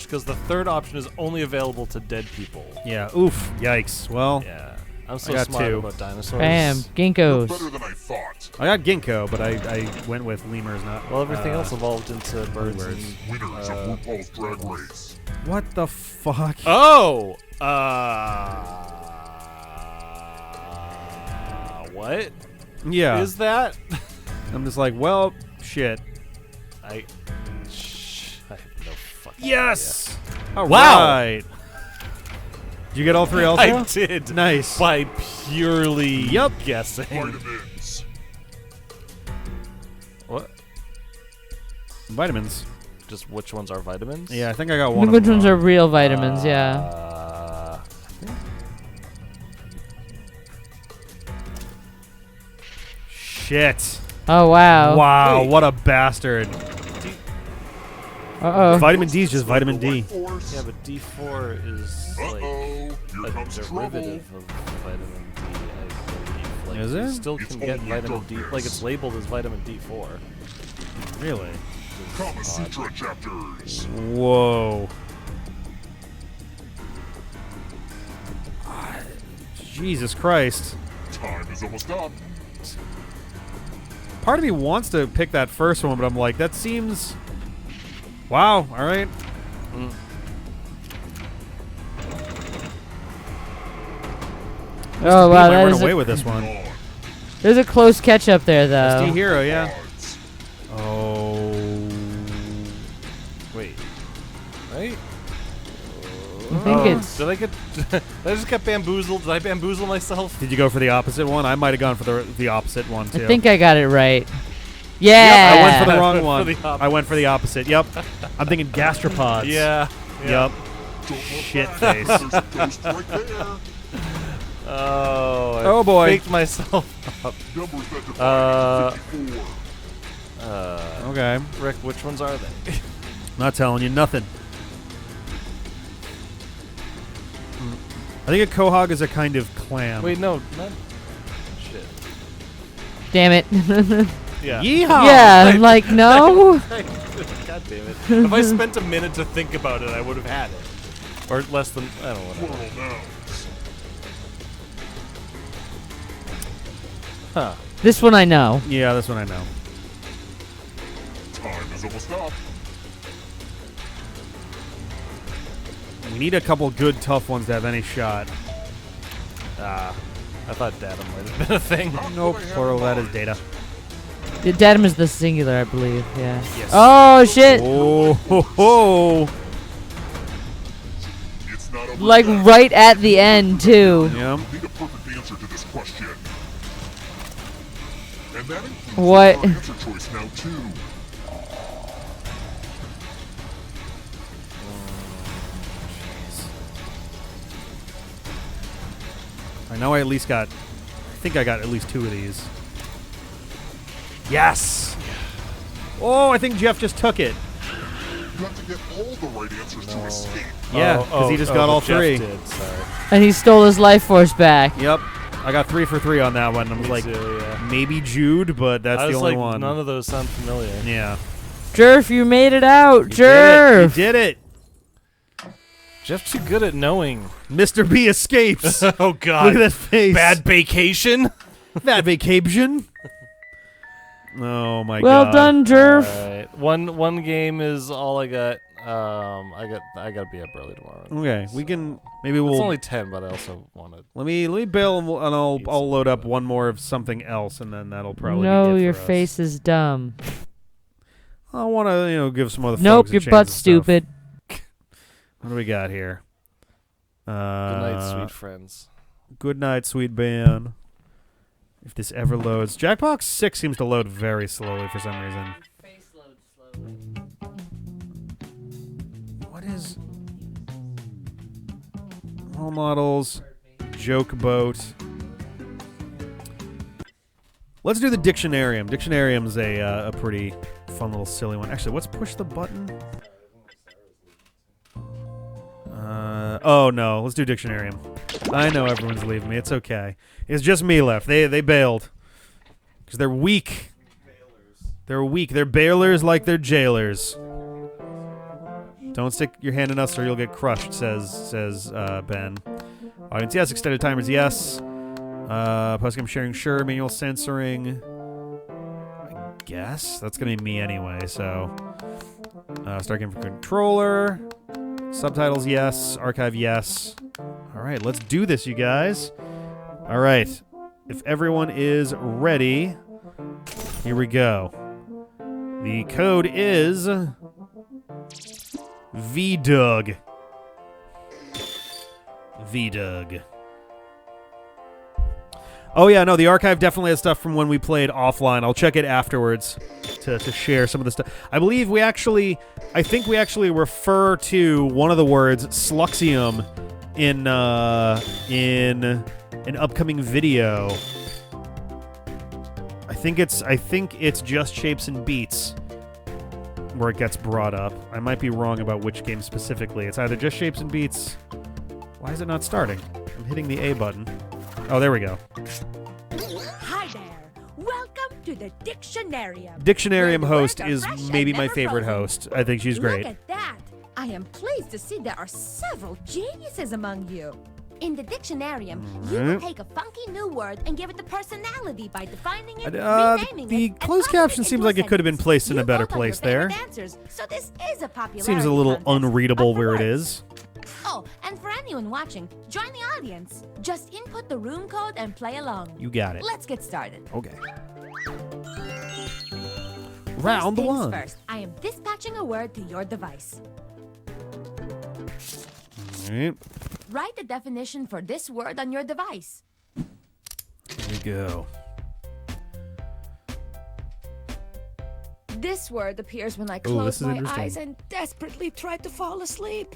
because the third option is only available to dead people.
Yeah, oof. Yikes. Well,
Yeah. I'm so
got
smart
2.
about dinosaurs.
Bam.
You're
Ginkgos.
better than I thought.
I got ginkgo, but I went with lemurs, not.
Well, everything else evolved into birds.
birds.
And,
Winners of RuPaul's Drag Race.
What the fuck?
oh! What
Yeah.
is that?
I'm just like, well, shit.
I have no fucking
Yes! All
Wow.
right. Did you get all 3 also?
idea. I did.
Nice.
By purely
Yup.
guessing.
Vitamins.
What?
Vitamins.
Just which ones are vitamins?
Yeah, I think I got
I
one
think
of
which
them
ones are
wrong.
real vitamins, yeah.
Shit.
Oh, wow.
Wow,
Wait.
what a bastard.
Uh-oh.
Vitamin D is just vitamin D.
Force.
Yeah, but D4 is like
Uh-oh. Here
a
comes trouble.
derivative of vitamin D, I believe. Like,
Is
you
it?
still
It's
can get
only
vitamin D.
darkness.
Like, it's labeled as vitamin D4.
Really?
Kama Sutra chapters.
Whoa. Jesus Christ.
Time is almost up.
Part of me wants to pick that first one, but I'm like, that seems... Wow, all right.
Oh, wow.
I
That
run
is
away
a,
with this one.
On.
there's a close catch up there, though.
SD Hero, yeah.
Odds.
Oh.
Wait. Right?
I think it's...
Did I get... did I just get bamboozled? Did I bamboozle myself?
Did you go for the opposite one? I might have gone for the opposite one, too.
I think I got it right.
Yep,
Yeah.
I went for the wrong
For
one.
the opposite.
I went for the opposite. Yep. I'm thinking gastropods.
Yeah.
Yep.
Don't look
Shit
back.
face.
There's a ghost right there.
Oh, I
Oh, boy.
faked myself up.
Numbers that divide 54.
Okay.
Rick, which ones are they?
Not telling you nothing. I think a quahog is a kind of clam.
Wait, no, not... Shit.
Damn it.
Yeah.
Yeehaw!
Yeah, I'm like, no.
God damn it. If I spent a minute to think about it, I would have had it. Or less than... I don't know.
Plural nouns.
Huh.
This one I know.
Yeah, this one I know.
Time is almost up.
We need a couple good, tough ones to have any shot.
I thought datum might have been a thing.
Nope, plural, that is data.
The datum is the singular, I believe. Yeah.
Yes.
Oh shit!
Oh, ho, ho.
It's not over
Like
yet.
right at the end too.
Yeah.
Need a perfect answer to this question. And that includes
What?
your answer choice now too.
I know I at least got... I think I got at least 2 of these. Yes! Oh, I think Jeff just took it.
You have to get all the right answers to escape.
Yeah, because he just got all
Jeff
3.
Did, sorry.
And he stole his life force back.
Yep. I got 3 for 3 on that one. I'm
Me
like,
too, yeah.
maybe Jude, but that's
I
the
was
only
like,
one.
none of those sound familiar.
Yeah.
Jerf, you made it out.
You
Jerf.
did it.
Jeff's too good at knowing.
Mr. B escapes.
Oh
Look
God!
at that face.
Bad vacation.
Bad vacation. Oh my
Well
god.
done, Jerf.
Alright. One game is all I got. I gotta be up early tomorrow.
Okay, we can maybe we'll
It's only 10, but I also wanted.
let me bail and I'll
Eat
I'll load up
something.
one more of something else and then that'll probably
No,
be it
your
for us.
face is dumb.
I want to give some other.
Nope,
folks a
your
chance
butt's
and stuff.
stupid.
What do we got here?
Good night, sweet friends.
Good night, sweet band. If this ever loads, Jackbox 6 seems to load very slowly for some reason. What is role models? Joke boat. Let's do the Dictionarium. Dictionarium's a pretty fun little silly one. Actually, let's push the button. Oh no, let's do Dictionarium. I know everyone's leaving me. It's okay. It's just me left. They bailed because they're weak. They're weak. They're bailers like they're jailers. Don't stick your hand in us or you'll get crushed, says Ben. Audience, yes. Extended timers, yes. Post-game sharing, sure. Manual censoring, I guess. That's going to be me anyway, so. Start game for controller. Subtitles, yes. Archive, yes. All right, let's do this, you guys. All right. If everyone is ready, here we go. The code is VDUG. VDUG. Oh yeah, no, the archive definitely has stuff from when we played offline. I'll check it afterwards to share some of the stuff. I think we actually refer to one of the words Sluxium in an upcoming video. I think it's Just Shapes and Beats where it gets brought up. I might be wrong about which game specifically. It's either Just Shapes and Beats. Why is it not starting? I'm hitting the A button. Oh, there we go.
Hi there. Welcome to the Dictionarium.
Dictionarium
Where the
host
words are
is
fresh and
maybe my
never
favorite
frozen.
host. I think she's great.
Look at that. I am pleased to see there are several geniuses among you. In the Dictionarium, you will take a funky new word and give it the personality by defining it, renaming
The
it, and
closed
putting
caption
it
seems
into a
like it could have been
sentence.
placed in
You
a better
vote on your
place there.
favorite answers, so this is a popularity
Seems a little
contest,
unreadable
but for
where it
words.
is.
Oh, and for anyone watching, join the audience. Just input the room code and play along.
You got it.
Let's get started.
Okay. Round
First things
one.
First, I am dispatching a word to your device.
All right.
Write the definition for this word on your device.
Here we go.
This word appears when I
Ooh,
close
this is
my
interesting.
eyes and desperately try to fall asleep.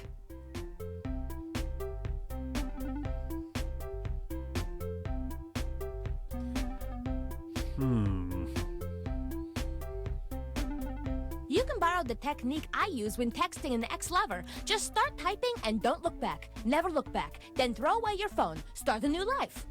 You can borrow the technique I use when texting an ex-lover. Just start typing and don't look back. Never look back. Then throw away your phone. Start a new life.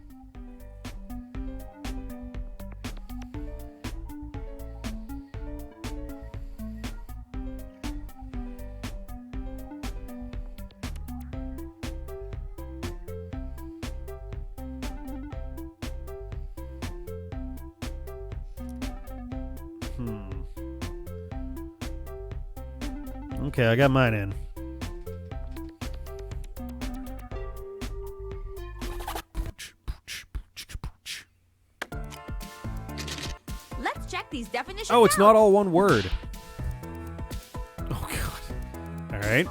Okay, I got mine in.
these definitions.
Oh, it's
out.
not all one word. Oh God. All right.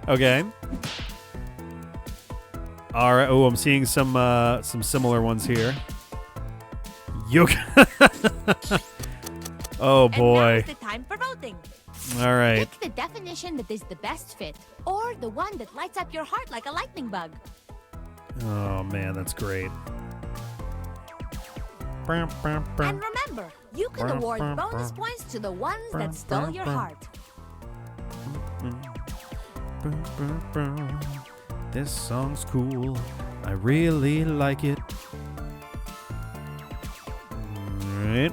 Okay. All right. Oh, I'm seeing some similar ones here. Oh
And now
boy.
is the time for voting.
All right.
Pick the definition that is the best fit, or the one that lights up your heart like a lightning bug.
Oh man, that's great.
And remember, you can award bonus points to the ones that stole your heart.
This song's cool. I really like it. All right.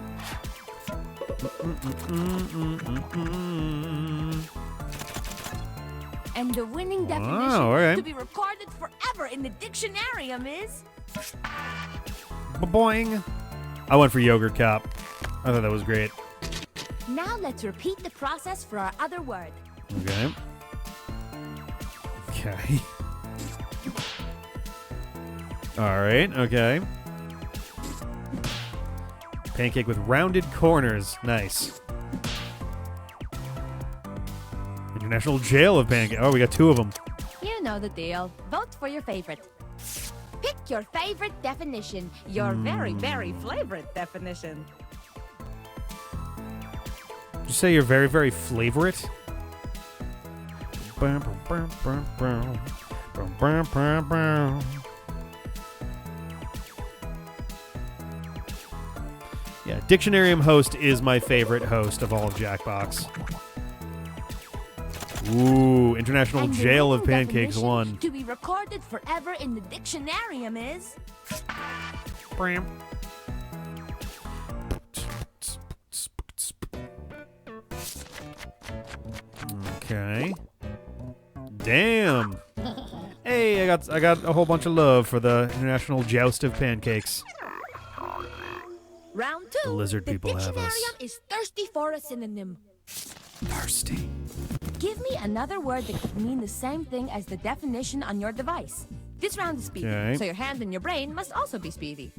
And the winning definition
all right.
to be recorded forever in the dictionarium is...
Boing. I went for yogurt cop. I thought that was great.
Now let's repeat the process for our other word.
Okay. Okay. All right. Okay. Pancake with rounded corners. Nice. International Jail of Pancake. Oh, we got 2 of them.
You know the deal. Vote for your favorite. Pick your favorite definition. Your very, very favorite definition.
Did you say you're very, very flavorite? Yeah, Dictionarium host is my favorite host of all of Jackbox. Ooh, International
And the
Jail of
winning
Pancakes
definition
1.
to be recorded forever in the dictionarium is...
Okay. Damn. Hey, I got a whole bunch of love for the International Joust of Pancakes.
Round 2.
The lizard people have us.
Dictionarium is thirsty for a synonym.
Thirsty.
Give me another word that could mean the same thing as the definition on your device. This round is speedy,
Okay.
so your hand and your brain must also be speedy.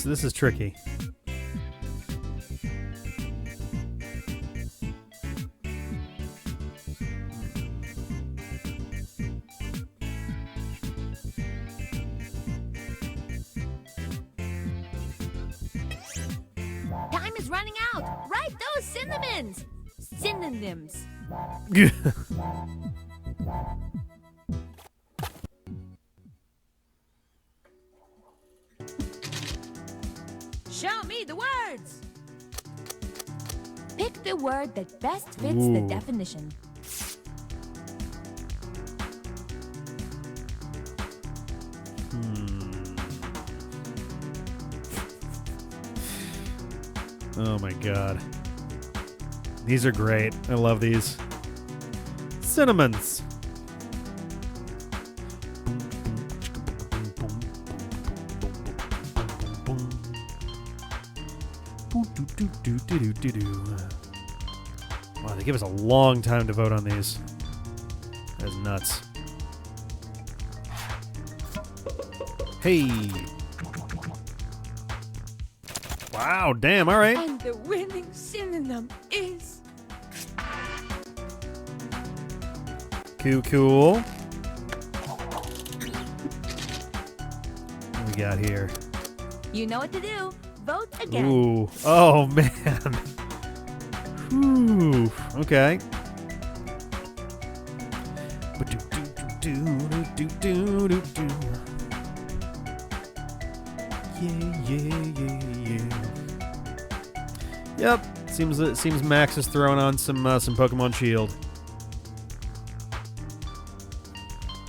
This is tricky.
Time is running out. Write those synonyms. Synonyms. Show me the words. Pick the word that best fits the
Ooh.
definition.
Oh my god. These are great. I love these. Cinnamons. Wow, they give us a long time to vote on these. That's nuts. Hey. Wow, damn, all right.
And the winning synonym is...
Cool. What we got here?
You know what to do. Vote again.
Ooh. Oh, man. Whew. Okay. Yeah. Yep. Seems Max is throwing on some Pokemon Shield.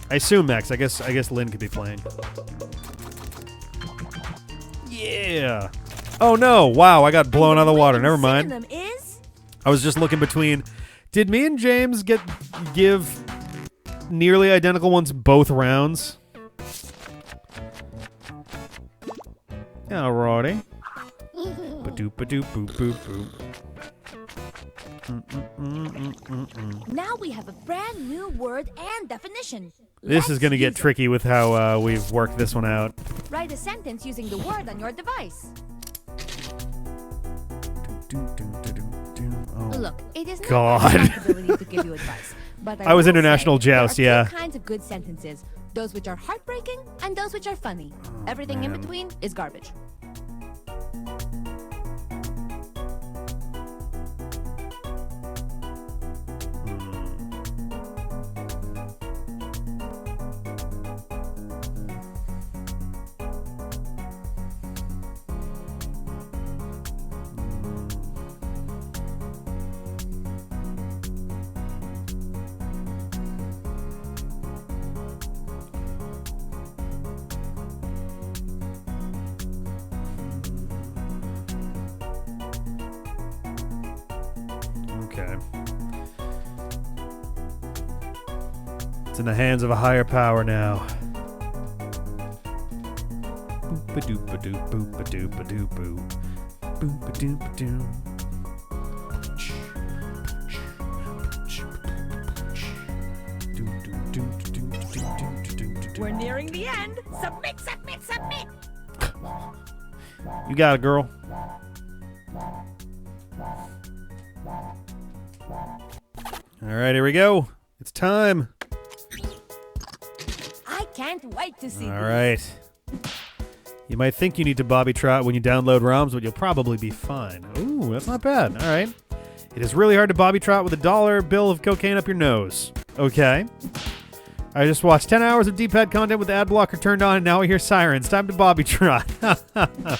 I assume Max. I guess Lynn could be playing. Yeah. Oh no! Wow, I got blown out of the water. Never mind.
Synonym is
I was just looking between. Did me and James give nearly identical ones both rounds? Alrighty. Ba-doop, ba-doop, boop, boop, boop.
Now we have a brand new word and definition.
This is going to get
Let's use
tricky with how we've worked this one out.
it. Write a sentence using the word on your device.
Oh,
Look, it is not
God.
my responsibility to give you advice, but
I was
will
international
say there
joust,
are
yeah.
two kinds of good sentences: those which are heartbreaking and those which are funny. Everything in
man.
between is garbage.
Okay. It's in the hands of a higher power now. Boop-a-doop-a-doop, boop-a-doop-a-doop, boop. Boop-a-doop-a-doop.
We're nearing the end. Submit, submit, submit.
You got it, girl. All right, here we go. It's time.
I can't wait to see
All
these.
right. You might think you need to Bobby Trot when you download ROMs, but you'll probably be fine. Ooh, that's not bad. All right. It is really hard to Bobby Trot with a dollar bill of cocaine up your nose. Okay. I just watched 10 hours of D-pad content with the ad blocker turned on, and now I hear sirens. Time to Bobby Trot. I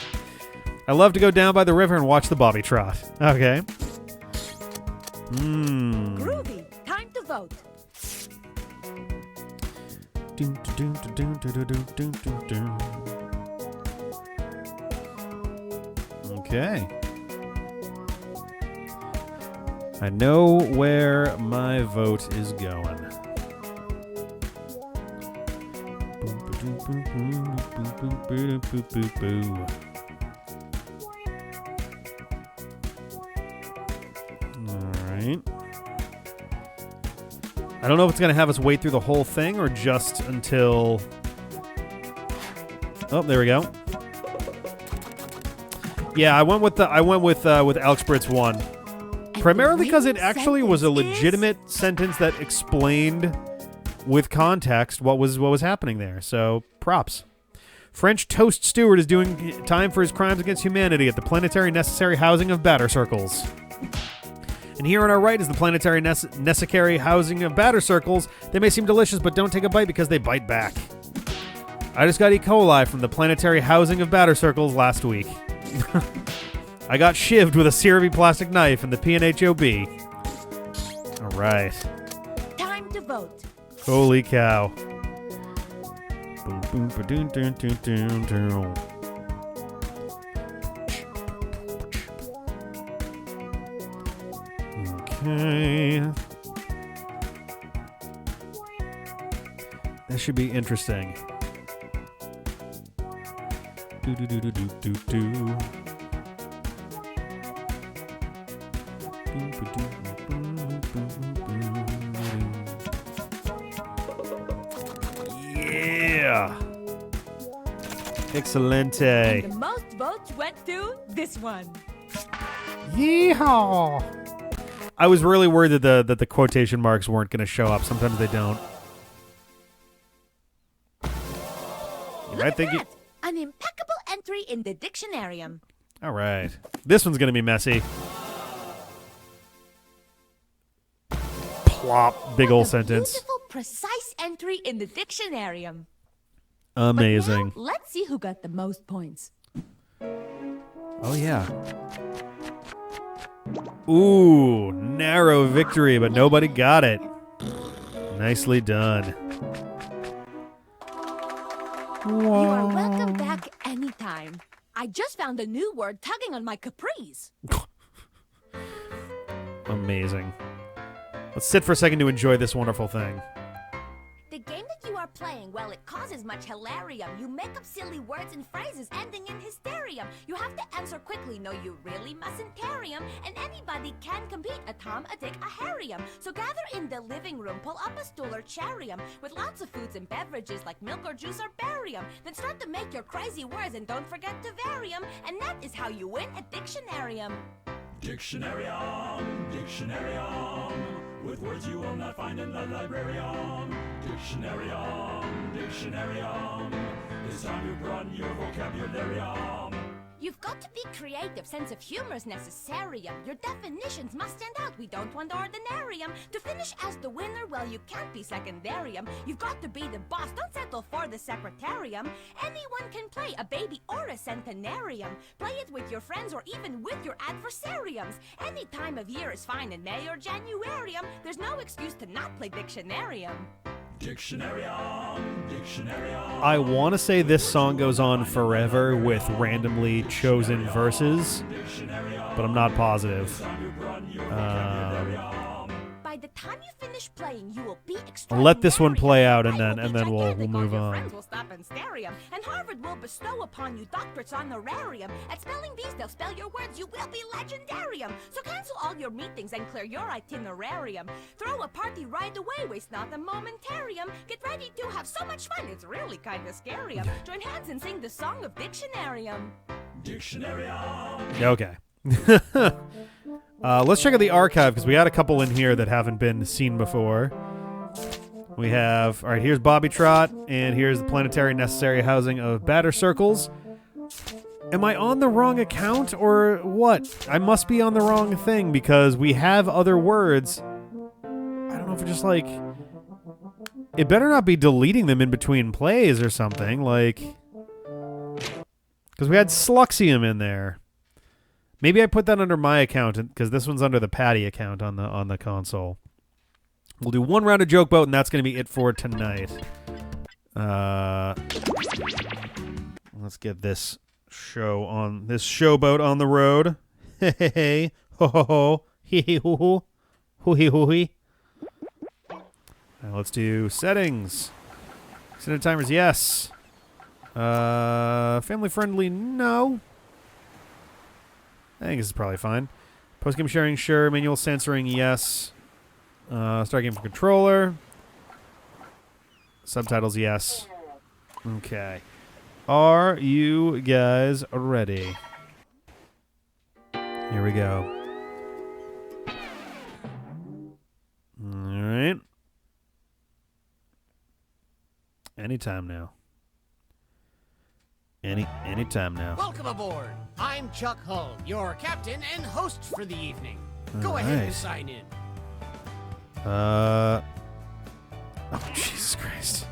love to go down by the river and watch the Bobby Trot. Okay.
Groovy. Time to vote.
Okay. I know where my vote is going. Alright. I don't know if it's going to have us wait through the whole thing or just until... Oh, there we go. Yeah, I went with Alex Britt's one. Primarily because it actually was a legitimate sentence that explained with context what was happening there. So, props. French toast steward is doing time for his crimes against humanity at the planetary necessary housing of batter circles. And here on our right is the planetary necessary housing of batter circles. They may seem delicious, but don't take a bite because they bite back. I just got E. coli from the planetary housing of batter circles last week. I got shivved with a syrupy plastic knife in the PNHOB. All right.
Time to vote.
Holy cow. Boom, boom, ba-doon, doon, doon, doon, doon. Okay. This should be interesting. Do do do do do do do. Yeah. Excelente.
And the most votes went to this one.
Yeehaw! I was really worried that the quotation marks weren't going to show up. Sometimes they don't.
Look at that. An impeccable entry in the dictionarium.
All right. This one's going to be messy. Plop. Big ol' sentence.
Beautiful, precise entry in the dictionarium.
Amazing.
But now, let's see who got the most points.
Oh, yeah. Ooh, narrow victory, but nobody got it. Nicely done.
You are welcome back anytime. I just found a new word tugging on my capris.
Amazing. Let's sit for a second to enjoy this wonderful thing.
The game that you are playing, well, it causes much hilarium. You make up silly words and phrases ending in hysterium. You have to answer quickly, no, you really mustn't carry 'em. And anybody can compete, a Tom, a Dick, a Harry'em. So gather in the living room, pull up a stool or charium, with lots of foods and beverages like milk or juice or barium. Then start to make your crazy words and don't forget to vary 'em. And that is how you win a Dictionarium.
Dictionarium, Dictionarium, with words you will not find in the librarium. Dictionarium, Dictionarium, it's time you broaden your vocabularium.
You've got to be creative, sense of humor is necessarium. Your definitions must stand out, we don't want ordinarium. To finish as the winner, well, you can't be secondarium. You've got to be the boss, don't settle for the secretarium. Anyone can play, a baby or a centenarium. Play it with your friends or even with your adversariums. Any time of year is fine in May or Januarium. There's no excuse to not play Dictionarium.
Dictionarium, Dictionarium.
I want to say this song goes on forever with randomly chosen verses, but I'm not positive.
By the time you finish playing, you will be
I'll let this one play out, and
extraordinary.
then we'll
Gigantic,
move
all your
on.
friends will stop and stare 'em. And Harvard will bestow upon you doctorates honorarium. At spelling bees, they'll spell your words, you will be legendarium. So cancel all your meetings and clear your itinerarium. Throw a party right away, waste not a momentarium. Get ready to have so much fun, it's really kinda scary. Join hands and sing the song of Dictionarium.
Dictionarium.
Okay. Let's check out the archive, because we got a couple in here that haven't been seen before. We have, all right, here's Bobby Trot, and here's the planetary necessary housing of batter circles. Am I on the wrong account, or what? I must be on the wrong thing, because we have other words. I don't know if we're just like... It better not be deleting them in between plays or something, like... Because we had Sluxium in there. Maybe I put that under my account, because this one's under the Patty account on the console. We'll do one round of Joke Boat, and that's going to be it for tonight. Let's get this showboat on the road. Hey, hey, hey, ho, ho, ho, hee, hee, hoo, hoo, hoo, hee, hoo, hee. Now let's do settings. Extended timers, yes. Family friendly, no. I think this is probably fine. Post-game sharing, sure. Manual censoring, yes. Start game for controller. Subtitles, yes. Okay. Are you guys ready? Here we go. All right. Anytime now. Anytime now.
Welcome aboard. I'm Chuck Hull, your captain and host for the evening. Go
All
ahead
right.
and sign in.
Oh, Jesus Christ.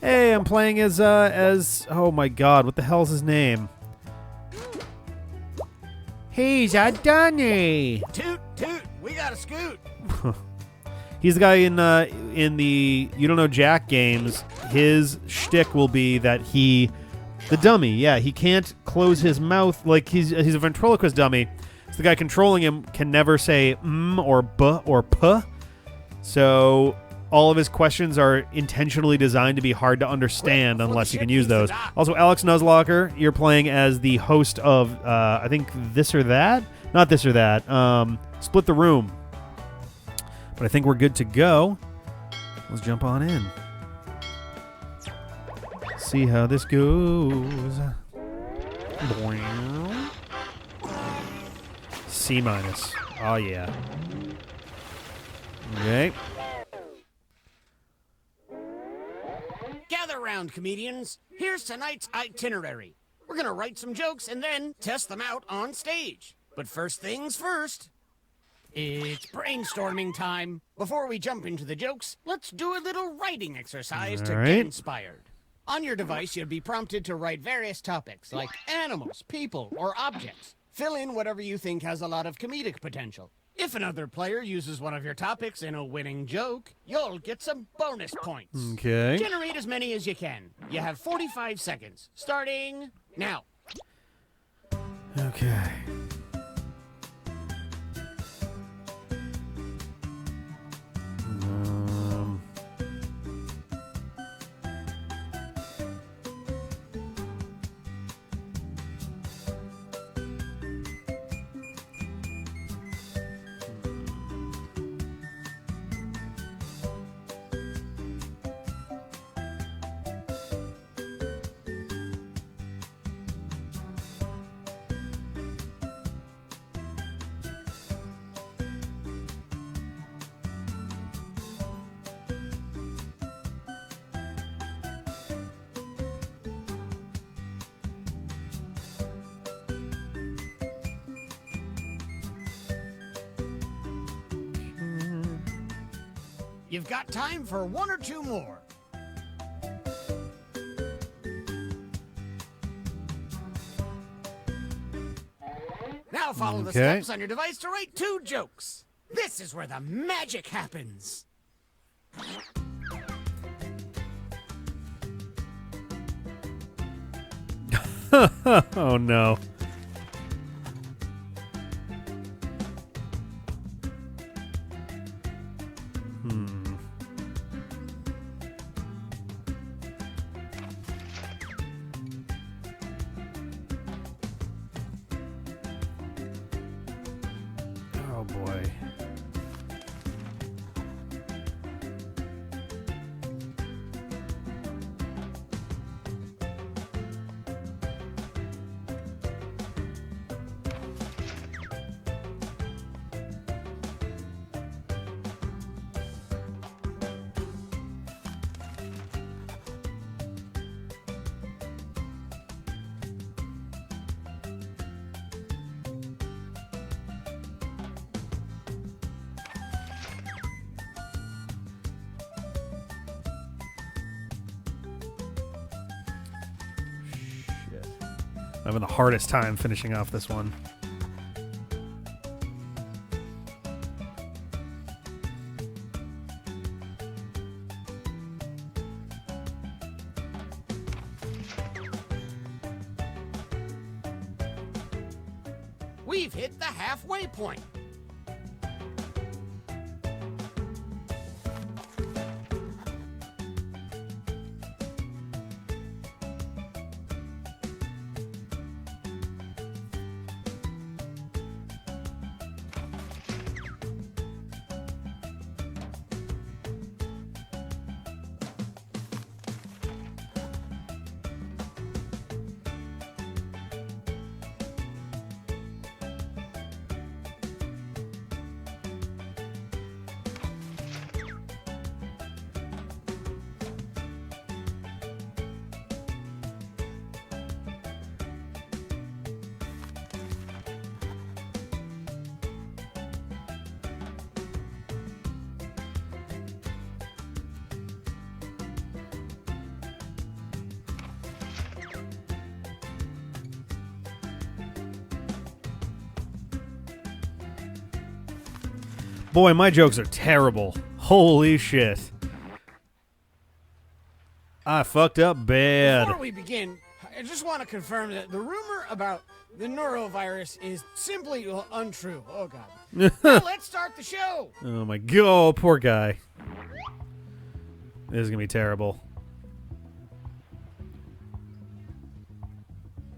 Hey, I'm playing as, oh my God, what the hell's his name? He's a dunny.
Toot, toot, we got a scoot.
He's the guy in the You Don't Know Jack games. His shtick will be that the dummy, yeah, he can't close his mouth, like he's a ventriloquist dummy. So the guy controlling him can never say or b or p. So all of his questions are intentionally designed to be hard to understand unless you can use those. Also, Alex Nuzlocker, you're playing as the host of, I think, This or That? Not This or That. Split the Room. But I think we're good to go. Let's jump on in. See how this goes. C minus. Oh, yeah. Okay.
Gather round, comedians. Here's tonight's itinerary. We're gonna write some jokes and then test them out on stage. But first things first. It's brainstorming time. Before we jump into the jokes, let's do a little writing exercise to get inspired. On your device, you'll be prompted to write various topics like animals, people, or objects. Fill in whatever you think has a lot of comedic potential. If another player uses one of your topics in a winning joke, you'll get some bonus points.
Okay.
Generate as many as you can. You have 45 seconds, starting now.
Okay.
You've got time for one or two more. Now follow the steps on your device to write 2 jokes. This is where the magic happens.
Oh no. Oh boy. I'm having the hardest time finishing off this one.
We've hit the halfway point.
Boy, my jokes are terrible. Holy shit. I fucked up bad.
Before we begin, I just want to confirm that the rumor about the norovirus is simply untrue. Oh, God. Now let's start the show.
Oh, my God. Poor guy. This is going to be terrible.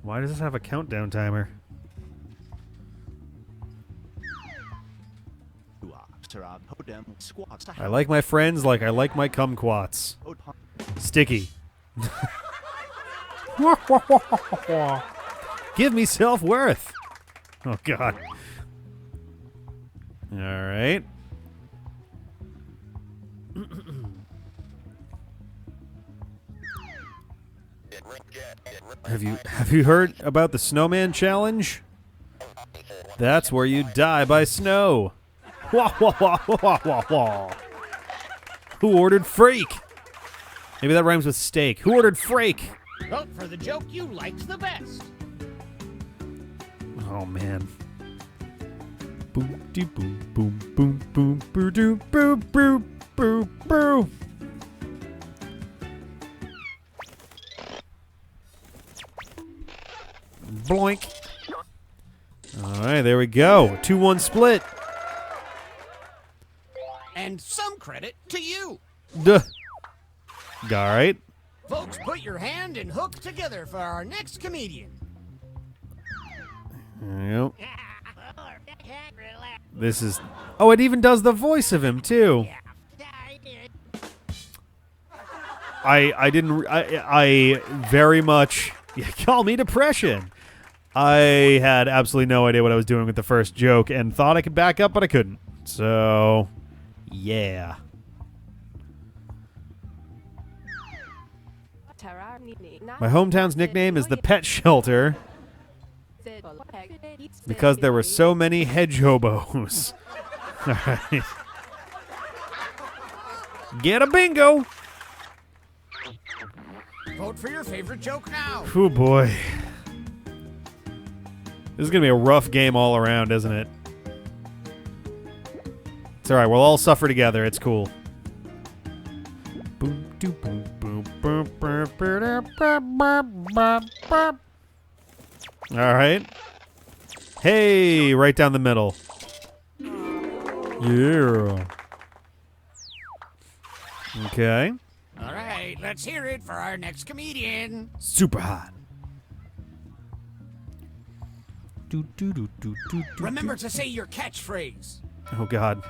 Why does this have a countdown timer? I like my friends like I like my kumquats. Sticky. Give me self-worth. Oh, God. All right. Have you heard about the snowman challenge? That's where you die by snow. Wah, wah, wah, wah, wah, wah. Who ordered freak? Maybe that rhymes with steak. Who ordered freak?
Vote for the joke you liked the best.
Oh, man. Boom, dee, boom, boom, boom, boom, boo, doo, boo, boo, boo, boo. Bloink. All right, there we go. 2-1 split.
And some credit to you.
Duh. All right.
Folks, put your hand and hook together for our next comedian.
Yep. This is... Oh, it even does the voice of him, too. I very much... Yeah, call me depression. I had absolutely no idea what I was doing with the first joke and thought I could back up, but I couldn't. So, yeah. My hometown's nickname is the Pet Shelter because there were so many hedge hobos. All right. Get a bingo.
Vote for your favorite joke now.
Oh, boy. This is going to be a rough game all around, isn't it? It's all right. We'll all suffer together. It's cool. Boom, doo, boom, boom, boom, boom, boom. All right. Hey, right down the middle. Yeah. Okay.
All right, let's hear it for our next comedian.
Super hot.
Remember to say your catchphrase.
Oh, God.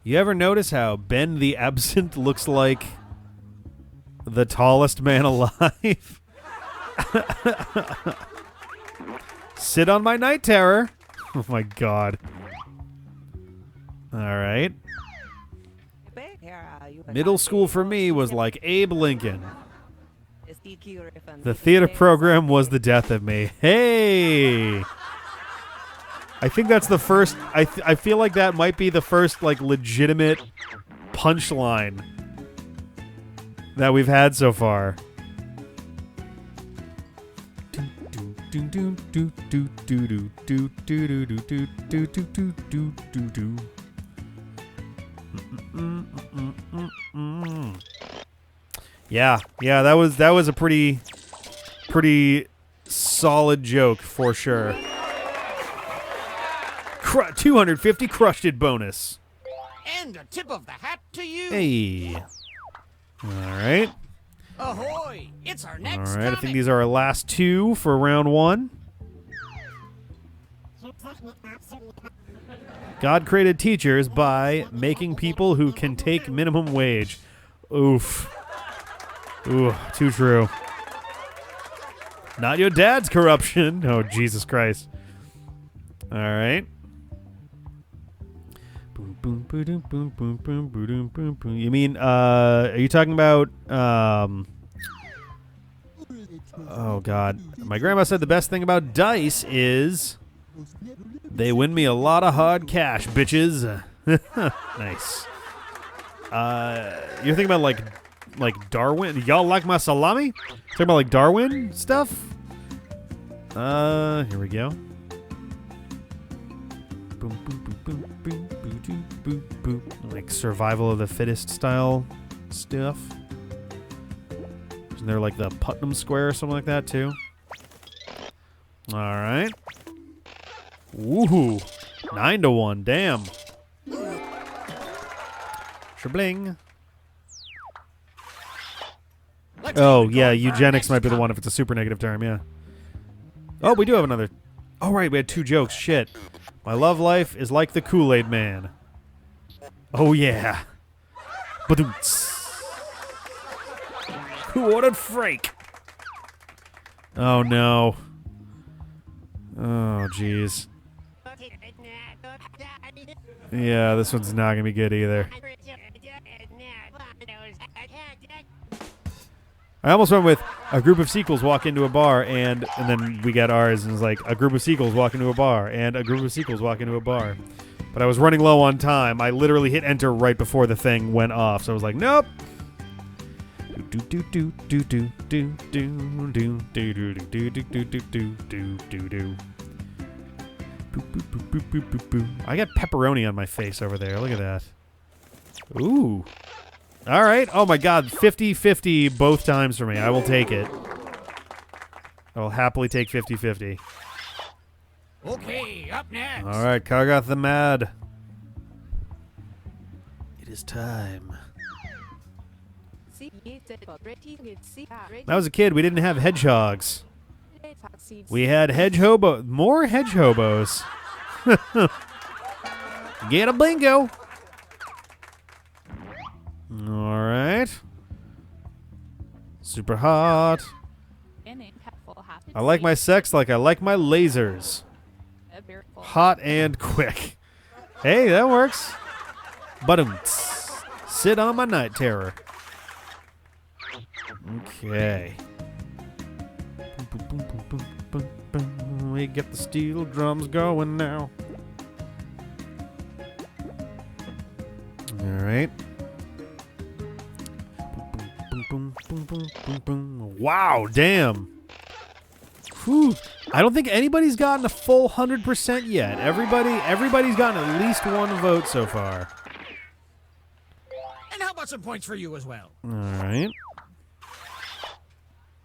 You ever notice how Ben the Absent looks like the tallest man alive? Sit on my night terror. Oh, my God. All right. Middle school for me was like Abe Lincoln. The theater program was the death of me. Hey! I think that's the first... I feel like that might be the first, like, legitimate punchline that we've had so far. Yeah, that was a pretty solid joke for sure. 250 crushed it bonus.
And a tip of the hat to you.
Hey. All right.
Ahoy! It's our next
All right,
comic.
I think these are our last two for round one. God created teachers by making people who can take minimum wage. Oof. Ooh, too true. Not your dad's corruption. Oh, Jesus Christ. All right. Boom, boom, boom, boom, boom, boom, boom, boom, boom. You mean, are you talking about, oh, God. My grandma said the best thing about dice is they win me a lot of hard cash, bitches. Nice. You're thinking about, like Darwin? Y'all like my salami? Talking about, like, Darwin stuff? Here we go. Boom, boom, boom, boom, boom, boom, boom, boom, boom. Like survival of the fittest style stuff. Isn't there like the Putnam Square or something like that too? All right. Woohoo! 9-1. Damn. Shabling. Oh yeah, eugenics might be the one if it's a super negative term. Yeah. Oh, we do have another. Oh right, we had two jokes. Shit. My love life is like the Kool-Aid Man. Oh, yeah. Ba-doom-ts. Who ordered Frank? Oh, no. Oh, jeez. Yeah, this one's not going to be good either. I almost went with a group of sequels walk into a bar, and then we got ours, and it's like a group of sequels walk into a bar, and a group of sequels walk into a bar. But I was running low on time. I literally hit enter right before the thing went off, so I was like, nope. I got pepperoni on my face over there. Look at that. Ooh. All right. Oh, my God. 50-50 both times for me. I will take it. I will happily take 50-50.
Okay, up next.
All right, Kargoth the Mad. It is time. When I was a kid, we didn't have hedgehogs. We had more hedge hobos. Get a bingo. All right. Super hot. I like my sex like I like my lasers. Hot and quick. Hey, that works. Sit on my night terror. Okay. We get the steel drums going now. All right. Wow, damn. Whew. I don't think anybody's gotten a full 100% yet. Everybody's gotten at least one vote so far.
And how about some points for you as well?
All right.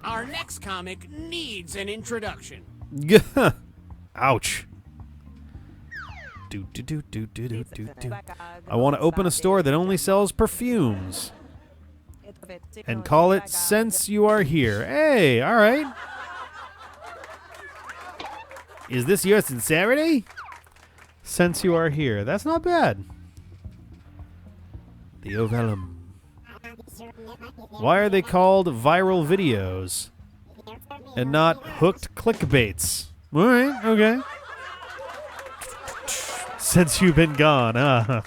Our next comic needs an introduction.
Ouch. I want to open a store that only sells perfumes and call it Since You Are Here. Hey, all right. Is this your sincerity? Since You Are Here. That's not bad. The Ovellum. Why are they called viral videos and not hooked clickbaits? All right, okay. Since you've been gone, huh?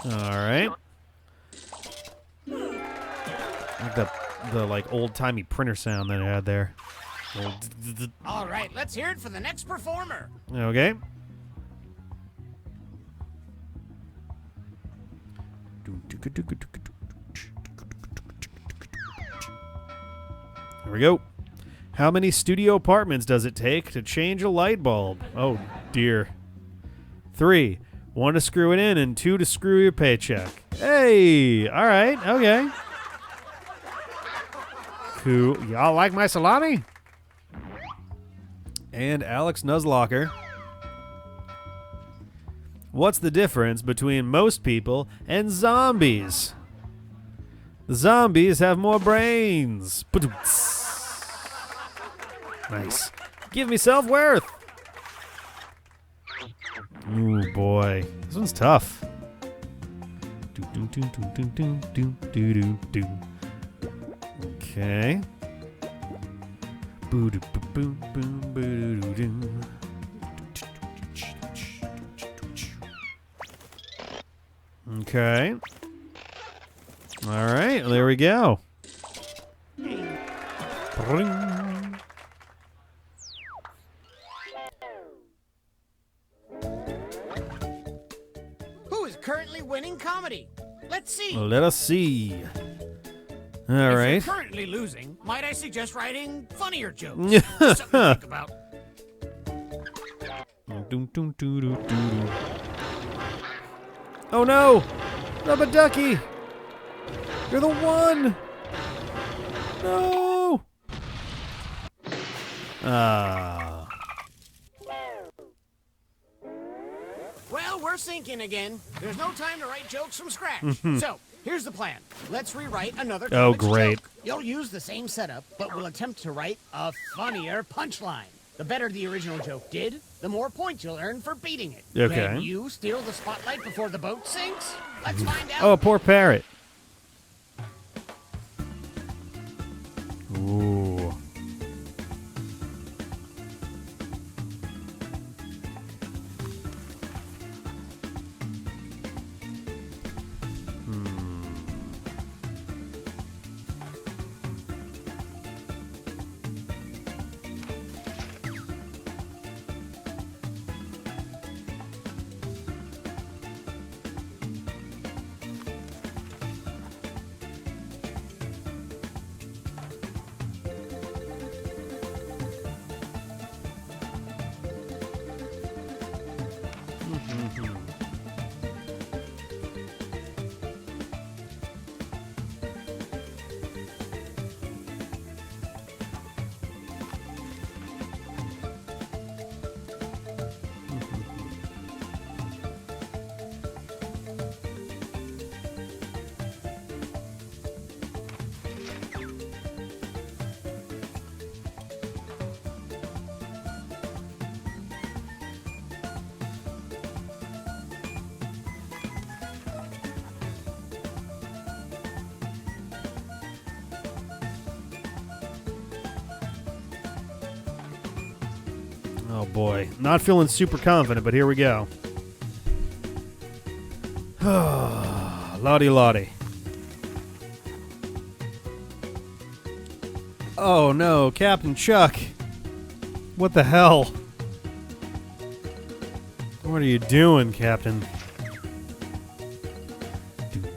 All right. Like the like old-timey printer sound that it had there.
All right, let's hear it for the next performer.
Okay. Here we go. How many studio apartments does it take to change a light bulb? Oh, dear. 3. 1 to screw it in and 2 to screw your paycheck. Hey, all right, okay. Cool. Y'all like my salami? And Alex Nuzlocker. What's the difference between most people and zombies? The zombies have more brains. Nice. Give me self-worth. Ooh, boy. This one's tough. Okay. Okay. All right, there we go.
Who is currently winning comedy? Let's see.
Let us see. All
if
right.
you're currently losing, might I suggest writing funnier jokes? Something to think about.
Oh no! Rubber Ducky! You're the one! No! Ah.
Well, we're sinking again. There's no time to write jokes from scratch. So, here's the plan. Let's rewrite another
Oh,
comic's
great.
joke. You'll use the same setup, but we'll attempt to write a funnier punchline. The better the original joke did, the more points you'll earn for beating it.
Okay.
Can you steal the spotlight before the boat sinks? Let's find out.
Oh, poor parrot. Ooh. Oh boy. Not feeling super confident, but here we go. Lottie Lottie. Oh no, Captain Chuck. What the hell? What are you doing, Captain? I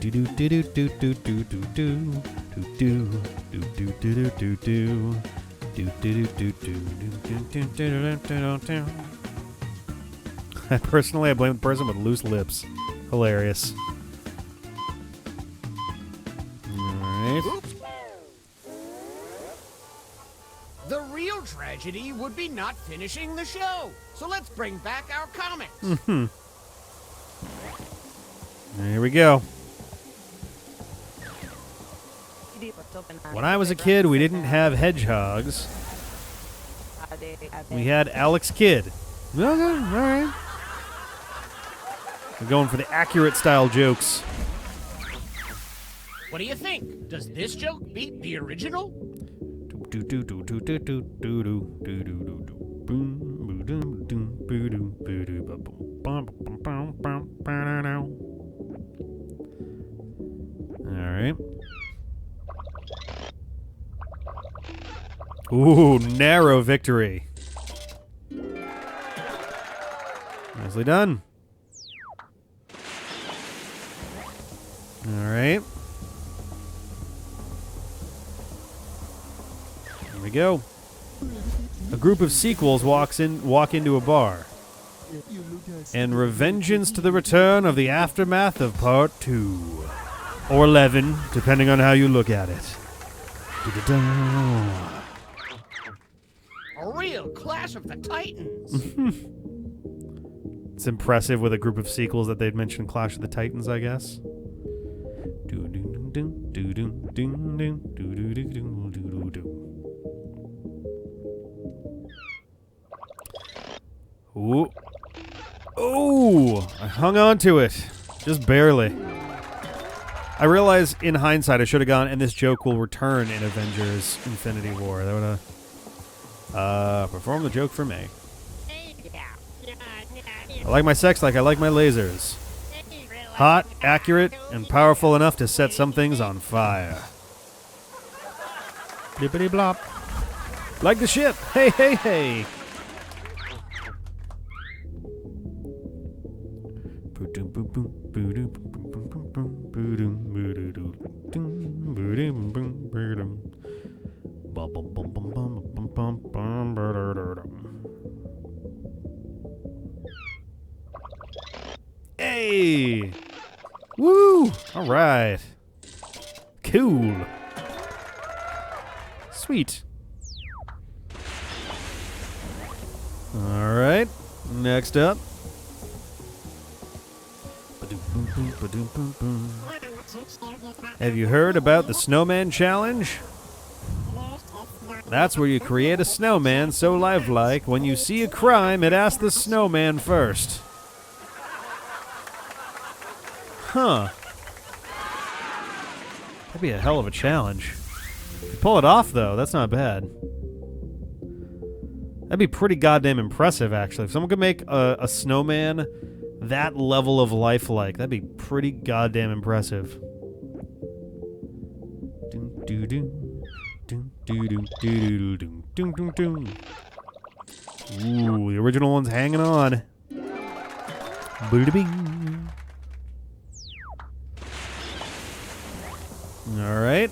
blame the person with loose lips. Hilarious. Alright.
The real tragedy would be not finishing the show. So let's bring back our comics.
Here we go. When I was a kid, we didn't have hedgehogs. We had Alex Kidd. Okay, alright. We're going for the accurate style jokes.
What do you think? Does this joke beat the original?
Alright. Ooh, narrow victory. Nicely done. Alright. Here we go. A group of sequels walk into a bar. And revengeance to the return of the aftermath of part 2. Or 11, depending on how you look at it.
A real Clash of the Titans.
It's impressive with a group of sequels that they'd mentioned Clash of the Titans, I guess. Ooh. Oh, I hung on to it. Just barely. I realize in hindsight I should have gone, and this joke will return in Avengers Infinity War. That would have performed the joke for me. I like my sex like I like my lasers. Hot, accurate, and powerful enough to set some things on fire. Blippity blop. Like the ship. Hey, hey, hey. Hey! Woo! All right. Cool. Sweet. All right. Next up. Have you heard about the Snowman Challenge? That's where you create a snowman so lifelike, when you see a crime, it asks the snowman first. Huh. That'd be a hell of a challenge. If you pull it off, though, that's not bad. That'd be pretty goddamn impressive, actually. If someone could make a snowman that level of lifelike, that'd be pretty goddamn impressive. Ooh, the original one's hanging on. Bing. All right.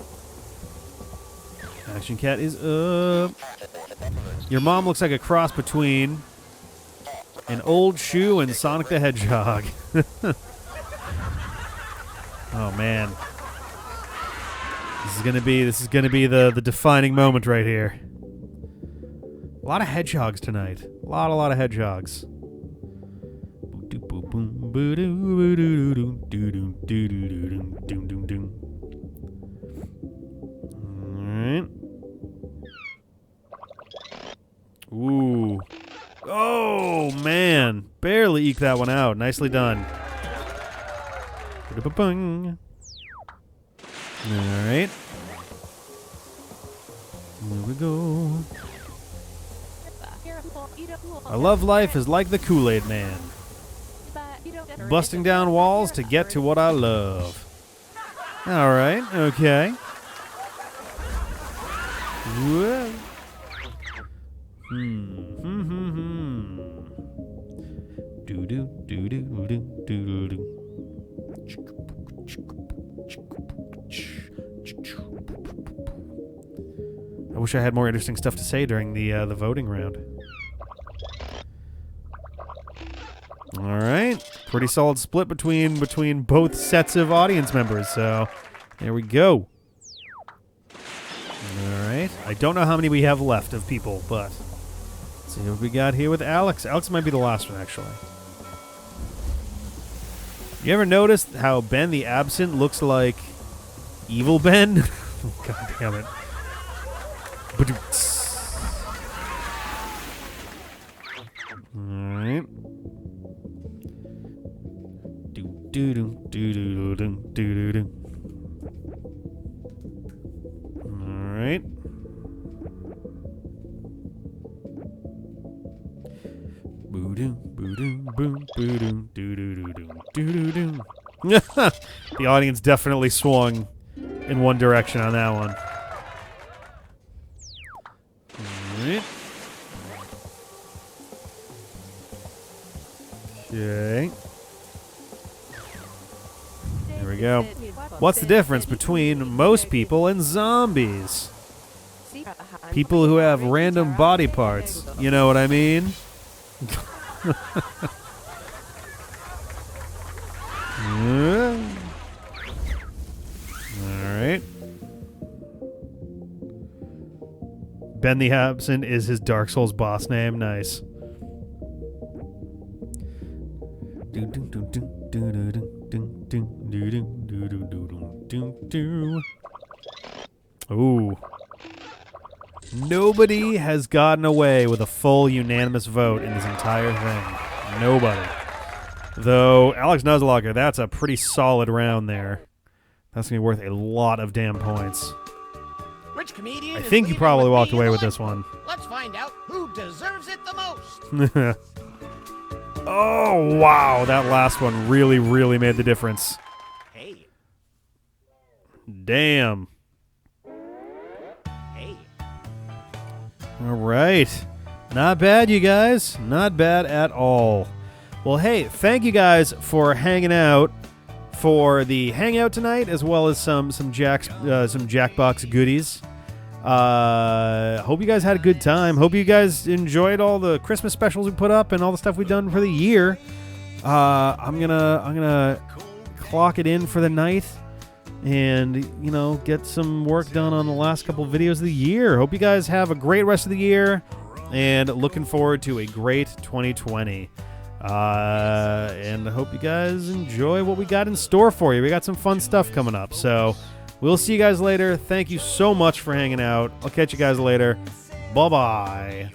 Action Cat is up. Your mom looks like a cross between an old shoe and Sonic the Hedgehog. Oh man. This is gonna be the defining moment right here. A lot of hedgehogs tonight. A lot of hedgehogs. Alright. Ooh. Oh man. Barely eked that one out. Nicely done. Alright. Here we go. I love life is like the Kool-Aid Man. Busting down walls to get to what I love. All right, okay. Whoa. Do do do do do do do. I wish I had more interesting stuff to say during the voting round. All right, pretty solid split between both sets of audience members. So there we go. All right, I don't know how many we have left of people, but let's see what we got here with Alex. Alex might be the last one, actually. You ever noticed how Ben the Absent looks like Evil Ben? God damn it. Alright. Alright. The audience definitely swung in one direction on that one. Alright. Okay. There we go. What's the difference between most people and zombies? People who have random body parts. You know what I mean? Alright. Ben the Absent is his Dark Souls boss name. Nice. Ooh. Nobody has gotten away with a full unanimous vote in this entire thing. Nobody. Though, Alex Nuzlocke, that's a pretty solid round there. That's going to be worth a lot of damn points.
Which comedian
I think you probably walked away with this one.
Let's find out who deserves it the most.
Oh, wow. That last one really, really made the difference.
Hey.
Damn.
Hey.
All right. Not bad, you guys. Not bad at all. Well, hey, thank you guys for hanging out for the Hangout tonight, as well as some Jackbox goodies. Hope you guys had a good time. Hope you guys enjoyed all the Christmas specials we put up and all the stuff we've done for the year. I'm gonna clock it in for the night and, you know, get some work done on the last couple of videos of the year. Hope you guys have a great rest of the year and looking forward to a great 2020. And I hope you guys enjoy what we got in store for you. We got some fun stuff coming up. So we'll see you guys later. Thank you so much for hanging out. I'll catch you guys later. Bye-bye.